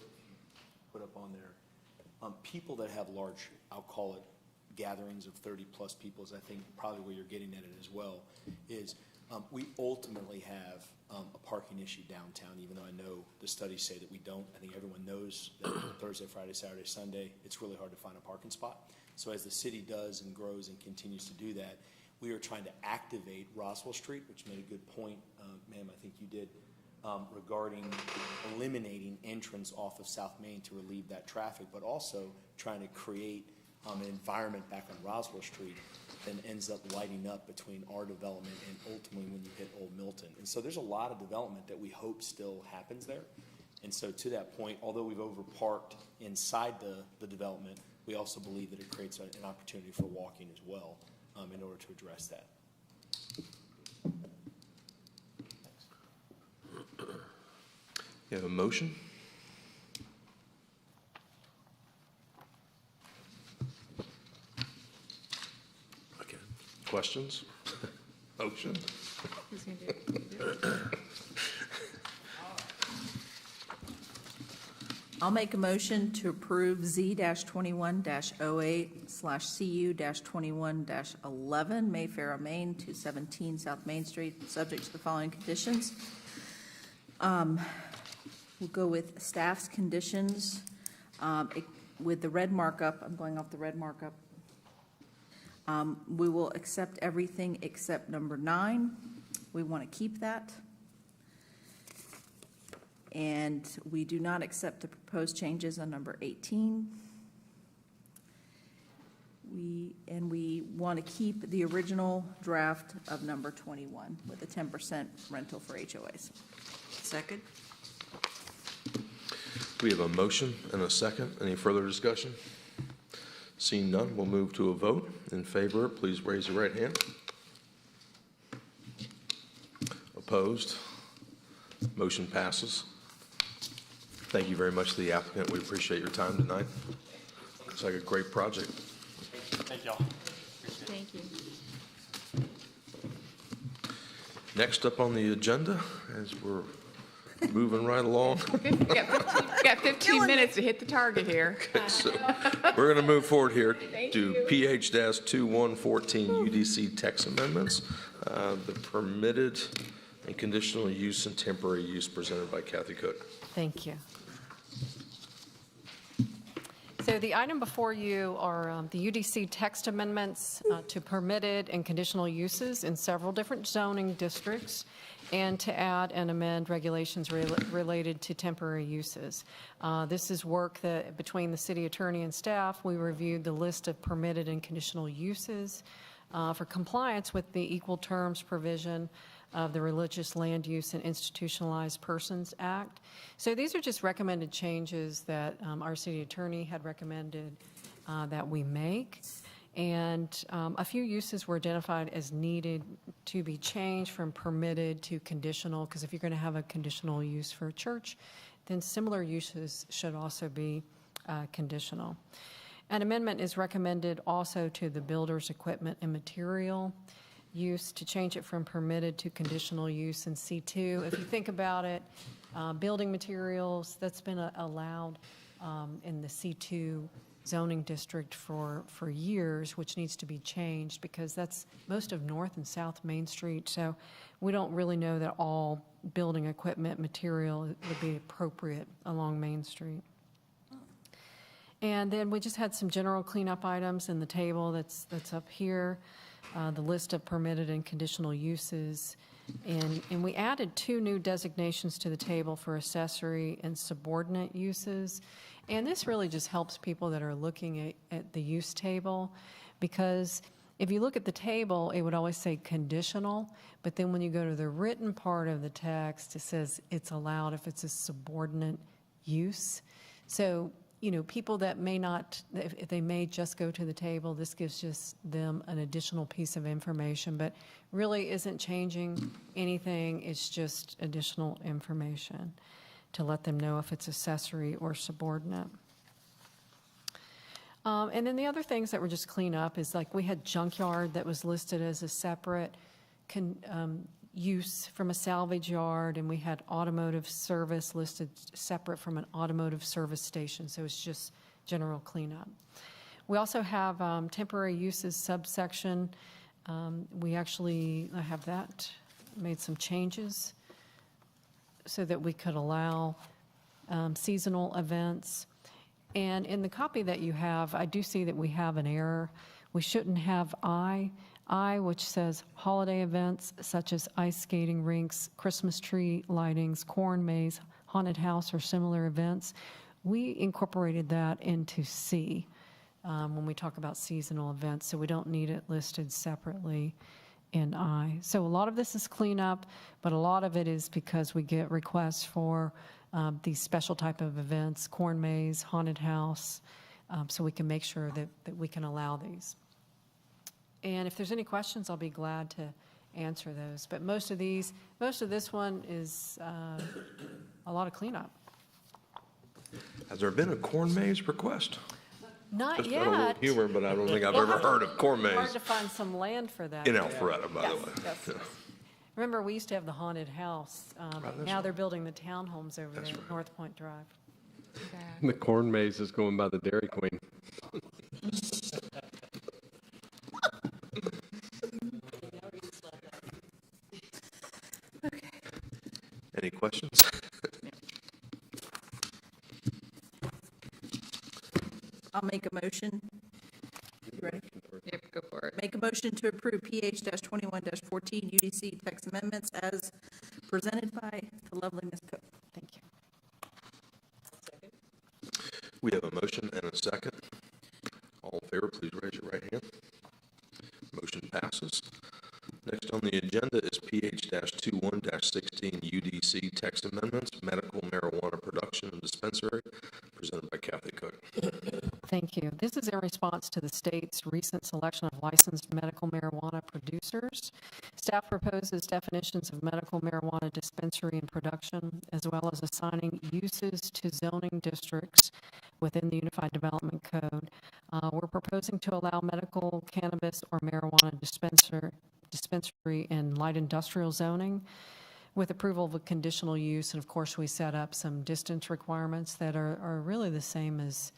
up on there, people that have large, I'll call it gatherings of 30-plus people, is I think probably where you're getting at it as well, is we ultimately have a parking issue downtown, even though I know the studies say that we don't. I think everyone knows that Thursday, Friday, Saturday, Sunday, it's really hard to find a parking spot. So as the city does and grows and continues to do that, we are trying to activate Roswell Street, which made a good point, ma'am, I think you did, regarding eliminating entrance off of South Main to relieve that traffic, but also trying to create an environment back on Roswell Street that ends up lighting up between our development and ultimately when you hit Old Milton. And so there's a lot of development that we hope still happens there. And so to that point, although we've overparked inside the development, we also believe that it creates an opportunity for walking as well in order to address that. You have a motion? Okay. Questions? Motion? Who's going to do it? I'll make a motion to approve Z-21-08/CU-21-11 Mayfair, Maine, 217 South Main Street, subject to the following conditions. We'll go with staff's conditions. With the red markup, I'm going off the red markup. We will accept everything except number 9. We want to keep that. And we do not accept the proposed changes on number 18. We want to keep the original draft of number 21 with a 10% rental for HOAs. Second? We have a motion and a second. Any further discussion? Seeing none, we'll move to a vote. In favor, please raise your right hand. Opposed? Motion passes. Thank you very much to the applicant. We appreciate your time tonight. Looks like a great project. Thank y'all. Thank you. Next up on the agenda, as we're moving right along. We've got 15 minutes to hit the target here. So we're going to move forward here Thank to you. PH-2114 UDC text amendments, the permitted and conditional use and temporary use presented by Kathy Cook. Thank you. So the item before you are the UDC text amendments to permitted and conditional uses in several different zoning districts, and to add and amend regulations related to temporary uses. This is work that between the city attorney and staff, we reviewed the list of permitted and conditional uses for compliance with the equal terms provision of the Religious Land Use and Institutionalized Persons Act. So these are just recommended changes that our city attorney had recommended that we make. And a few uses were identified as needed to be changed from permitted to conditional, because if you're going to have a conditional use for a church, then similar uses should also be conditional. An amendment is recommended also to the builder's equipment and material use to change it from permitted to conditional use in C2. If you think about it, building materials, that's been allowed in the C2 zoning district for years, which needs to be changed because that's most of North and South Main Street. So we don't really know that all building equipment material would be appropriate along Main Street. And then we just had some general cleanup items in the table that's up here. The list of permitted and conditional uses. And we added 2 new designations to the table for accessory and subordinate uses. And this really just helps people that are looking at the use table, because if you look at the table, it would always say conditional, but then when you go to the written part of the text, it says it's allowed if it's a subordinate use. So, you know, people that may not, if they may just go to the table, this gives just them an additional piece of information, but really isn't changing anything. It's just additional information to let them know if it's accessory or subordinate. And then the other things that were just clean up is like we had junkyard that was listed as a separate use from a salvage yard, and we had automotive service listed separate from an automotive service station, so it's just general cleanup. We also have temporary uses subsection. I have that, made some changes so that we could allow seasonal events. And in the copy that you have, I do see that we have an error. We shouldn't have I, which says holiday events such as ice skating rinks, Christmas tree lightings, corn maze, haunted house, or similar events. We incorporated that into C when we talk about seasonal events, so we don't need it listed separately in I. So a lot of this is cleanup, but a lot of it is because we get requests for these special type of events, corn maze, haunted house, so we can make sure that we can allow these. And if there's any questions, I'll be glad to answer those. But most of this one is a lot of cleanup. Has there been a corn maze request? Not Just yet. a little humor, but I don't think I've ever heard of corn Hard maze to find some land for that. in Alpharetta, by the way. Yes. Remember, we used to have the haunted house. Now they're building the townhomes over there at North Point Drive. The corn maze is going by the Dairy Queen. Any questions? I'll make a motion. You ready? Yep, go for it. Make a motion to approve PH-21-14 UDC text amendments as presented by the lovely Ms. Cook. Thank you. We have a motion and a second. All in favor, please raise your right hand. Motion passes. Next on the agenda is PH-21-16 UDC text amendments, medical marijuana production and dispensary, presented by Kathy Cook. Thank you. This is in response to the state's recent selection of licensed medical marijuana producers. Staff proposes definitions of medical marijuana dispensary and production, as well as assigning uses to zoning districts within the Unified Development Code. We're proposing to allow medical cannabis or marijuana dispensary in light industrial zoning with approval of a conditional use. And of course, we set up some distance requirements that are really the same as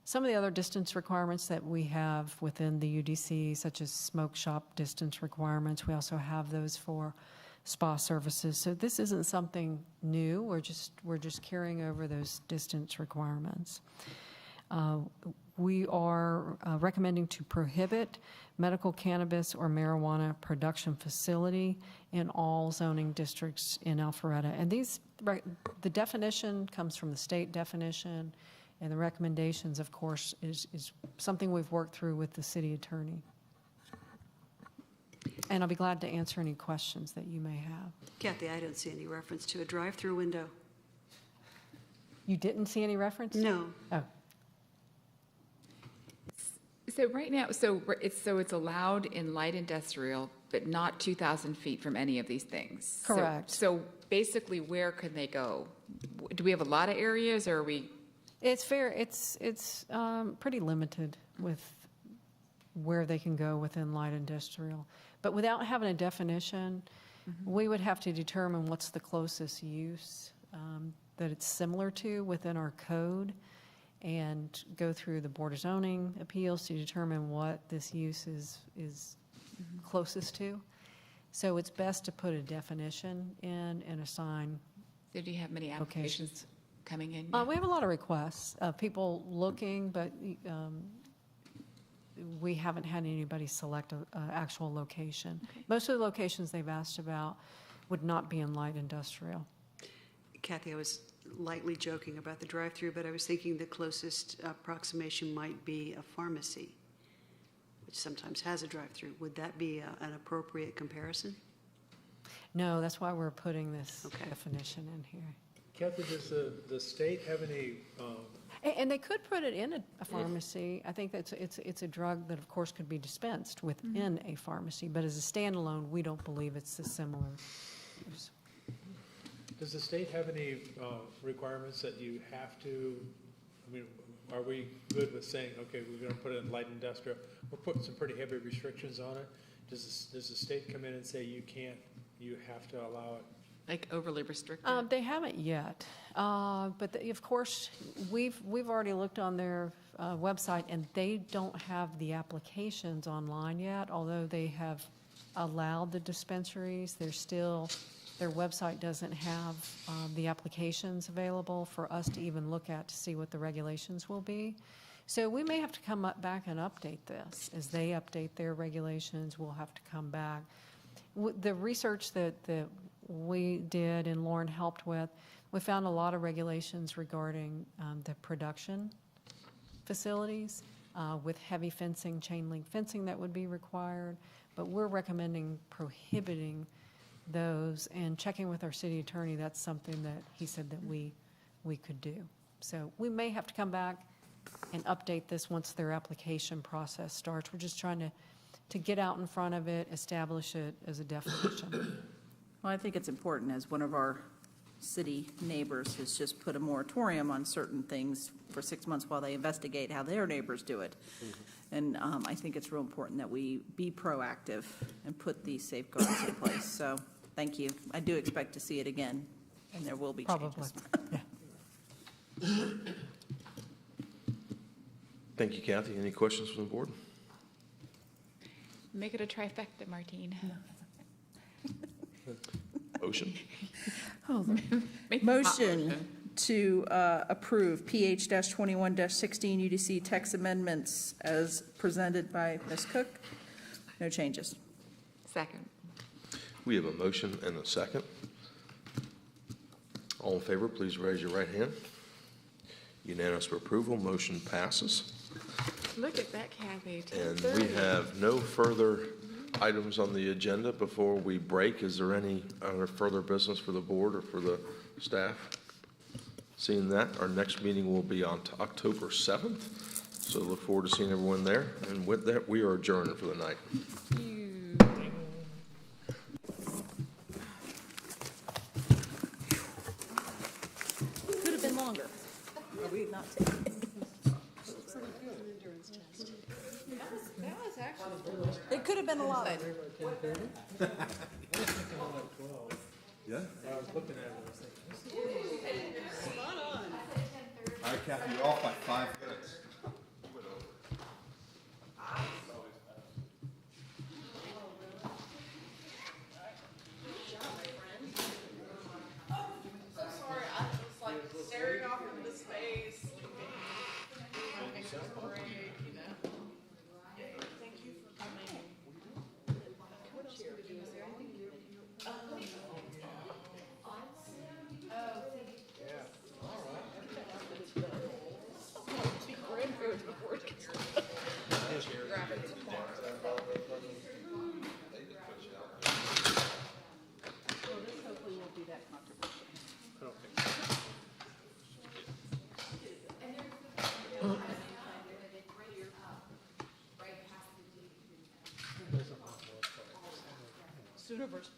some of the other distance requirements that we have within the UDC, such as smoke shop distance requirements. We also have those for spa services. So this isn't something new. We're just carrying over those distance requirements. We are recommending to prohibit medical cannabis or marijuana production facility in all zoning districts in Alpharetta. And the definition comes from the state definition, and the recommendations, of course, is something we've worked through with the city attorney. And I'll be glad to answer any questions that you may have. Kathy, I don't see any reference to a drive-through window. You didn't see any reference? No. Oh. So right now, it's allowed in light industrial, but not 2,000 feet from any of these things. Correct. So basically, where can they go? Do we have a lot of areas, or are we? It's fair. It's pretty limited with where they can go within light industrial. But without having a definition, we would have to determine what's the closest use that it's similar to within our code, and go through the Board of Zoning appeals to determine what this use is closest to. So it's best to put a definition in and assign. So do you have many applications coming in? We have a lot of requests, people looking, but we haven't had anybody select an actual location. Okay. Most of the locations they've asked about would not be in light industrial. Kathy, I was lightly joking about the drive-through, but I was thinking the closest approximation might be a pharmacy, which sometimes has a drive-through. Would that be an appropriate comparison? No, that's why we're putting this definition in here. Kathy, does the state have any? And they could put it in a pharmacy. I think that's it's a drug that, of course, could be dispensed within a pharmacy, but as a standalone, we don't believe it's a similar use. Does the state have any requirements that you have to, I mean, are we good with saying, okay, we're going to put it in light industrial? We're putting some pretty heavy restrictions on it. Does the state come in and say you can't, you have to allow it? Like overly restricted? They haven't yet, but of course, we've already looked on their website, and they don't have the applications online yet, although they have allowed the dispensaries. Their website doesn't have the applications available for us to even look at to see what the regulations will be. So we may have to come back and update this. As they update their regulations, we'll have to come back. The research that we did and Lauren helped with, we found a lot of regulations regarding the production facilities with heavy fencing, chain link fencing that would be required, but we're recommending prohibiting those, and checking with our city attorney, that's something that he said that we could do. So we may have to come back and update this once their application process starts. We're just trying to get out in front of it, establish it as a definition. Well, I think it's important, as one of our city neighbors has just put a moratorium on certain things for 6 months while they investigate how their neighbors do it. And I think it's real important that we be proactive and put these safeguards in place. So thank you. I do expect to see it again, and there will be changes. Probably. Yeah. Thank you, Kathy. Any questions from the board? Make it a trifecta, Martine. Motion? Motion to approve PH-21-16 UDC text amendments as presented by Ms. Cook. No changes. Second. We have a motion and a second. All in favor, please raise your right hand. Unanimous approval, motion passes. Look at that, Kathy. And we have no further items on the agenda before we break. Is there any other further business for the board or for the staff? Seeing that, our next meeting will be on October 7th So look forward to seeing everyone there. And with that, we are adjourned for the night. Could have been longer. Are we not taking it? It could have been a lot. Yeah. I was looking at it, I was thinking. Spot on. All right, Kathy, you're off by 5 minutes. Sooner versus